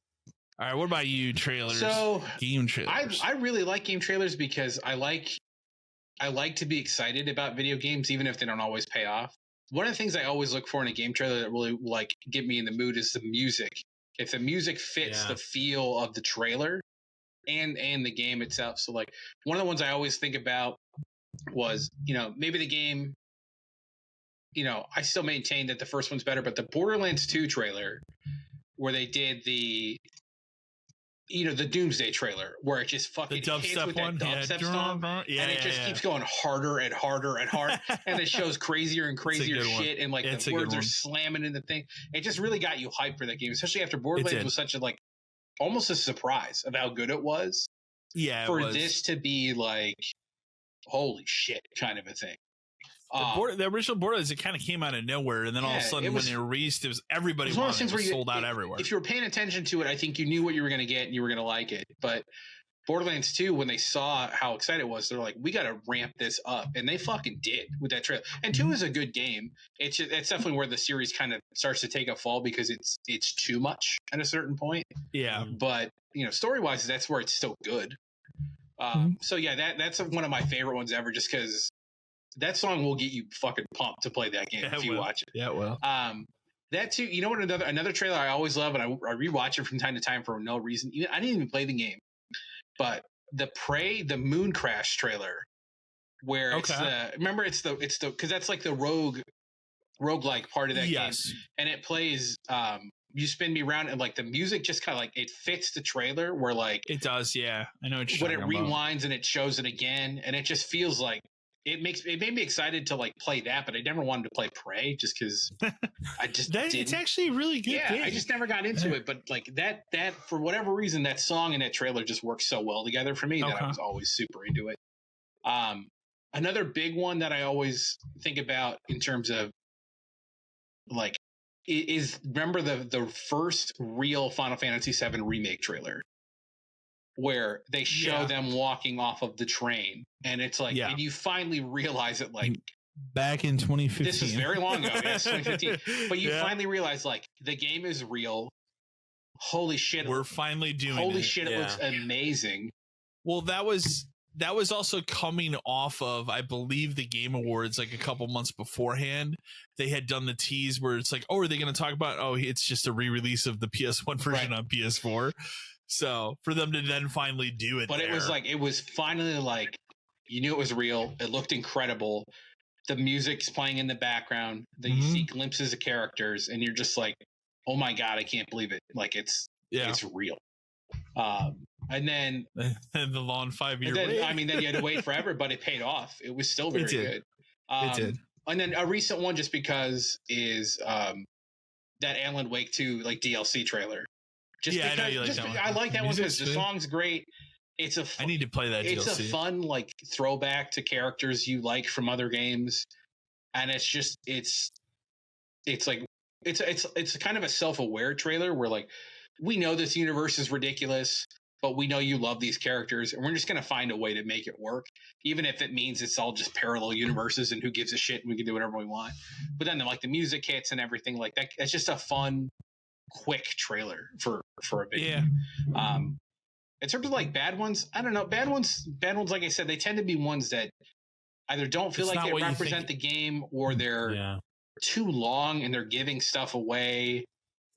All right, what about you? Trailers. So game trailers. I really like game trailers because I like to be excited about video games, even if they don't always pay off. One of the things I always look for in a game trailer that really like get me in the mood is the music. If the music fits the feel of the trailer and the game itself. So like one of the ones I always think about was, maybe the game, I still maintain that the first one's better, but the Borderlands 2 trailer where they did the Doomsday trailer where it just fucking hits with that dubstep song, and it just keeps going harder and harder and harder, and it shows crazier and crazier shit, and like the words are slamming in the thing. It just really got you hyped for that game, especially after Borderlands was such a like almost a surprise of how good it was. Yeah, for this to be like holy shit kind of a thing. The original Borderlands, it kind of came out of nowhere, and then all of a sudden when they released, it was everybody wanted it. It was sold out everywhere. If you were paying attention to it, I think you knew what you were going to get, and you were going to like it. But Borderlands 2, when they saw how excited it was, they're like, we got to ramp this up, and they fucking did with that trailer. And 2 is a good game. It's definitely where the series kind of starts to take a fall because it's too much at a certain point. Yeah, but story wise, that's where it's still good. So yeah, that's one of my favorite ones ever, just because. That song will get you fucking pumped to play that game if you watch it. Yeah, it will. That too. You know what? Another trailer I always love, and I rewatch it from time to time for no reason. I didn't even play the game, but the Moon Crash trailer, where it's the because that's like the roguelike part of that game, and it plays. You spin me around, and like the music just kind of like it fits the trailer where like it does. Yeah, I know what you're talking about. When it rewinds and it shows it again, and it just feels like. It made me excited to like play that, but I never wanted to play Prey just because I just didn't. It's actually a really good game. I just never got into it. But like that for whatever reason, that song and that trailer just works so well together for me that I was always super into it. Another big one that I always think about in terms of like is remember the first real Final Fantasy VII remake trailer. Where they show them walking off of the train, and it's like, and you finally realize it, like back in 2015. This is very long ago, yes, 2015. But you finally realize, like, the game is real. Holy shit! We're finally doing. Holy shit! It looks amazing. Well, that was also coming off of, I believe, the Game Awards, like a couple months beforehand. They had done the tease where it's like, oh, are they going to talk about? Oh, it's just a re-release of the PS1 version on PS4. So for them to then finally do it, but it was finally like you knew it was real. It looked incredible. The music's playing in the background. You see glimpses of characters, and you're just like, "Oh my god, I can't believe it! Like it's real." And then and the long 5-year wait. I mean, then you had to wait forever, but it paid off. It was still very good. It did. And then a recent one, just because, is that Alan Wake 2 like DLC trailer. I know you like that one. I like that one because the song's great. I need to play that DLC. It's a fun like throwback to characters you like from other games, and it's like it's kind of a self-aware trailer where like we know this universe is ridiculous, but we know you love these characters, and we're just gonna find a way to make it work, even if it means it's all just parallel universes and who gives a shit and we can do whatever we want. But then like the music hits and everything like that. It's just a fun. Quick trailer for a video. In terms of like bad ones, I don't know. Bad ones, like I said, they tend to be ones that either don't feel It's like not they what you represent the think. game, or they're too long and they're giving stuff away.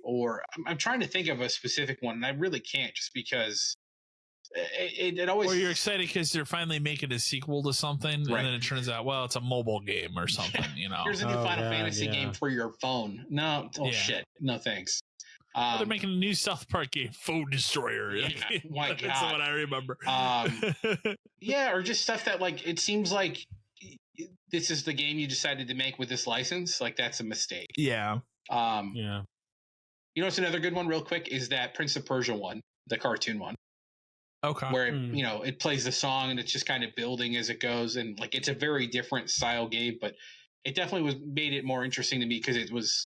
Or I'm trying to think of a specific one, and I really can't, just because it always. Or you're excited because they're finally making a sequel to something, Right. and then it turns out, well, it's a mobile game or something. You know, Here's a new Final Fantasy game for your phone. No, shit, no thanks. They're making a new South Park game, Phone Destroyer. Yeah, my God. That's what I remember. Yeah, or just stuff that, like, it seems like this is the game you decided to make with this license. Like, that's a mistake. Yeah. You know what's another good one, real quick, is that Prince of Persia one, the cartoon one. Okay. Where it plays the song and it's just kind of building as it goes, and like it's a very different style game, but it definitely made it more interesting to me because it was.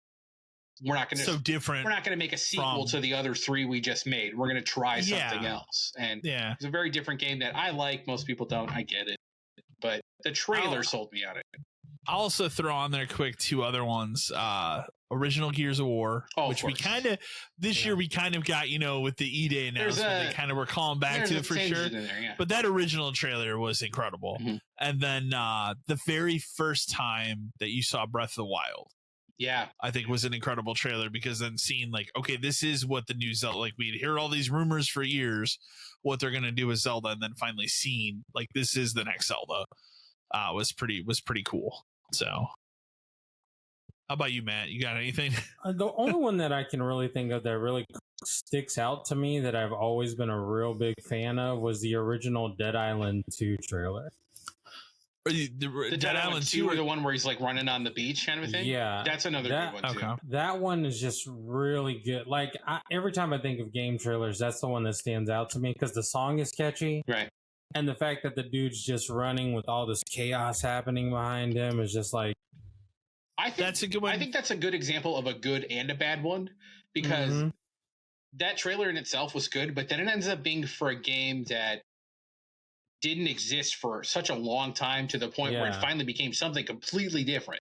We're not going to different. We're not going to make a sequel to the other 3 we just made. We're going to try something else, and it's a very different game that I like. Most people don't. I get it, but the trailer sold me on it. I'll also throw on there quick 2 other ones. Original Gears of War, which we kind of this year we kind of got, with the E-Day announcement, they kind of were calling back to it for sure. But that original trailer was incredible. Mm-hmm. And then the very first time that you saw Breath of the Wild, I think was an incredible trailer, because then seeing like, okay, this is what the new Zelda, like we'd hear all these rumors for years what they're gonna do with Zelda, and then finally seeing like this is the next Zelda was pretty cool. So how about you, Matt? You got anything? The only one that I can really think of that really sticks out to me that I've always been a real big fan of was the original Dead Island 2 trailer. The Dead Island 2 or the one where he's like running on the beach kind of thing? Yeah. That's another good one too. That one is just really good. Like every time I think of game trailers, that's the one that stands out to me because the song is catchy. Right. And the fact that the dude's just running with all this chaos happening behind him is just like, I think that's a good one. I think that's a good example of a good and a bad one, because that trailer in itself was good, but then it ends up being for a game that didn't exist for such a long time, to the point where it finally became something completely different.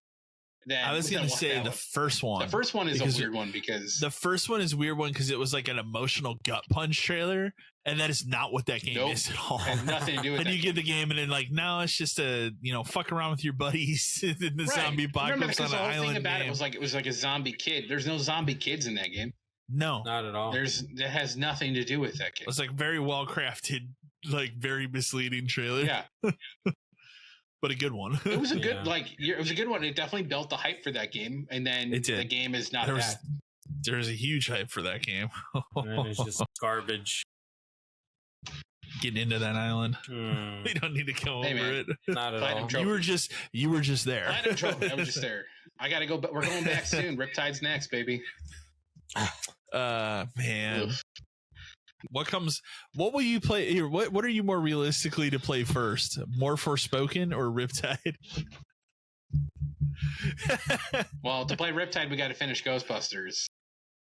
I was going to say the first one. The first one is a weird one, because the first one is weird one because it was like an emotional gut punch trailer, and that is not what that game is at all. It has nothing to do with it. And you get the game and then like, no, it's just a, fuck around with your buddies in the zombie apocalypse on an island. The whole thing about it was like a zombie kid. There's no zombie kids in that game. No, not at all. That has nothing to do with that game. It's like very well crafted, like very misleading trailer. Yeah. But a good one. It was a good, it was a good one. It definitely built the hype for that game, and then the game is not that. There's a huge hype for that game. And it's just garbage. Getting into that island. We don't need to come over it. Not at all. You were just there. Platinum trophy. I was just there. I gotta go, but we're going back soon. Riptide's next, baby. Man. Oof. What will you play here? What are you more realistically to play first? More Forspoken or Riptide? Well, to play Riptide, we got to finish Ghostbusters.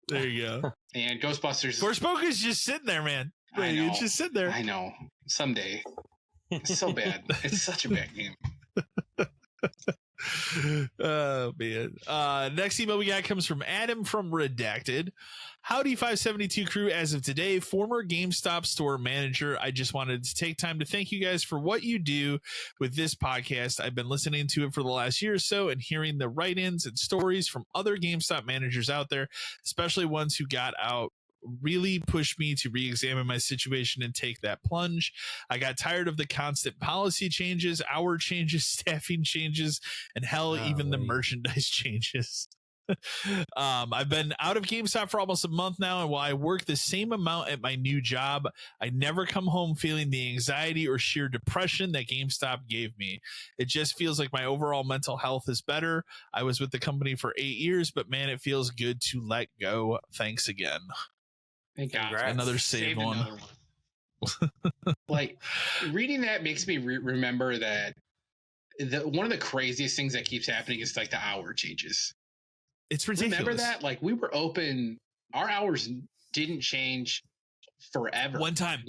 There you go. And Ghostbusters. Forspoken's just sitting there, man. It's just sitting there. I know. Someday. It's so bad. It's such a bad game. Oh man. Next email we got comes from Adam from Redacted. Howdy 572 crew. As of today, former GameStop store manager. I just wanted to take time to thank you guys for what you do with this podcast. I've been listening to it for the last year or so and hearing the write-ins and stories from other GameStop managers out there, especially ones who got out, really pushed me to re-examine my situation and take that plunge. I got tired of the constant policy changes, hour changes, staffing changes, and hell, even the merchandise changes. I've been out of GameStop for almost a month now, and while I work the same amount at my new job, I never come home feeling the anxiety or sheer depression that GameStop gave me. It just feels like my overall mental health is better. I was with the company for 8 years, but man, it feels good to let go. Thanks again. Thank God. Another saved one. Another one. Like, reading that makes me remember that one of the craziest things that keeps happening is like the hour changes. It's ridiculous. Remember that? Like, we were open, our hours didn't change forever. One time.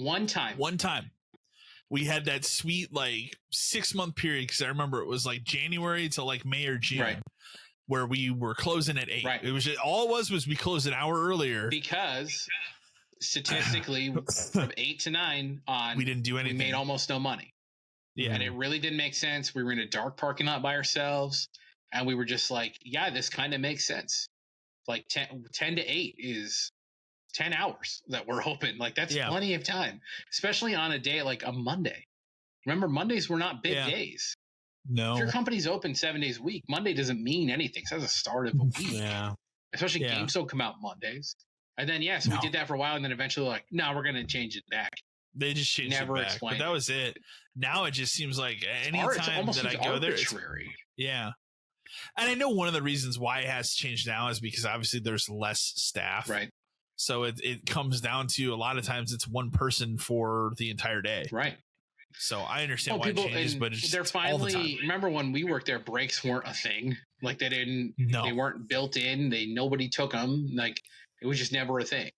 We had that sweet like 6-month period, because I remember it was like January to like May or June, where we were closing at 8. It was just, all it was we closed an hour earlier because statistically from 8 to 9 on, we didn't do anything. We made almost no money. Yeah. And it really didn't make sense. We were in a dark parking lot by ourselves. And we were just like, yeah, this kind of makes sense. Like 10 to 8 is 10 hours that we're open. Like that's plenty of time, especially on a day like a Monday. Remember, Mondays were not big days. No. If your company's open 7 days a week, Monday doesn't mean anything. So that's the start of a week. Yeah. Especially games don't come out Mondays. And then, so we did that for a while. And then eventually like, no, we're going to change it back. They just changed Never it back. explained But that was it. Now it just seems like any time that I go there, it's yeah. And I know one of the reasons why it has changed now is because obviously there's less staff. Right. So it comes down to a lot of times it's one person for the entire day. Right. So I understand why it changes, but it's they're finally all the time. Remember when we worked there, breaks weren't a thing. Like they weren't built in. Nobody took them. Like it was just never a thing.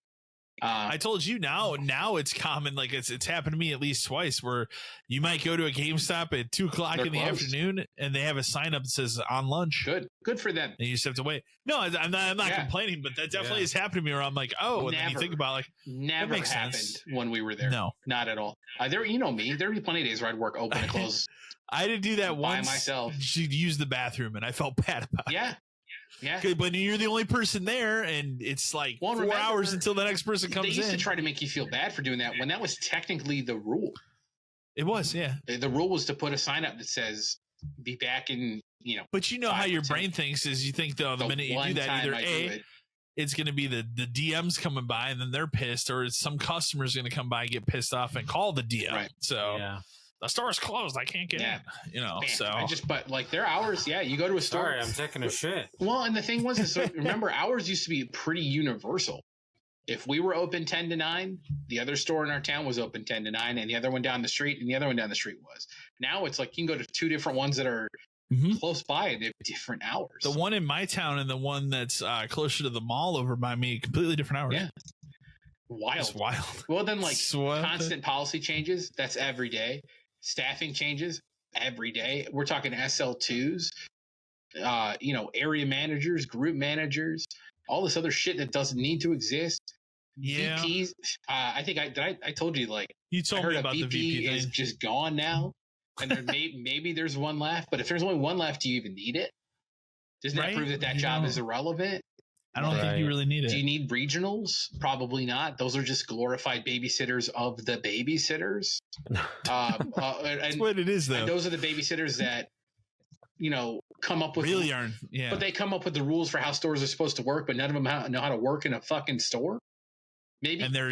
I told you now it's common. Like it's happened to me at least twice where you might go to a GameStop at 2:00 in the afternoon and they have a sign up that says on lunch. Good for them. And you just have to wait. No, I'm not complaining, but that definitely has happened to me where I'm like, oh, and then you think about like, never that makes happened sense. when we were there. No, not at all. There, you know me. There'd be plenty of days where I'd work open and close. I did do that once by myself. She'd use the bathroom and I felt bad about it. Yeah. But you're the only person there, and it's like 4 hours until the next person comes in. They used to try to make you feel bad for doing that when that was technically the rule. It was, yeah. The rule was to put a sign up that says, be back in, But you know how your brain thinks is you think, though, the minute you do that, either it's going to be the DMs coming by, and then they're pissed, or some customer's going to come by and get pissed off and call the DM. Right. So... Yeah. The store's closed. I can't get in. Man, So but like their hours, you go to a store. Sorry, I'm taking a shit. Well, and the thing was, remember, hours used to be pretty universal. If we were open 10 to 9, the other store in our town was open 10 to 9, and the other one down the street, and the other one down the street was. Now it's like you can go to 2 different ones that are close by, and they have different hours. The one in my town and the one that's closer to the mall over by me, completely different hours. Yeah. Wild. It's wild. Well, then like constant policy changes, that's every day. Staffing changes every day. We're talking SL2s, area managers, group managers, all this other shit that doesn't need to exist. Yeah. VPs. I think I told you, like, you told me about the VP is just gone now. And there maybe there's one left, but if there's only one left, do you even need it? Doesn't that prove that job is irrelevant? I don't think you really need it. Do you need regionals? Probably not. Those are just glorified babysitters of the babysitters. That's what it is, though. And those are the babysitters that, come up with really aren't. Yeah. But they come up with the rules for how stores are supposed to work, but none of them know how to work in a fucking store. Maybe. And they're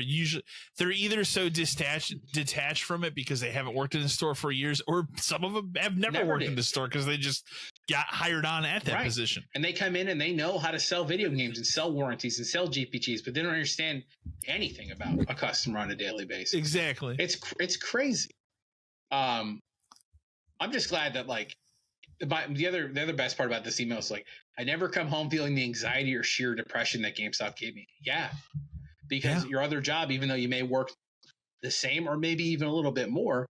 either so detached from it because they haven't worked in the store for years, or some of them have never worked in the store because they just got hired on at that position. And they come in and they know how to sell video games and sell warranties and sell GPGs, but they don't understand anything about a customer on a daily basis. Exactly. It's crazy. I'm just glad that like the other best part about this email is like I never come home feeling the anxiety or sheer depression that GameStop gave me. Yeah. Because your other job, even though you may work the same or maybe even a little bit more,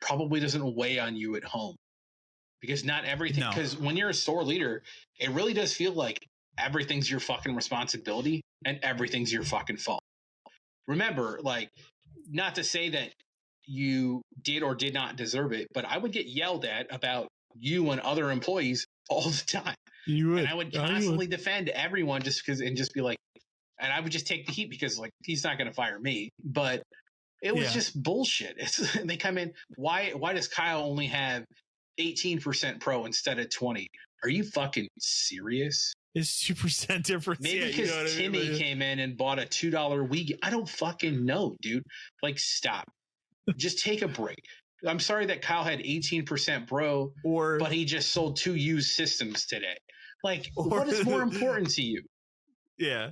probably doesn't weigh on you at home. Because not everything, because when you're a store leader, it really does feel like everything's your fucking responsibility and everything's your fucking fault. Remember, like, not to say that you did or did not deserve it, but I would get yelled at about you and other employees all the time. You would. And I would constantly defend everyone just because, and just be like, and I would just take the heat because, like, he's not going to fire me. But it was just bullshit. They come in. Why does Kyle only have 18% pro instead of 20? Are you fucking serious? It's 2% difference. Maybe because Timmy came in and bought a $2 Wii. I don't fucking know, dude. Like, stop. Just take a break. I'm sorry that Kyle had 18% pro, but he just sold 2 used systems today. Like, what is more important to you? Yeah.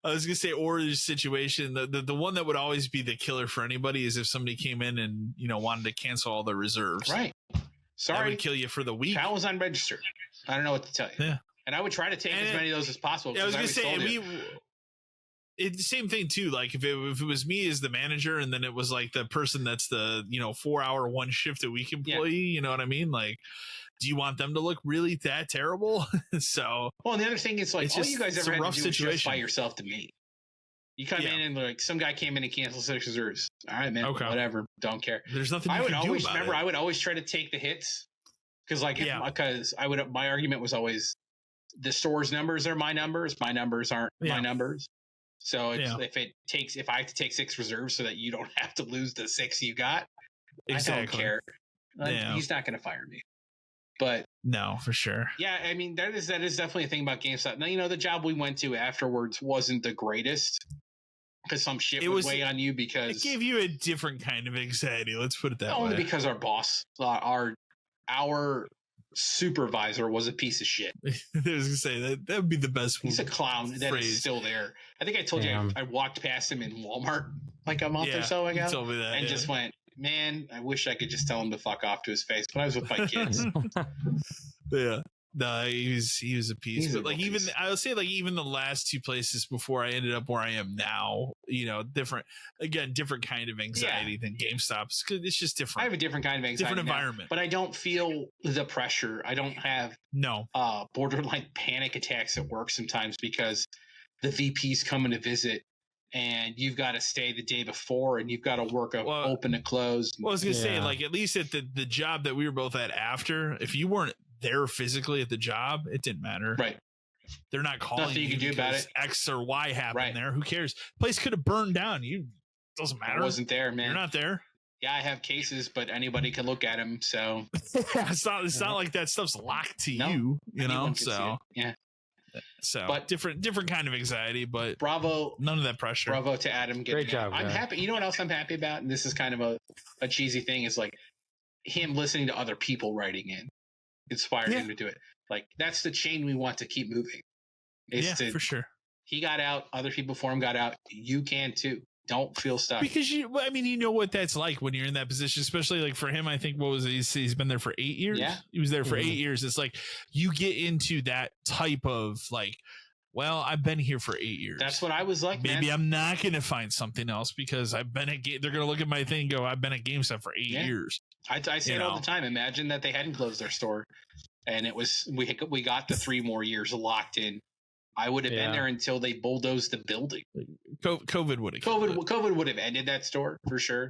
I was gonna say, or the situation, the one that would always be the killer for anybody is if somebody came in and wanted to cancel all their reserves. Right. Sorry, that would kill you for the week. Kyle was unregistered. I don't know what to tell you. Yeah. And I would try to take as many of those as possible. Yeah, I was gonna say, it's the same thing too. Like if it was me as the manager, and then it was like the person that's the 4-hour 1 shift a week employee. You know what I mean? Like, do you want them to look really that terrible? So, well, and the other thing is like, all you guys ever had to do was justify yourself to me. You come in and like some guy came in and canceled 6 reserves. All right, man. Okay. Whatever. Don't care. There's nothing I you would can always do about remember. it. I would always try to take the hits because my argument was always the store's numbers are my numbers. My numbers aren't my numbers. So if I have to take 6 reserves so that you don't have to lose the 6 you got, exactly. I don't care. He's not going to fire me. But no, for sure. Yeah, I mean that is definitely a thing about GameStop. Now the job we went to afterwards wasn't the greatest because some shit would weigh on you because it gave you a different kind of anxiety. Let's put it that way. Only because our boss, our supervisor, was a piece of shit. I was gonna say that would be the best. He's a clown that is still there. I think I told you I walked past him in Walmart like a month or so ago. You told me that, and just went, man, I wish I could just tell him to fuck off to his face, but I was with my kids. Yeah. No, he was a piece. But like even I would say like even the last 2 places before I ended up where I am now, different kind of anxiety than GameStop's. It's just different. I have a different kind of anxiety, different environment, but I don't feel the pressure. I don't have borderline panic attacks at work sometimes because the VP's coming to visit. And you've got to stay the day before, and you've got to work open to close. Well, I was gonna say, like at least at the job that we were both at after, if you weren't there physically at the job, it didn't matter. Right? They're not calling Nothing you can do about it. X or Y happened there. Who cares? Place could have burned down. Doesn't matter. I wasn't there, man. You're not there. Yeah, I have cases, but anybody can look at them. So it's not like that stuff's locked to you. You know, so yeah. So, but different kind of anxiety, but none of that pressure. Bravo to Adam. Great job. I'm happy. You know what else I'm happy about? And this is kind of a cheesy thing is like him listening to other people writing in inspired him to do it. Like that's the chain we want to keep moving. For sure. He got out. Other people before him got out. You can too. Don't feel stuck. Because you know what that's like when you're in that position, especially like for him, I think he's been there for 8 years. Yeah. He was there for 8 years. It's like you get into that type of like, well, I've been here for 8 years. That's what I was like. Maybe I'm not going to find something else because I've been they're going to look at my thing and go, I've been at GameStop for 8 years. I say it all the time. Imagine that they hadn't closed their store and it was, we got the 3 more years locked in. I would have been there until they bulldozed the building. COVID would have ended that store for sure.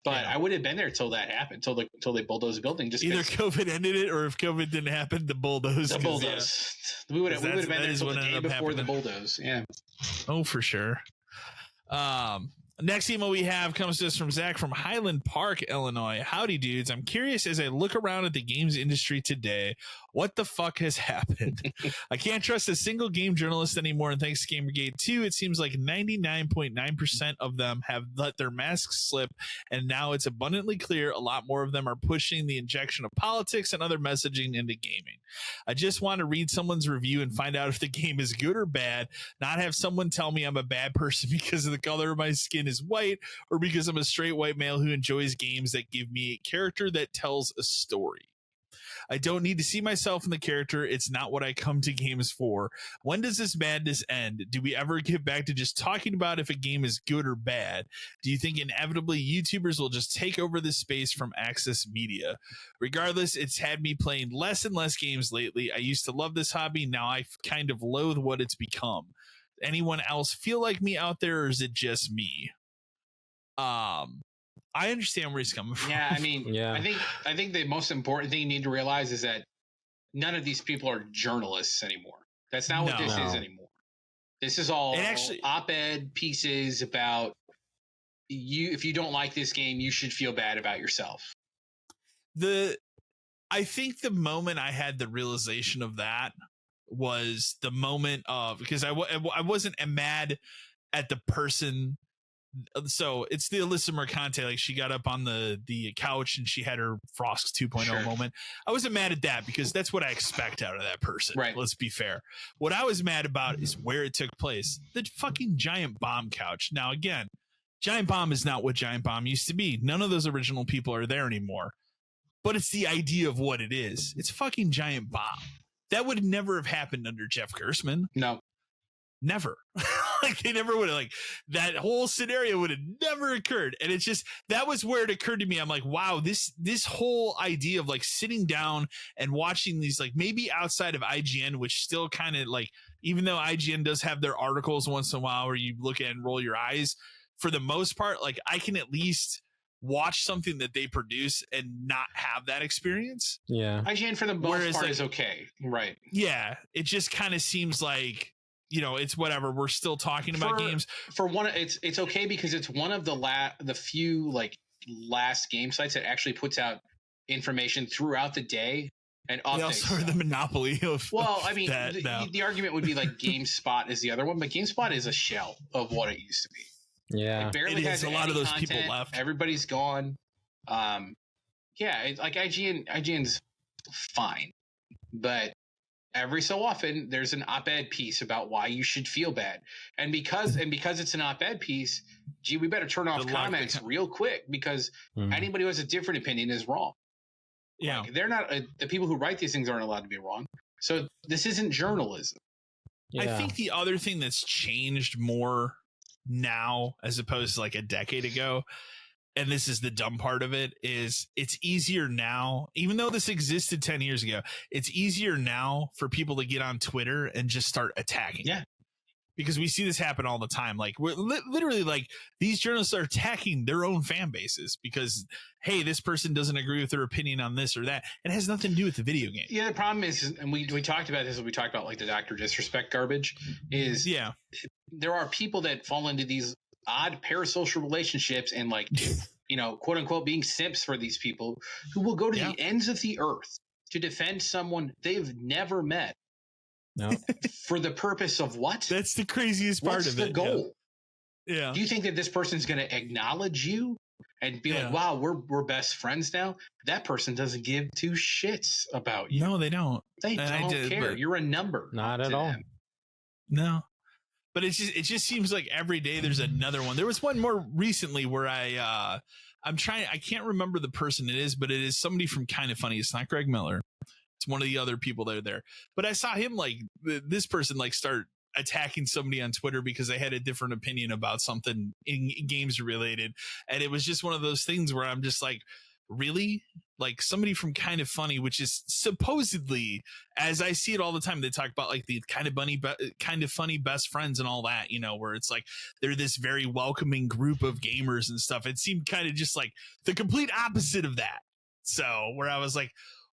But I would have been there till that happened, till they bulldozed the building. Just either COVID ended it, or if COVID didn't happen, the bulldoze. The bulldoze. We would have been there till the day before the bulldoze. Yeah. Oh, for sure. Next email we have comes to us from Zach from Highland Park, Illinois. Howdy, dudes. I'm curious as I look around at the games industry today, what the fuck has happened? I can't trust a single game journalist anymore, and thanks to Gamergate 2, it seems like 99.9% of them have let their masks slip, and now it's abundantly clear a lot more of them are pushing the injection of politics and other messaging into gaming. I just want to read someone's review and find out if the game is good or bad, not have someone tell me I'm a bad person because of the color of my skin is white, or because I'm a straight white male who enjoys games that give me a character that tells a story. I don't need to see myself in the character. It's not what I come to games for. When does this madness end? Do we ever get back to just talking about if a game is good or bad? Do you think inevitably YouTubers will just take over this space from Access Media? Regardless, it's had me playing less and less games lately. I used to love this hobby. Now I kind of loathe what it's become. Anyone else feel like me out there, or is it just me? I understand where he's coming from. Yeah, I mean, I think the most important thing you need to realize is that none of these people are journalists anymore. That's not what this is anymore. This is all op-ed pieces about you. If you don't like this game, you should feel bad about yourself. I think the moment I had the realization of that was the moment of, because I wasn't mad at the person. So it's the Alyssa Mercante, like she got up on the couch and she had her Frost 2.0 moment. I wasn't mad at that because that's what I expect out of that person. Right. Let's be fair. What I was mad about is where it took place. The fucking Giant Bomb couch. Now, again, Giant Bomb is not what Giant Bomb used to be. None of those original people are there anymore. But it's the idea of what it is. It's fucking Giant Bomb. That would never have happened under Jeff Gerstmann. No. Never. Like they never would have, like that whole scenario would have never occurred. And it's just, that was where it occurred to me. I'm like, wow, this whole idea of like sitting down and watching these, like maybe outside of IGN, which still kind of like, even though IGN does have their articles once in a while where you look at and roll your eyes, for the most part, like I can at least watch something that they produce and not have that experience. Yeah. IGN for the most part is okay. Right. Yeah. It just kind of seems like, it's whatever. We're still talking about games. For one, it's okay because it's one of the few like last game sites that actually puts out information throughout the day and updates. They also are the monopoly of. Well, I mean, the argument would be like GameSpot is the other one, but GameSpot is a shell of what it used to be. Yeah, it barely has a lot of those content. people left. Everybody's gone. It's like IGN's fine, but every so often there's an op-ed piece about why you should feel bad, and because it's an op-ed piece, gee, we better turn off comments real quick because anybody who has a different opinion is wrong. Yeah, like, they're not the people who write these things aren't allowed to be wrong. So this isn't journalism. Yeah. I think the other thing that's changed more now as opposed to like a decade ago, and this is the dumb part of it, is it's easier now, even though this existed 10 years ago, it's easier now for people to get on Twitter and just start attacking. Yeah. Because we see this happen all the time. Like we're literally like these journalists are attacking their own fan bases because, hey, this person doesn't agree with their opinion on this or that. It has nothing to do with the video game. Yeah, the problem is, and we talked about this when we talked about like the Dr. Disrespect garbage, is there are people that fall into these odd parasocial relationships and like, quote unquote, being simps for these people who will go to the ends of the earth to defend someone they've never met. No. For the purpose of what? That's the craziest part What's of the it. goal? Yeah. Do you think that this person's going to acknowledge you and be like, wow, we're best friends now? That person doesn't give two shits about you. No, they don't. They don't care. You're a number. Not at all. Them. No. But it just seems like every day there's another one. There was one more recently where I can't remember the person it is, but it is somebody from Kind of Funny. It's not Greg Miller. It's one of the other people that are there. But I saw him like this person like start attacking somebody on Twitter because they had a different opinion about something in games related. And it was just one of those things where I'm just like, really? Like somebody from Kind of Funny, which is supposedly, as I see it all the time, they talk about like the kind of funny best friends and all that, where it's like they're this very welcoming group of gamers and stuff. It seemed kind of just like the complete opposite of that. So where I was like,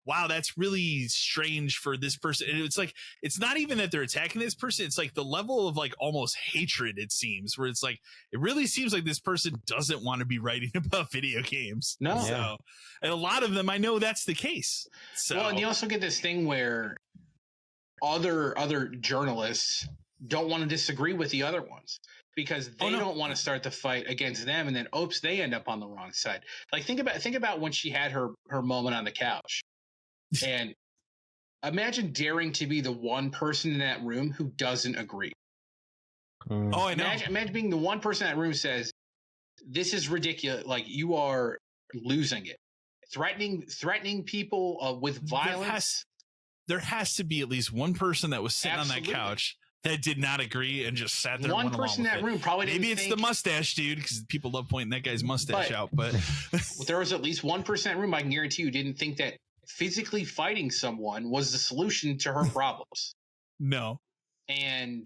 wow, that's really strange for this person. And it's like, it's not even that they're attacking this person. It's like the level of like almost hatred, it seems, where it's like, it really seems like this person doesn't want to be writing about video games. No. So, and a lot of them, I know that's the case. So, well, and you also get this thing where other journalists don't want to disagree with the other ones because they don't want to start the fight against them. And then, oops, they end up on the wrong side. Like think about when she had her moment on the couch. And imagine daring to be the one person in that room who doesn't agree. Oh, I know. Imagine being the one person in that room who says, this is ridiculous. Like you are losing it. Threatening people with violence. There has to be at least one person that was sitting on that couch that did not agree and just sat there. One person in that room probably didn't Maybe it's the mustache dude because people love pointing that guy's mustache out. But there was at least one person in that room, I can guarantee you, didn't think that physically fighting someone was the solution to her problems. No. And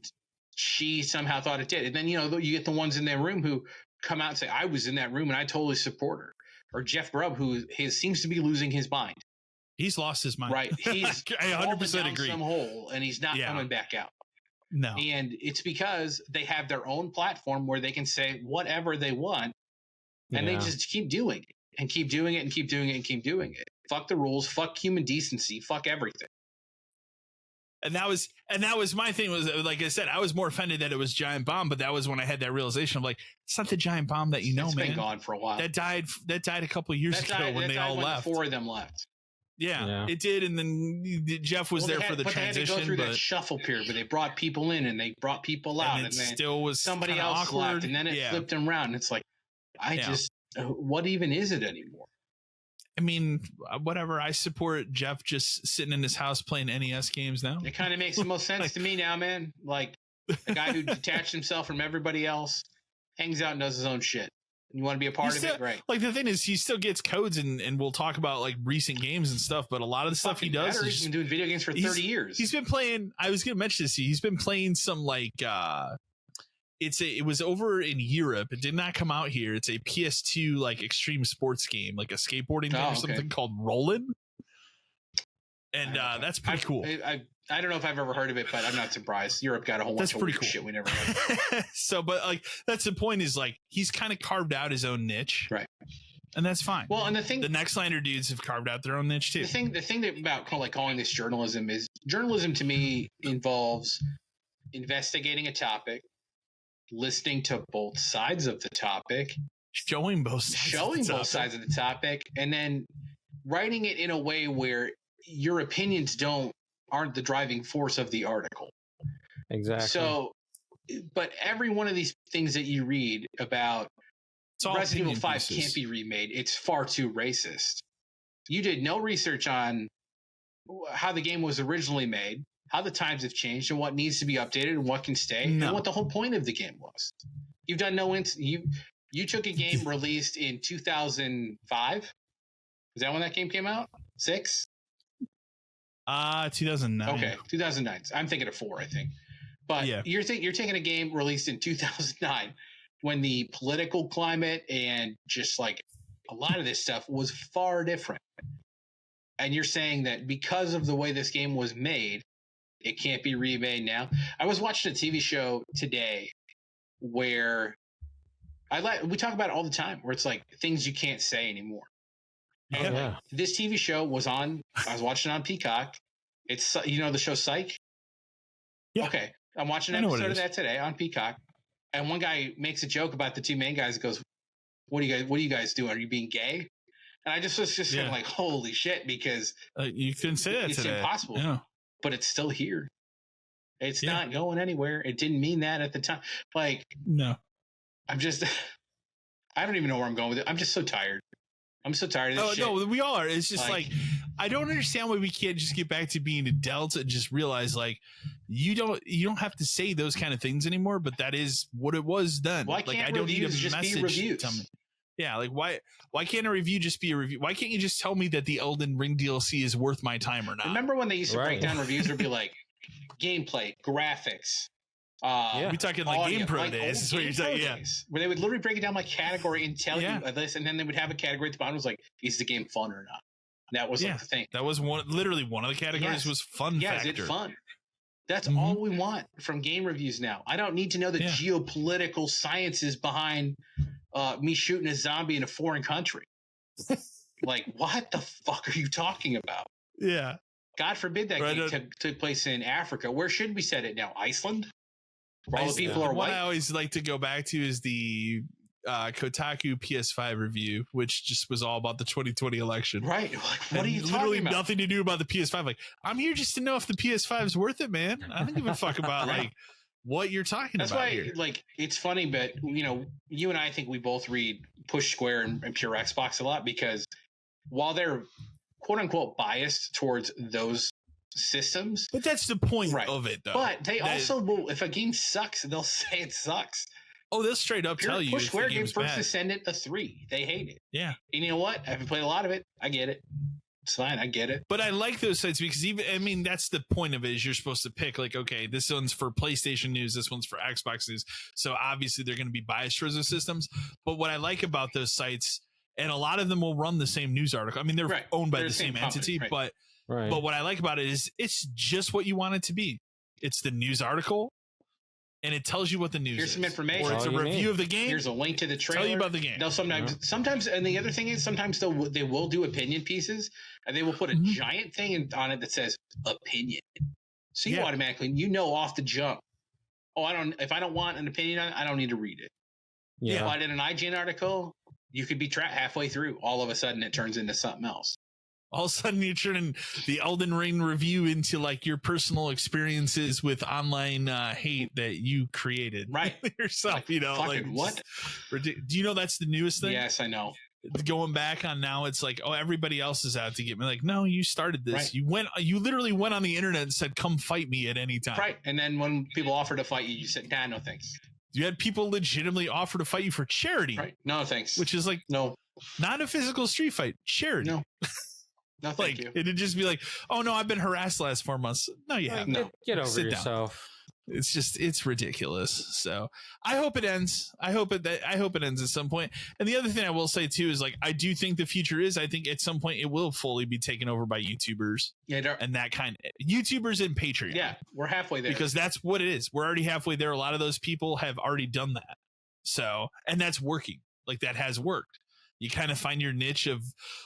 she somehow thought it did. And then, you get the ones in that room who come out and say, I was in that room and I totally support her. Or Jeff Grubb, who seems to be losing his mind. He's lost his mind. Right. He's I 100% agree. Some hole and he's not coming back out. No. And it's because they have their own platform where they can say whatever they want and they just keep doing it and keep doing it and keep doing it and keep doing it. Fuck the rules, fuck human decency, fuck everything. And that was my thing. Was like I said, I was more offended that it was Giant Bomb, but that was when I had that realization of like, it's not the Giant Bomb that man. It's been gone for a while. That died a couple of years ago when they all left. 4 of them left. Yeah, it did, and then Jeff was there for the transition. They had to go through that shuffle period, but they brought people in and they brought people out, and then still was somebody else awkward. left, and then it flipped them around. And it's like, what even is it anymore? I mean, whatever. I support Jeff just sitting in his house playing NES games now. It kind of makes the most sense to me now, man. Like a guy who detached himself from everybody else, hangs out and does his own shit. You want to be a part of it, right? Like the thing is, he still gets codes, and we'll talk about like recent games and stuff. But a lot of the stuff he does, he's been doing video games for 30 years. He's been playing. I was going to mention this. He's been playing some like it was over in Europe. It did not come out here. It's a PS2 like extreme sports game, like a skateboarding game or something called Rollin'. And that's pretty cool. I don't know if I've ever heard of it, but I'm not surprised. Europe got a whole bunch of weird shit we never heard. So, but like that's the point is like he's kind of carved out his own niche, right? And that's fine. Well, and the Nextlander dudes have carved out their own niche too. The thing that about kind of like calling this journalism is journalism to me involves investigating a topic, listening to both sides of the topic, showing both sides of the topic, and then writing it in a way where your opinions aren't the driving force of the article. Exactly. So, but every one of these things that you read about Resident Evil 5 can't be remade, it's far too racist. You did no research on how the game was originally made, how the times have changed, and what needs to be updated and what can stay, and what the whole point of the game was. You've done you took a game released in 2005. Is that when that game came out? 6? 2009. Okay, 2009. I'm thinking of 4, I think. But you're taking a game released in 2009 when the political climate and just like a lot of this stuff was far different. And you're saying that because of the way this game was made, it can't be remade now. I was watching a TV show today where we talk about it all the time, where it's like things you can't say anymore. And this TV show was on. I was watching it on Peacock. It's the show Psych. Yeah. Okay, I'm watching an episode of that today on Peacock, and one guy makes a joke about the two main guys. And goes, "What are you guys doing? Are you being gay?" And I just was kind of like, "Holy shit!" Because you couldn't say that it's today. Impossible. Yeah. But it's still here. It's not going anywhere. It didn't mean that at the time. Like, no, I don't even know where I'm going with it. I'm just so tired. I'm so tired of this shit. No, we all are. It's just like I don't understand why we can't just get back to being adults and just realize like you don't have to say those kind of things anymore, but that is what it was done. Why can't I don't need a just message be reviews? to tell me. Yeah, like why can't a review just be a review? Why can't you just tell me that the Elden Ring DLC is worth my time or not? Remember when they used to break down reviews? Would be like gameplay, graphics. We're talking like audio, Game Pro like days. Is what you're saying, where they would literally break it down by category and tell you this, and then they would have a category at the bottom was like, is the game fun or not? That was like the thing. That was literally one of the categories was fun factor. Yes, it's fun. That's all we want from game reviews now. I don't need to know the geopolitical sciences behind me shooting a zombie in a foreign country. Like, what the fuck are you talking about? Yeah. God forbid that game took place in Africa. Where should we set it now? Iceland? Where all the people are white? What I always like to go back to is the Kotaku PS5 review, which just was all about the 2020 election. Right. Like, what are you talking literally about? Nothing to do about the PS5. Like, I'm here just to know if the PS5 is worth it, man. I don't give a fuck about like what you're talking about. That's why, here. Like, it's funny, but you and I think we both read Push Square and Pure Xbox a lot because while they're quote unquote biased towards those systems, but that's the point of it, though. But they also will, if a game sucks, they'll say it sucks. Oh, they'll straight up tell you. Push Square gave First Descendant a 3. They hate it. Yeah. And you know what? I haven't played a lot of it. I get it. It's fine. I get it. But I like those sites because that's the point of it is you're supposed to pick like, okay, this one's for PlayStation news. This one's for Xbox news. So obviously they're going to be biased towards those systems. But what I like about those sites, and a lot of them will run the same news article. I mean, they're owned by the same entity, but what I like about it is it's just what you want it to be. It's the news article. And it tells you what the news is. Here's some information. Or it's a review of the game. Here's a link to the trailer. Tell you about the game. They'll sometimes, and the other thing is sometimes they will do opinion pieces, and they will put a giant thing on it that says opinion. So you automatically, off the jump. Oh, if I don't want an opinion on it, I don't need to read it. Yeah. But in an IGN article, you could be trapped halfway through. All of a sudden, it turns into something else. All of a sudden you're turning the Elden Ring review into like your personal experiences with online hate that you created yourself, like what? Do you know that's the newest thing? Yes, I know. Going back on now, it's like, oh, everybody else is out to get me. Like, no, you started this. You literally went on the internet and said, come fight me at any time. Right. And then when people offer to fight you, you said, nah, no thanks. You had people legitimately offer to fight you for charity. Right. No, thanks. Which is like no, not a physical street fight, charity. No. No, thank like you. It'd just be like, oh no, I've been harassed the last 4 months. No, you haven't. No. Get over Sit down. yourself. It's ridiculous. So I hope it ends. I hope it ends at some point. And the other thing I will say too is like I do think the future is I think at some point it will fully be taken over by YouTubers. Yeah, and that kind of YouTubers and Patreon. Yeah, we're halfway there because that's what it is. We're already halfway there. A lot of those people have already done that. So and that's working. Like that has worked. You kind of find your niche of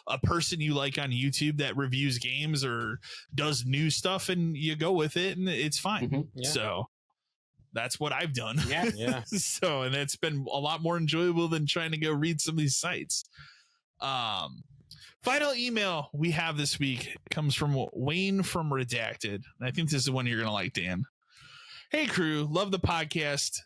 a person you like on YouTube that reviews games or does new stuff and you go with it and it's fine. Mm-hmm. Yeah. So that's what I've done. Yeah. Yeah. So, and it's been a lot more enjoyable than trying to go read some of these sites. Final email we have this week comes from Wayne from Redacted. And I think this is one you're going to like, Dan. Hey crew, love the podcast.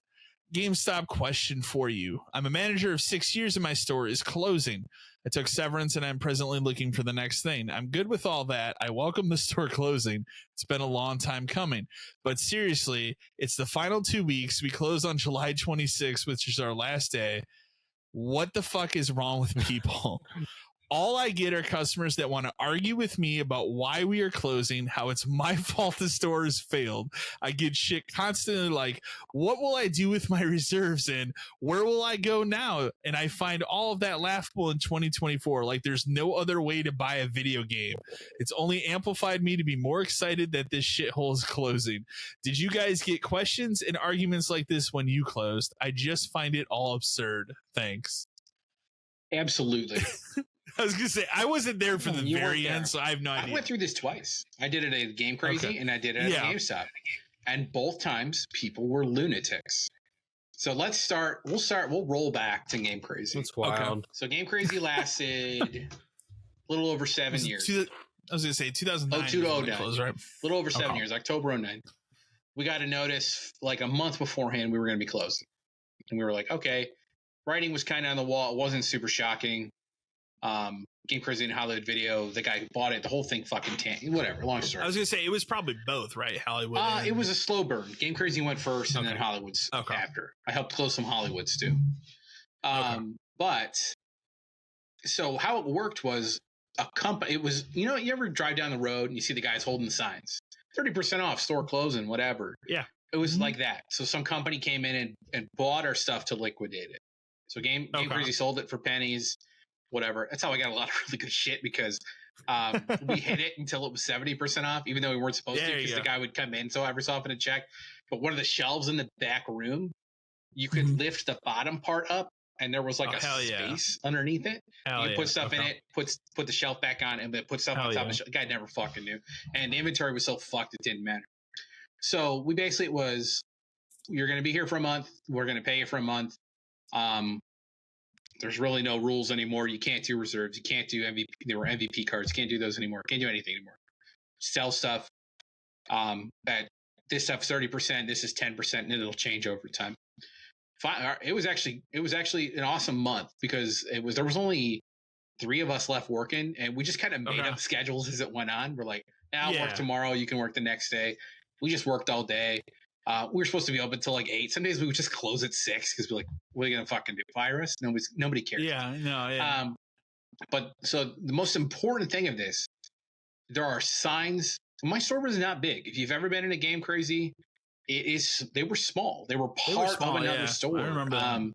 GameStop question for you. I'm a manager of 6 years and my store is closing. I took severance and I'm presently looking for the next thing. I'm good with all that. I welcome the store closing. It's been a long time coming. But seriously, it's the final 2 weeks. We close on July 26th, which is our last day. What the fuck is wrong with people? All I get are customers that want to argue with me about why we are closing, how it's my fault the store has failed. I get shit constantly like, what will I do with my reserves and where will I go now? And I find all of that laughable in 2024. Like there's no other way to buy a video game. It's only amplified me to be more excited that this shithole is closing. Did you guys get questions and arguments like this when you closed? I just find it all absurd. Thanks. Absolutely. I was gonna say I wasn't there for the very end, so I have no idea. I went through this twice. I did it at Game Crazy and I did it at GameStop, and both times people were lunatics. So let's start. We'll roll back to Game Crazy. That's wild. Okay. So Game Crazy lasted a little over 7 years. I was gonna say 2009. 2009. Closed, right? A little over 7 years. October 2009. We got a notice like a month beforehand we were going to be closing, and we were like, okay. Writing was kind of on the wall. It wasn't super shocking. Game Crazy and Hollywood Video, the guy who bought it, the whole thing fucking tanked. Whatever, long story. I was gonna say it was probably both, right? Hollywood. It was a slow burn. Game Crazy went first, and then Hollywood's after. I helped close some Hollywoods too. But so how it worked was a company. It was you ever drive down the road and you see the guys holding the signs, 30% off, store closing, whatever. Yeah, it was like that. So some company came in and bought our stuff to liquidate it. So Game Crazy sold it for pennies. Whatever. That's how I got a lot of really good shit because we hit it until it was 70% off, even though we weren't supposed to, because the guy would come in so every so often to check. But one of the shelves in the back room, you could lift the bottom part up, and there was like a space underneath it. You could put stuff in it, put the shelf back on, and then put stuff on top of the shelf. The guy never fucking knew. And the inventory was so fucked it didn't matter. So we basically you're going to be here for a month. We're going to pay you for a month. There's really no rules anymore. You can't do reserves. You can't do MVP. There were MVP cards. You can't do those anymore. Can't do anything anymore. Sell stuff. At this stuff 30%. This is 10%, and it'll change over time. It was actually an awesome month because there was only 3 of us left working, and we just kind of made up schedules as it went on. We're like, I'll work tomorrow. You can work the next day. We just worked all day. We were supposed to be open until like 8. Some days we would just close at 6 because we're like, what are you gonna fucking do? Fire us? Nobody cares. Yeah, no, yeah. But so the most important thing of this, there are signs. My store was not big. If you've ever been in a Game Crazy, they were small. They were part of another store. I remember that.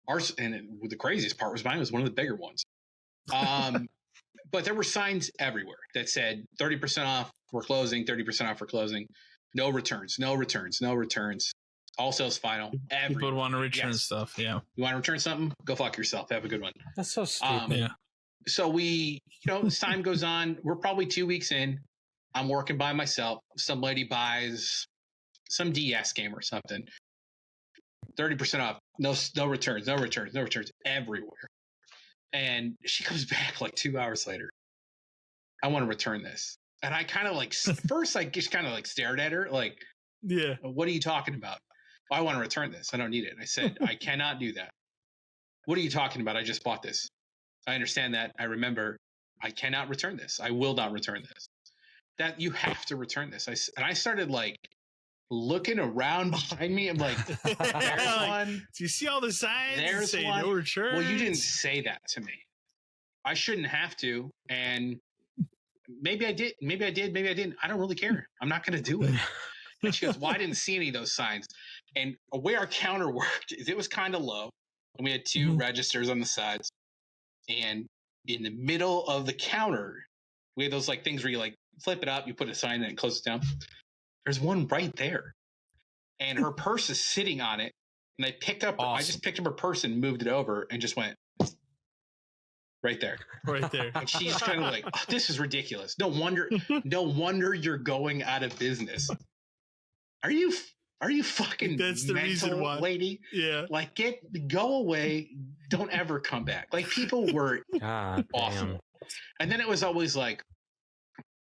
Ours, and the craziest part was mine was one of the bigger ones. But there were signs everywhere that said 30% off, we're closing, 30% off, we're closing. No returns, no returns, no returns. All sales final. People would want to return stuff. Yeah. You want to return something? Go fuck yourself. Have a good one. That's so stupid. So we, as time goes on, we're probably 2 weeks in. I'm working by myself. Some lady buys some DS game or something. 30% off. No returns, no returns, no returns everywhere. And she comes back like 2 hours later. I want to return this. And I kind of like, first I just kind of like stared at her like, what are you talking about? I want to return this. I don't need it. And I said, I cannot do that. What are you talking about? I just bought this. I understand that. I remember. I cannot return this. I will not return this. That you have to return this. And I started like looking around behind me. I'm like, there's one. Do you see all the signs? There's say one. No returns. Well, you didn't say that to me. I shouldn't have to. And maybe I did. Maybe I did. Maybe I didn't. I don't really care. I'm not going to do it. And she goes, well, I didn't see any of those signs. And the way our counter worked is it was kind of low. And we had two registers on the sides. And in the middle of the counter, we had those like things where you like flip it up, you put a sign in and close it down. There's one right there. And her purse is sitting on it. And I picked up, I just picked up her purse and moved it over and just went right there. Right there. And she's just kind of like, oh, this is ridiculous. No wonder you're going out of business. Are you fucking That's the mental, reason why, lady? Yeah. Like, go away. Don't ever come back. Like, people were awful. And then it was always like,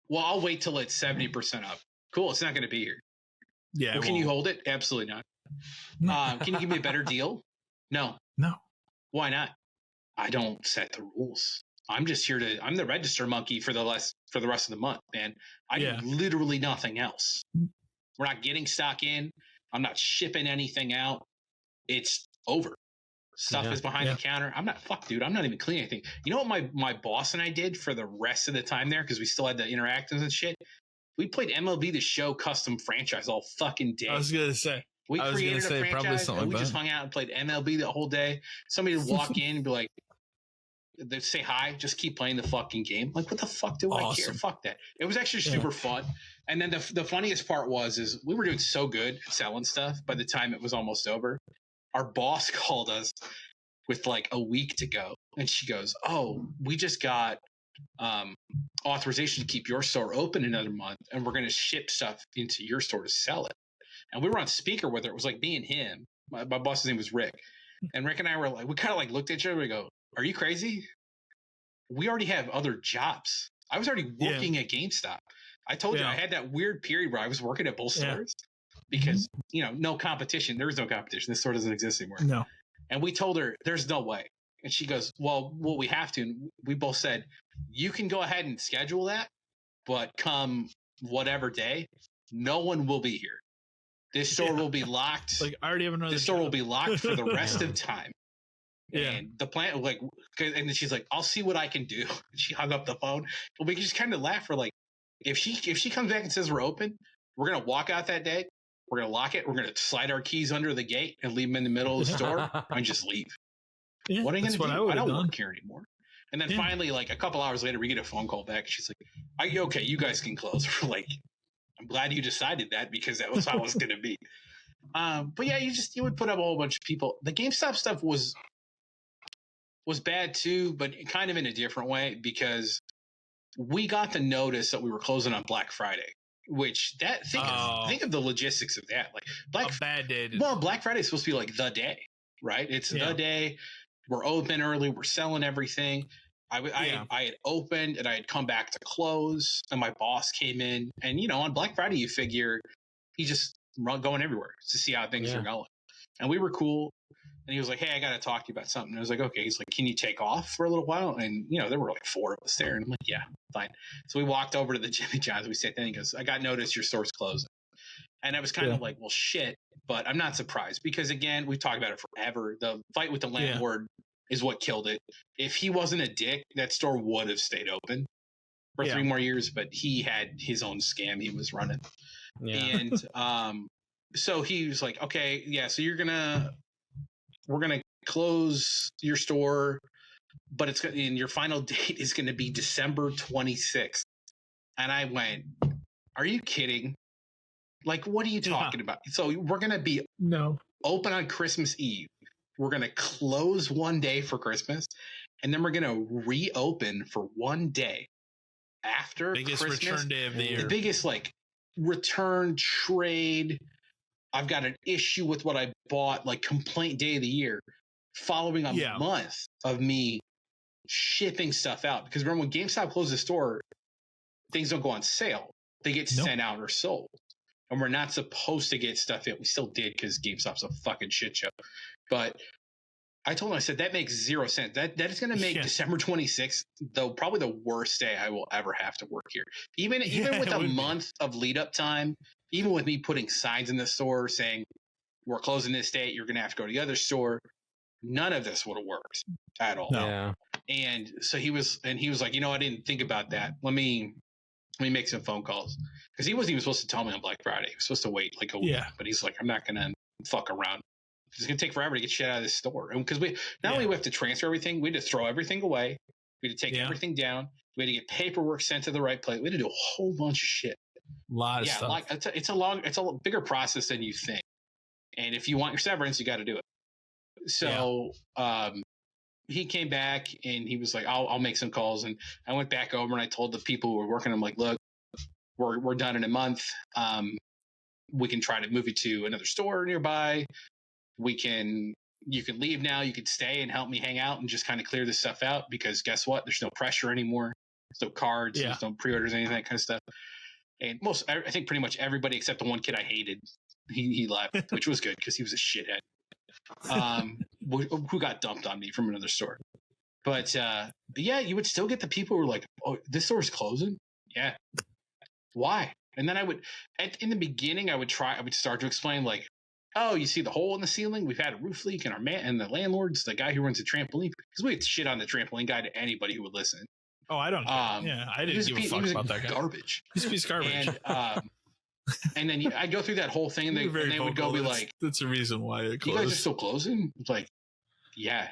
well, I'll wait till it's 70% up. Cool. It's not going to be here. Yeah. Well, can you hold it? Absolutely not. Can you give me a better deal? No. Why not? I don't set the rules. I'm just here I'm the register monkey for the rest of the month, man. I do literally nothing else. We're not getting stock in. I'm not shipping anything out. It's over. Stuff is behind the counter. I'm not even cleaning anything. You know what my boss and I did for the rest of the time there, because we still had the interactives and shit? We played MLB The Show custom franchise all fucking day. I was going to say. We created a franchise and we just hung out and played MLB the whole day. Somebody would walk in and be like, they'd say hi, just keep playing the fucking game. Like, what the fuck do I care? Fuck that. It was actually super fun. And then the funniest part is we were doing so good at selling stuff by the time it was almost over. Our boss called us with like a week to go. And she goes, oh, we just got authorization to keep your store open another month. And we're going to ship stuff into your store to sell it. And we were on speaker with her. It was like me and him. My boss's name was Rick. And Rick and I were like, we kind of like looked at each other and we go, are you crazy? We already have other jobs. I was already working at GameStop. I told you I had that weird period where I was working at both stores because, no competition. There is no competition. This store doesn't exist anymore. No. And we told her there's no way. And she goes, well, we have to. And we both said, you can go ahead and schedule that, but come whatever day, no one will be here. This store will be locked. Like, I already have another. This store will be locked for the rest of time. Yeah. And the plant, like, and then she's like, I'll see what I can do. And she hung up the phone. But we just kind of laugh. We're like, if she comes back and says we're open, we're going to walk out that day. We're going to lock it. We're going to slide our keys under the gate and leave them in the middle of the store and just leave. Yeah, what are you going to do? I don't work here anymore. And then finally, like a couple hours later, we get a phone call back. She's like, okay, you guys can close. We're like, I'm glad you decided that because that was how it was going to be. But yeah, you would put up a whole bunch of people. The GameStop stuff was bad too, but kind of in a different way because we got the notice that we were closing on Black Friday, which think of the logistics of that. Like a bad day. Black Friday is supposed to be like the day, right? It's the day. We're open early. We're selling everything. I had opened and I had come back to close, and my boss came in. And on Black Friday, you figure he's just going everywhere to see how things are going. And we were cool. And he was like, hey, I got to talk to you about something. And I was like, okay. He's like, can you take off for a little while? And, there were like 4 of us there. And I'm like, yeah, fine. So we walked over to the Jimmy John's. We sat there and he goes, I got notice your store's closing. And I was kind of like, well, shit. But I'm not surprised because, again, we've talked about it forever. The fight with the landlord is what killed it. If he wasn't a dick, that store would have stayed open for 3 more years. But he had his own scam he was running. Yeah. And so he was like, okay, yeah, so we're going to close your store, but and your final date is going to be December 26th. And I went, are you kidding? Like, what are you talking about? So we're going to be open on Christmas Eve. We're going to close one day for Christmas. And then we're going to reopen for one day after biggest Christmas. Return day of the year. The biggest, like, return trade. I've got an issue with what I bought, like complaint day of the year, following a month of me shipping stuff out. Because remember, when GameStop closed the store, things don't go on sale. They get sent out or sold. And we're not supposed to get stuff in. We still did because GameStop's a fucking shit show. But I told him, I said, that makes 0 sense. That is going to make December 26th, though, probably the worst day I will ever have to work here. Even with a month of lead up time even with me putting signs in the store saying we're closing this date, you're going to have to go to the other store, none of this would have worked at all. No. Yeah. And so he was like, I didn't think about that. Let me make some phone calls, because he wasn't even supposed to tell me on Black Friday. He was supposed to wait like a week, but he's like, I'm not going to fuck around. It's going to take forever to get shit out of this store. And because we not only we have to transfer everything, we had to throw everything away. We had to take everything down. We had to get paperwork sent to the right place. We had to do a whole bunch of shit. A lot of stuff. Like it's a bigger process than you think. And if you want your severance, you got to do it. So he came back and he was like, I'll make some calls. And I went back over and I told the people who were working, I'm like, look, we're done in a month. We can try to move you to another store nearby. You can leave now. You could stay and help me hang out and just kind of clear this stuff out, because guess what? There's no pressure anymore. There's no cards. There's no pre-orders, anything, that kind of stuff. And I think pretty much everybody except the one kid I hated, he left, which was good because he was a shithead. Who got dumped on me from another store. But yeah, you would still get the people who were like, oh, this store's closing? Yeah. Why? And then in the beginning, I would start to explain, like, oh, you see the hole in the ceiling? We've had a roof leak, and the landlord's the guy who runs the trampoline. Because we had shit on the trampoline guy to anybody who would listen. Oh, I don't care. I didn't give a fuck about that guy. Garbage. He's a piece of garbage. And then I'd go through that whole thing, and they would go be like, that's the reason why it closed. You guys are still closing? It's like, yeah.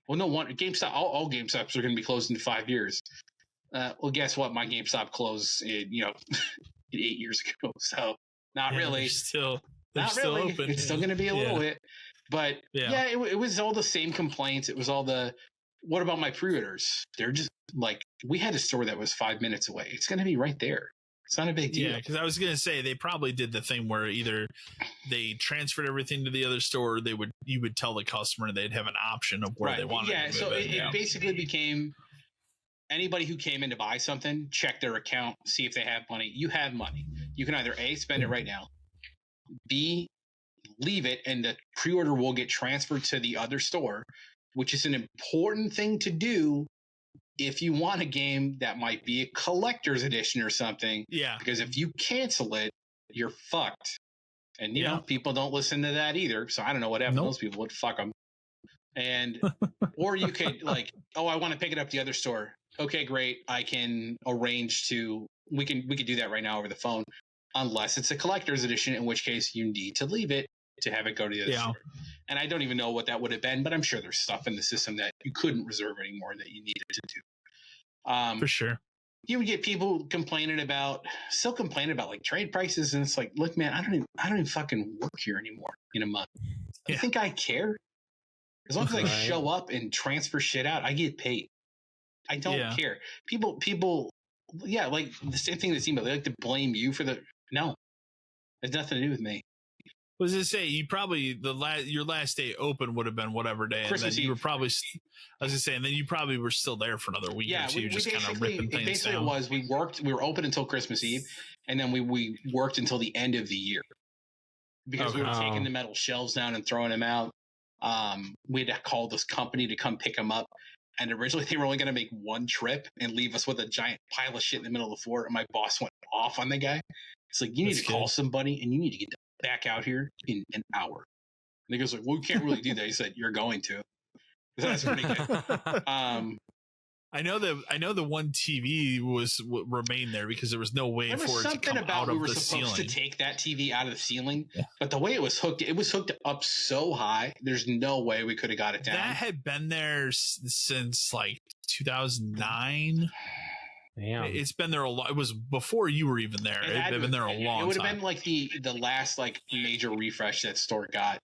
Well, no one. GameStop, all GameStops are going to be closed in 5 years. Well, guess what? My GameStop closed in 8 years ago. So not really. They're still open. It's still going to be a little bit. But it was all the same complaints. It was all what about my pre-orders? They're just like, we had a store that was 5 minutes away. It's going to be right there. It's not a big deal. Yeah, because I was going to say they probably did the thing where either they transferred everything to the other store, or you would tell the customer they'd have an option of where they wanted to move so it basically became anybody who came in to buy something, check their account, see if they have money. You have money. You can either A, spend it right now, B, leave it, and the pre-order will get transferred to the other store, which is an important thing to do if you want a game that might be a collector's edition or something. Yeah. Because if you cancel it, you're fucked. And, people don't listen to that either. So I don't know what happened to those people would. Fuck them. And, or you could like, oh, I want to pick it up the other store. Okay, great. I can arrange we could do that right now over the phone, unless it's a collector's edition, in which case you need to leave it to have it go to the other store. And I don't even know what that would have been, but I'm sure there's stuff in the system that you couldn't reserve anymore that you needed to do. For sure. You would get people still complaining about like trade prices, and it's like, look, man, I don't even fucking work here anymore in a month. You think I care? As long as I show up and transfer shit out, I get paid. I don't care. People, like the same thing that's email. They like to blame you for no, it has nothing to do with me. Was to say you probably your last day open would have been whatever day, Christmas and then you were Eve. probably. I was gonna say, and then you probably were still there for another week or two, just kind of ripping things down. It was we were open until Christmas Eve, and then we worked until the end of the year because we were taking the metal shelves down and throwing them out. We had to call this company to come pick them up, and originally they were only going to make one trip and leave us with a giant pile of shit in the middle of the floor. And my boss went off on the guy. It's like, you need to call somebody, and you need to get back out here in an hour. And he goes like, well, we can't really do that. He said, you're going to. So that's pretty good. I know the one TV remained there because there was no way for it to come out of the ceiling. We were supposed to take that TV out of the ceiling, but the way it was hooked up so high. There's no way we could have got it down. That had been there since like 2009. Damn. It's been there a lot. It was before you were even there. It had been there a long time. It would have been like the last like major refresh that store got,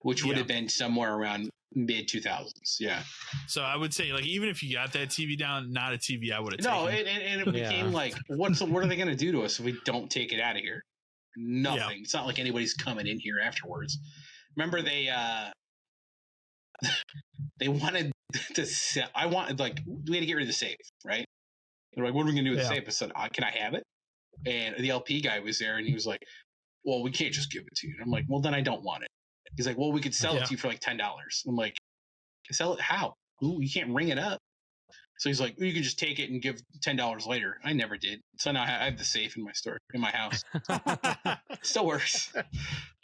which would have been somewhere around mid 2000s. Yeah. So I would say, like, even if you got that TV down, not a TV I would have taken. No, and it became like, what are they going to do to us if we don't take it out of here? Nothing. Yeah. It's not like anybody's coming in here afterwards. Remember they wanted to sell. We had to get rid of the safe, right? They're like, what are we going to do with the safe? I said, can I have it? And the LP guy was there, and he was like, well, we can't just give it to you. And I'm like, well, then I don't want it. He's like, well, we could sell it to you for like $10. I'm like, sell it how? Ooh, you can't ring it up. So he's like, you can just take it and give $10 later. I never did. So now I have the safe in my house. Still works.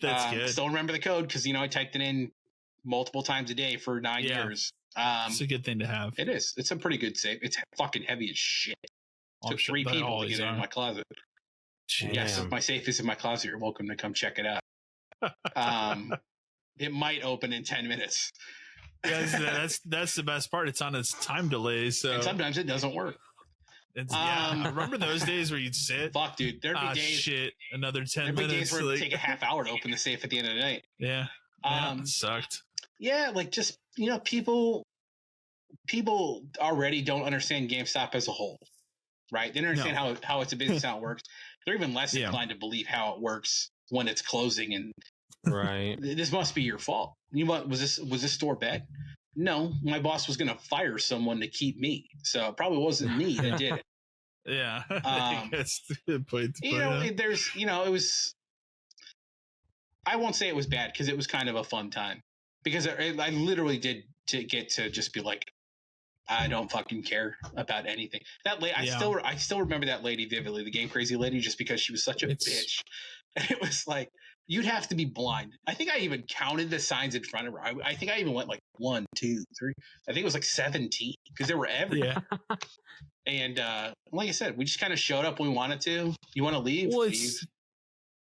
That's good. Still remember the code because, I typed it in multiple times a day for 9 years. It's a good thing to have. It is. It's a pretty good safe. It's fucking heavy as shit. Took 3 people to get it in my closet. Jeez. Yes, if my safe is in my closet, you're welcome to come check it out. It might open in 10 minutes. That's the best part. It's on its time delay, so and sometimes it doesn't work. Remember those days where you'd sit? Fuck, dude. There'd be days. Shit, another 10 there'd minutes. Be days where it'd take a half hour to open the safe at the end of the night. Yeah. It sucked. Yeah, like just people already don't understand GameStop as a whole, right? They don't understand how it's a business, how it works. They're even less inclined to believe how it works when it's closing and. Right. This must be your fault. Was this store bad? No, my boss was going to fire someone to keep me, so it probably wasn't me that did it. Yeah. That's a good point. It was. I won't say it was bad because it was kind of a fun time because I literally did to get to just be like, I don't fucking care about anything. That lady, I still remember that lady vividly, the Game Crazy lady, just because she was such a bitch. And it was like, you'd have to be blind. I think I even counted the signs in front of her. I think I even went like 1, 2, 3. I think it was like 17 because there were everywhere. Yeah. And like I said, we just kind of showed up when we wanted to. You want to leave? Well, leave.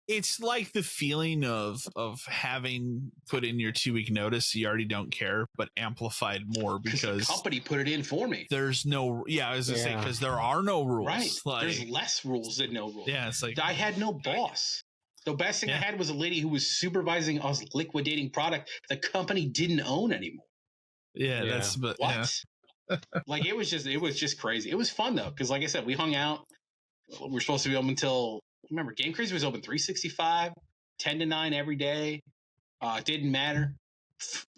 It's like the feeling of having put in your 2-week notice. You already don't care, but amplified more because the company put it in for me. There's no, I was gonna say because there are no rules. Right. There's less rules than no rules. Yeah, it's like I had no boss. The best thing I had was a lady who was supervising us liquidating product the company didn't own anymore. Yeah, that's what? Yeah. Like it was just crazy. It was fun though, because like I said, we hung out. We're supposed to be open until remember Game Crazy was open 365, 10 to 9 every day. It didn't matter.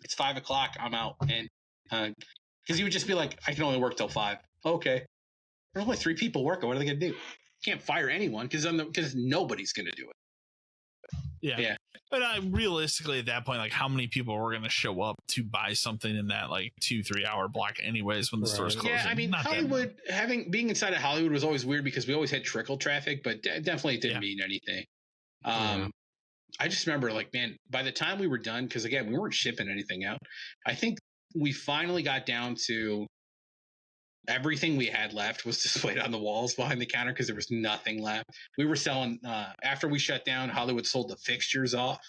It's 5 o'clock. I'm out, and because you would just be like, I can only work till 5. Okay, there's only 3 people working. What are they gonna do? Can't fire anyone because nobody's gonna do it. Yeah. But realistically, at that point, like how many people were going to show up to buy something in that like 2-3 hour block, anyways, when the store's closing? Yeah, I mean, Hollywood being inside of Hollywood was always weird because we always had trickle traffic, but definitely didn't mean anything. I just remember, like, man, by the time we were done, because again, we weren't shipping anything out. I think we finally got down to everything we had left was displayed on the walls behind the counter because there was nothing left. We were selling after we shut down. Hollywood sold the fixtures off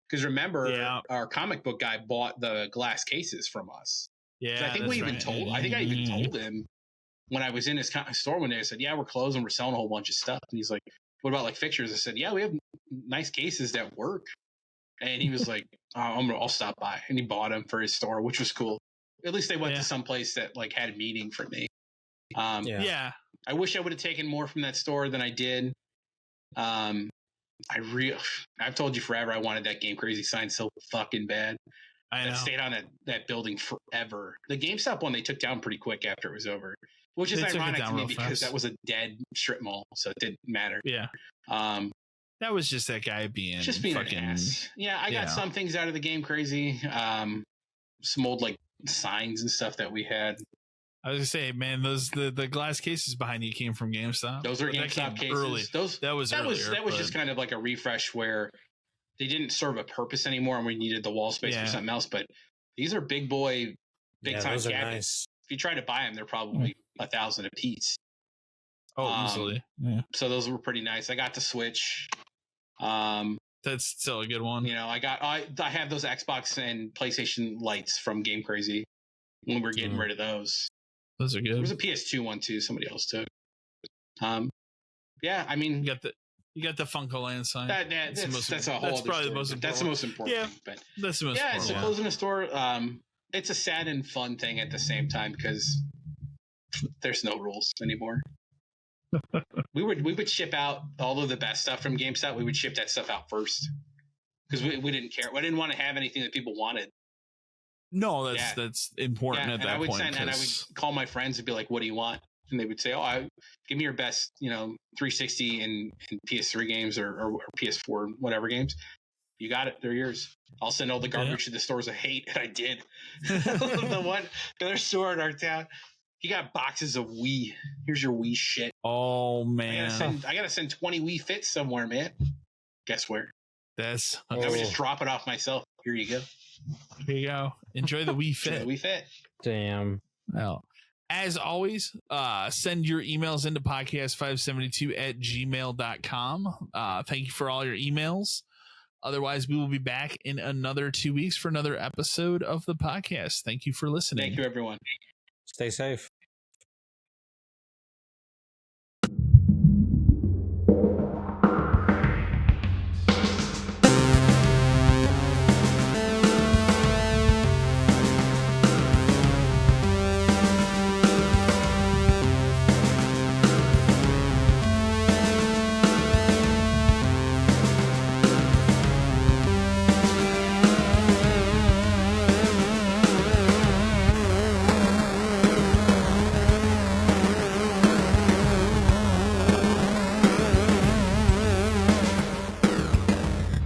because remember our comic book guy bought the glass cases from us. Yeah, I think I even told him when I was in his store one day. I said, "Yeah, we're closing. We're selling a whole bunch of stuff." And he's like, "What about like fixtures?" I said, "Yeah, we have nice cases that work." And he was like, I'll stop by. And he bought them for his store, which was cool. At least they went to some place that like had a meeting for me. I wish I would have taken more from that store than I did. I've told you forever I wanted that Game Crazy sign so fucking bad. I know. It stayed on that building forever. The GameStop one they took down pretty quick after it was over, which is ironic to me because that was a dead strip mall, so it didn't matter. Yeah. That was just that guy being fucking an ass. Yeah, I got some things out of the Game Crazy. Some old like signs and stuff that we had. I was gonna say, man, the glass cases behind you came from GameStop. Those are GameStop cases. Early. That was just kind of like a refresh where they didn't serve a purpose anymore, and we needed the wall space for something else. But these are big time cabinets. Nice. If you try to buy them, they're probably $1,000 a piece. Oh, easily. Yeah. So those were pretty nice. I got the Switch. That's still a good one. You know, I have those Xbox and PlayStation lights from Game Crazy when we were getting rid of those. Those are good. There was a PS2 one too. Somebody else took. Yeah, I mean, you got the Funko Land sign. That's probably the most important. That's the most important. Yeah, but that's the most. Yeah, so closing a store. It's a sad and fun thing at the same time because there's no rules anymore. we would ship out all of the best stuff from GameStop. We would ship that stuff out first because we didn't care. We didn't want to have anything that people wanted. No, that's important at that point. And I would call my friends and be like, "What do you want?" And they would say, give me your best, 360 and PS3 games or PS4 whatever games. You got it. They're yours. I'll send all the garbage to the stores I hate, and I did. The other store in our town, He got boxes of Wii. Here's your Wii shit. Oh man, I gotta send 20 Wii Fits somewhere, man. Guess where? that's I would just drop it off myself. Here you go. Here you go. Enjoy the Wii Fit. Enjoy the Wii Fit. Damn. Well, as always, send your emails into podcast572@gmail.com. Thank you for all your emails. Otherwise, we will be back in another 2 weeks for another episode of the podcast. Thank you for listening. Thank you, everyone. Stay safe.